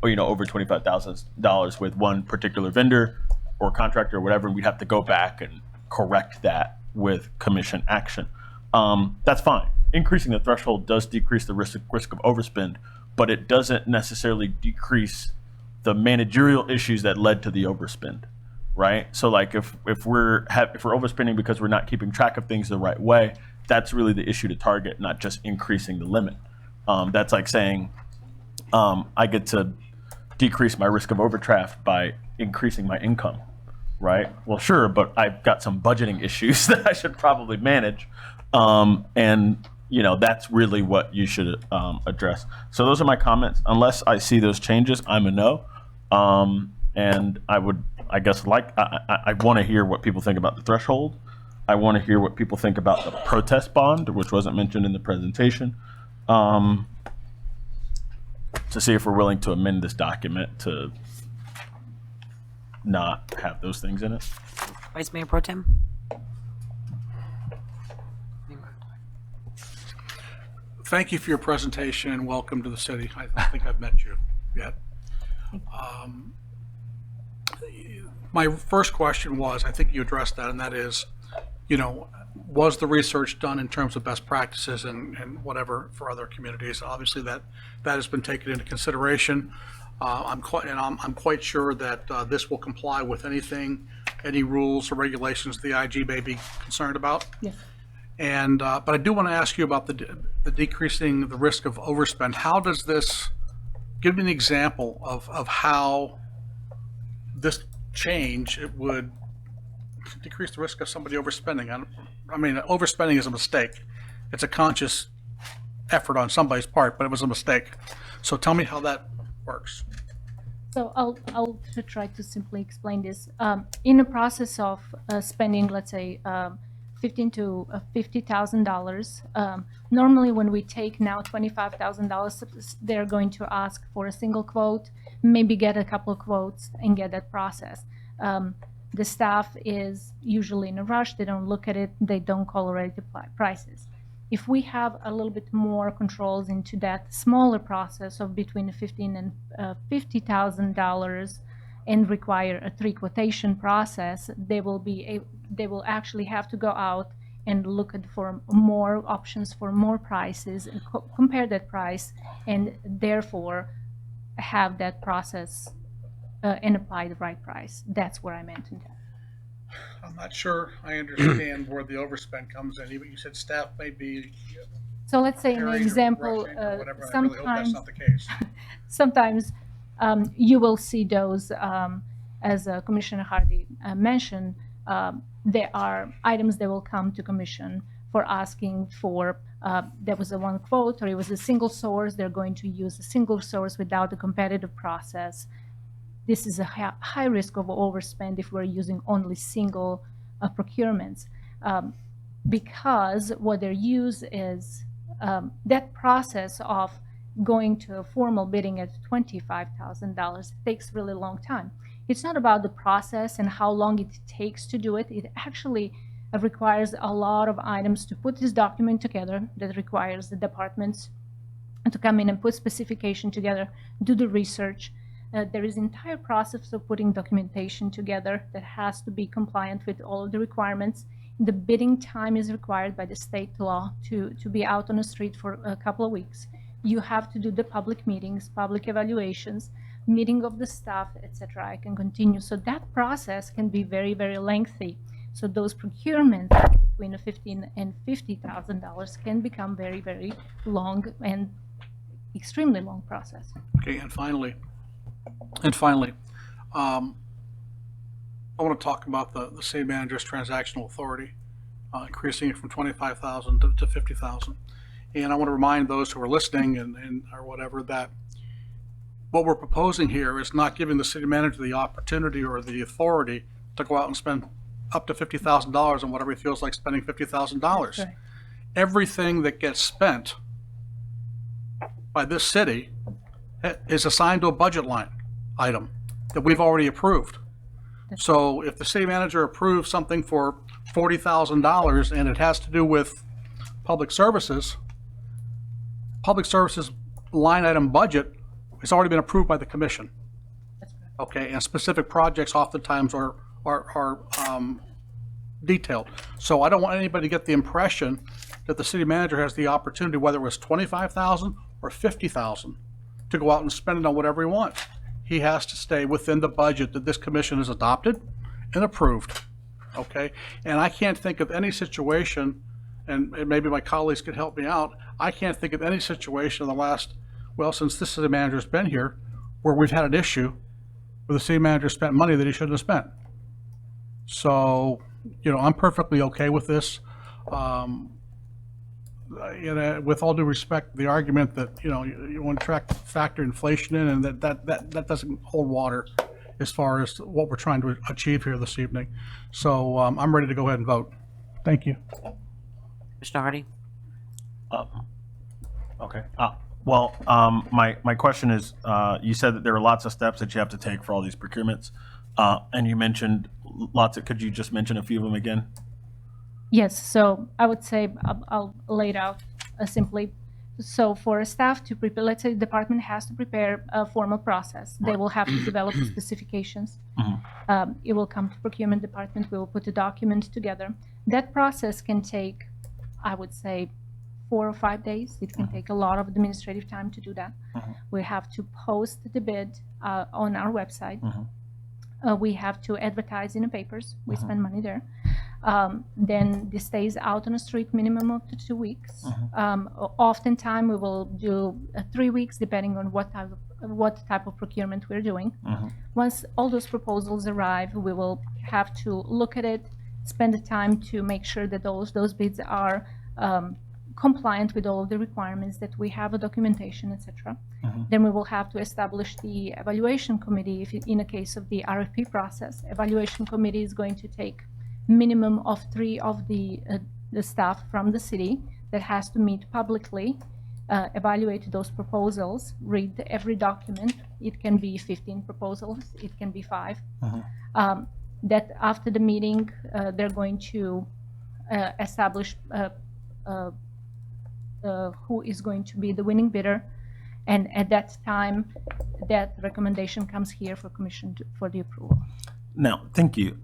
or, over $25,000 with one particular vendor or contractor or whatever, and we'd have to go back and correct that with commission action. That's fine. Increasing the threshold does decrease the risk of overspend, but it doesn't necessarily decrease the managerial issues that led to the overspend, right? So like if we're overspending because we're not keeping track of things the right way, that's really the issue to target, not just increasing the limit. That's like saying I get to decrease my risk of overdraft by increasing my income, right? Well, sure, but I've got some budgeting issues that I should probably manage, and that's really what you should address. So those are my comments. Unless I see those changes, I'm a no. And I want to hear what people think about the threshold. I want to hear what people think about the protest bond, which wasn't mentioned in the presentation, to see if we're willing to amend this document to not have those things in it. Vice Mayor Pro Tem? Thank you for your presentation and welcome to the city. I don't think I've met you yet. My first question was, I think you addressed that, and that is, was the research done in terms of best practices and whatever for other communities? Obviously, that has been taken into consideration. I'm quite sure that this will comply with any rules or regulations the IG may be concerned about. Yes. And but I do want to ask you about the decreasing the risk of overspend. How does this? Give me an example of how this change would decrease the risk of somebody overspending. I mean, overspending is a mistake. It's a conscious effort on somebody's part, but it was a mistake. So tell me how that works. So I'll try to simply explain this. In the process of spending, let's say, $15,000 to $50,000. Normally, when we take now $25,000, they're going to ask for a single quote, maybe get a couple of quotes, and get that process. The staff is usually in a rush. They don't look at it. They don't correlate the prices. If we have a little bit more controls into that smaller process of between $15,000 and $50,000 and require a 3 quotation process, they will actually have to go out and look at for more options for more prices and compare that price, and therefore have that process and apply the right price. That's where I meant in that. I'm not sure I understand where the overspend comes in. You said staff may be. So let's say an example, sometimes, sometimes you will see those, as Commissioner Hardy mentioned, there are items that will come to commission for asking for, there was a one quote, or it was a single source, they're going to use a single source without a competitive process. This is a high risk of overspend if we're using only single procurements, because what they're used is that process of going to a formal bidding at $25,000 takes really long time. It's not about the process and how long it takes to do it. It actually requires a lot of items to put this document together. That requires the departments to come in and put specification together, do the research. There is an entire process of putting documentation together that has to be compliant with all of the requirements. The bidding time is required by the state law to be out on the street for a couple of weeks. You have to do the public meetings, public evaluations, meeting of the staff, etc. I can continue. So that process can be very, very lengthy. So those procurements between $15,000 and $50,000 can become very, very long and extremely long process. Okay, and finally, I want to talk about the city manager's transactional authority, increasing it from $25,000 to $50,000. And I want to remind those who are listening and or whatever that what we're proposing here is not giving the city manager the opportunity or the authority to go out and spend up to $50,000 on whatever he feels like spending $50,000. Right. Everything that gets spent by this city is assigned to a budget line item that we've already approved. So if the city manager approves something for $40,000 and it has to do with public services line item budget has already been approved by the commission. Okay, and specific projects oftentimes are detailed. So I don't want anybody to get the impression that the city manager has the opportunity, whether it was $25,000 or $50,000, to go out and spend it on whatever he wants. He has to stay within the budget that this commission has adopted and approved. Okay, and I can't think of any situation, and maybe my colleagues could help me out, I can't think of any situation in the last, well, since this city manager's been here, where we've had an issue where the city manager spent money that he shouldn't have spent. So, you know, I'm perfectly okay with this. You know, with all due respect, the argument that, you know, you want to factor inflation in, and that doesn't hold water as far as what we're trying to achieve here this evening. So I'm ready to go ahead and vote. Thank you. Mr. Hardy? Okay. Well, my question is, you said that there are lots of steps that you have to take for all these procurements, and you mentioned could you just mention a few of them again? Yes, so I would say I'll lay it out simply. So for staff to prepare, let's say the department has to prepare a formal process. They will have to develop specifications. It will come to procurement department. We will put the document together. That process can take, I would say, 4 or 5 days. It can take a lot of administrative time to do that. We have to post the bid on our website. We have to advertise in the papers. We spend money there. Then this stays out on the street minimum of 2 weeks. Oftentimes we will do 3 weeks depending on what type of procurement we're doing. Once all those proposals arrive, we will have to look at it, spend the time to make sure that those bids are compliant with all of the requirements, that we have a documentation, etc. Then we will have to establish the evaluation committee. If in a case of the RFP process, evaluation committee is going to take minimum of 3 of the staff from the city that has to meet publicly, evaluate those proposals, read every document. It can be 15 proposals, it can be 5. That after the meeting, they're going to establish who is going to be the winning bidder, and at that time, that recommendation comes here for commission for the approval. Now, thank you.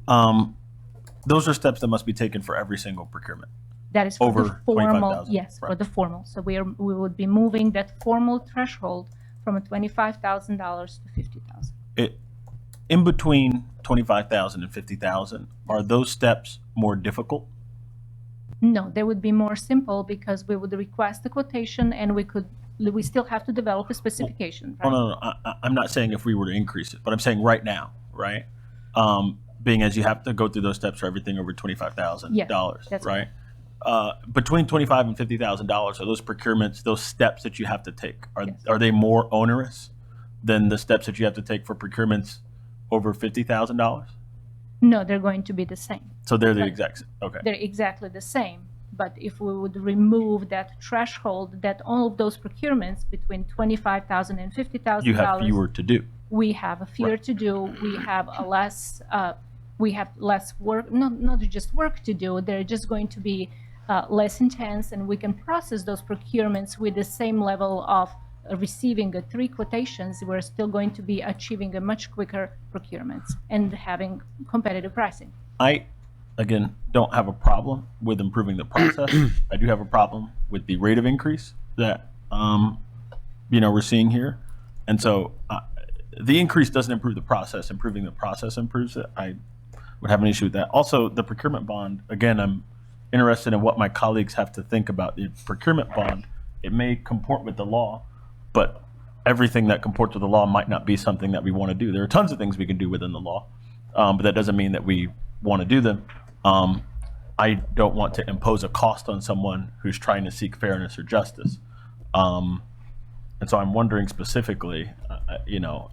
Those are steps that must be taken for every single procurement. That is for Over the formal, 25,000. yes, for Right. the formal. So we would be moving that formal threshold from a $25,000 to $50,000. In between 25,000 and 50,000, are those steps more difficult? No, they would be more simple because we would request a quotation and we still have to develop a specification. Oh, Right? no, I'm not saying if we were to increase it, but I'm saying right now, right? Being as you have to go through those steps for everything over $25,000, that's right? Between $25,000 and $50,000, are those procurements, those steps that you have to take, are they more onerous than the steps that you have to take for procurements over $50,000? No, they're going to be the same. So they're the exact, okay. They're exactly the same. But if we would remove that threshold, that all of those procurements between $25,000 and $50,000, You have fewer to do. we have a fewer to do. We have less work, not just work to do. They're just going to be less intense, and we can process those procurements with the same level of receiving 3 quotations. We're still going to be achieving a much quicker procurements and having competitive pricing. I, again, don't have a problem with improving the process. I do have a problem with the rate of increase that, we're seeing here. And so the increase doesn't improve the process. Improving the process improves it. I would have an issue with that. Also, the procurement bond, again, I'm interested in what my colleagues have to think about the procurement bond. It may comport with the law, but everything that comports with the law might not be something that we want to do. There are tons of things we can do within the law, but that doesn't mean that we want to do them. I don't want to impose a cost on someone who's trying to seek fairness or justice. And so I'm wondering specifically,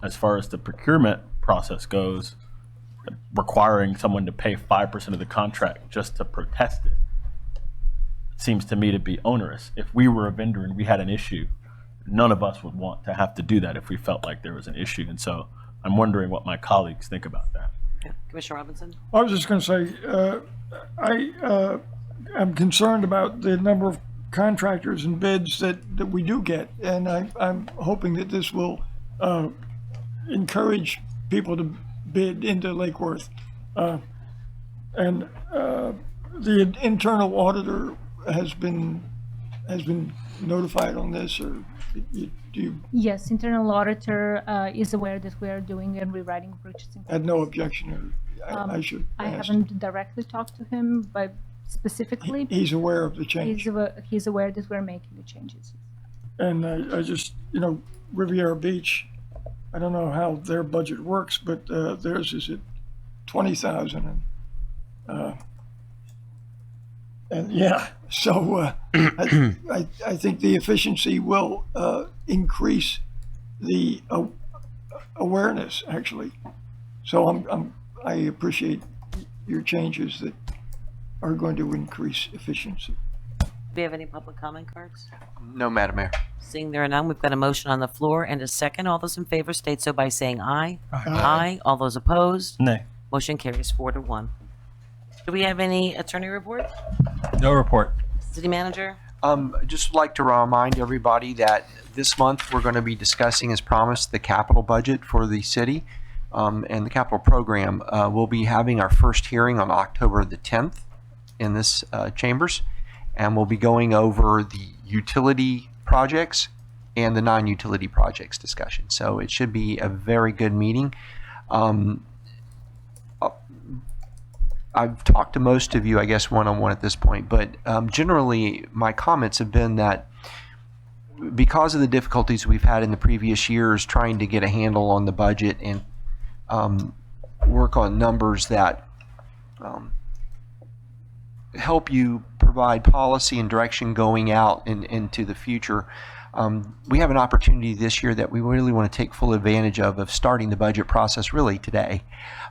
as far as the procurement process goes, requiring someone to pay 5% of the contract just to protest it seems to me to be onerous. If we were a vendor and we had an issue, none of us would want to have to do that if we felt like there was an issue. And so I'm wondering what my colleagues think about that. Commissioner Robinson? I was just going to say, I am concerned about the number of contractors and bids that we do get, and I'm hoping that this will encourage people to bid into Lake Worth. And the internal auditor has been notified on this, or do you Yes, internal auditor is aware that we are doing and rewriting purchasing. had no objection, or I should I ask. haven't directly talked to him, but specifically, He's aware of the change. he's aware that we're making the changes. And I just, Riviera Beach, I don't know how their budget works, but theirs is at 20,000. And yeah, so I think the efficiency will increase the awareness, actually. So I appreciate your changes that are going to increase efficiency. Do we have any public comment cards? No, Madam Mayor. Seeing there are none, we've got a motion on the floor and a second. All those in favor state so by saying aye. Aye. All those opposed? Nay. Motion carries 4-1. Do we have any attorney report? No report. City manager? Just like to remind everybody that this month we're going to be discussing, as promised, the capital budget for the city and the capital program. We'll be having our first hearing on October the 10th in this chambers, and we'll be going over the utility projects and the non-utility projects discussion. So it should be a very good meeting. I've talked to most of you, I guess, one-on-one at this point, but generally my comments have been that because of the difficulties we've had in the previous years trying to get a handle on the budget and work on numbers that help you provide policy and direction going out into the future, we have an opportunity this year that we really want to take full advantage of starting the budget process really today.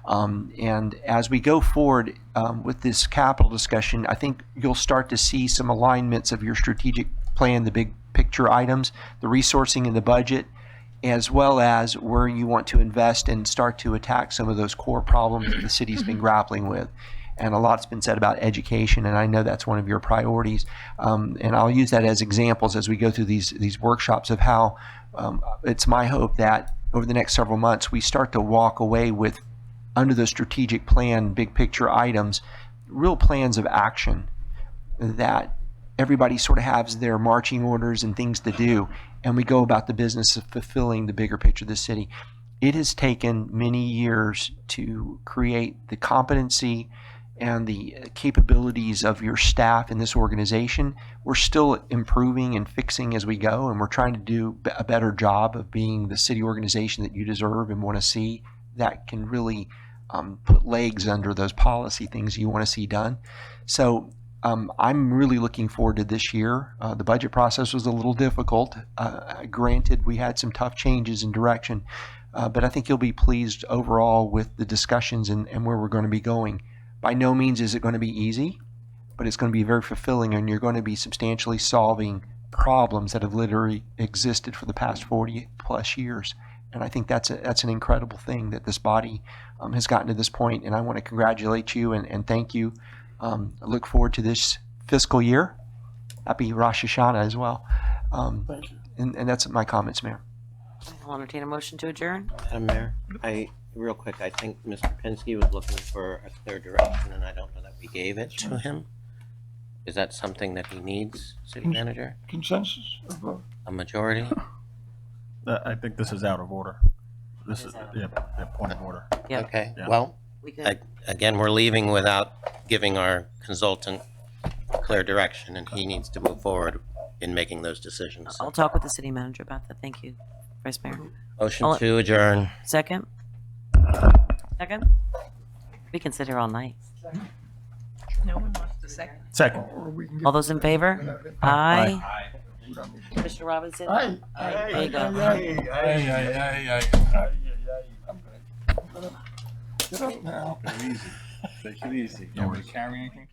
And as we go forward with this capital discussion, I think you'll start to see some alignments of your strategic plan, the big picture items, the resourcing in the budget, as well as where you want to invest and start to attack some of those core problems that the city's been grappling with. And a lot's been said about education, and I know that's one of your priorities. And I'll use that as examples as we go through these workshops of how it's my hope that over the next several months we start to walk away with, under the strategic plan, big picture items, real plans of action that everybody sort of has their marching orders and things to do, and we go about the business of fulfilling the bigger picture of the city. It has taken many years to create the competency and the capabilities of your staff in this organization. We're still improving and fixing as we go, and we're trying to do a better job of being the city organization that you deserve and want to see, that can really put legs under those policy things you want to see done. So I'm really looking forward to this year. The budget process was a little difficult. Granted, we had some tough changes in direction, but I think you'll be pleased overall with the discussions and where we're going to be going. By no means is it going to be easy, but it's going to be very fulfilling, and you're going to be substantially solving problems that have literally existed for the past 40 plus years. And I think that's an incredible thing that this body has gotten to this point, and I want to congratulate you and thank you. I look forward to this fiscal year. Happy Rosh Hashanah as well. Thank you. And that's my comments, Mayor. I'll entertain a motion to adjourn. Madam Mayor, real quick, I think Mr. Pinsky was looking for a clear direction, and I don't know that we gave it to him. Is that something that he needs, City Manager? Consensus? A majority? I think this is out of order. This is point of order. Yep. Okay, Yeah. well, We could, again, we're leaving without giving our consultant clear direction, and he needs to move forward in making those decisions. I'll talk with the city manager about that. Thank you, Vice Mayor. Motion to adjourn. Second? Second? We can sit here all night. No one wants to Second. All those in favor? Aye. Commissioner Robinson? Aye. There you go. Get up now. Take it easy. You want me to carry anything?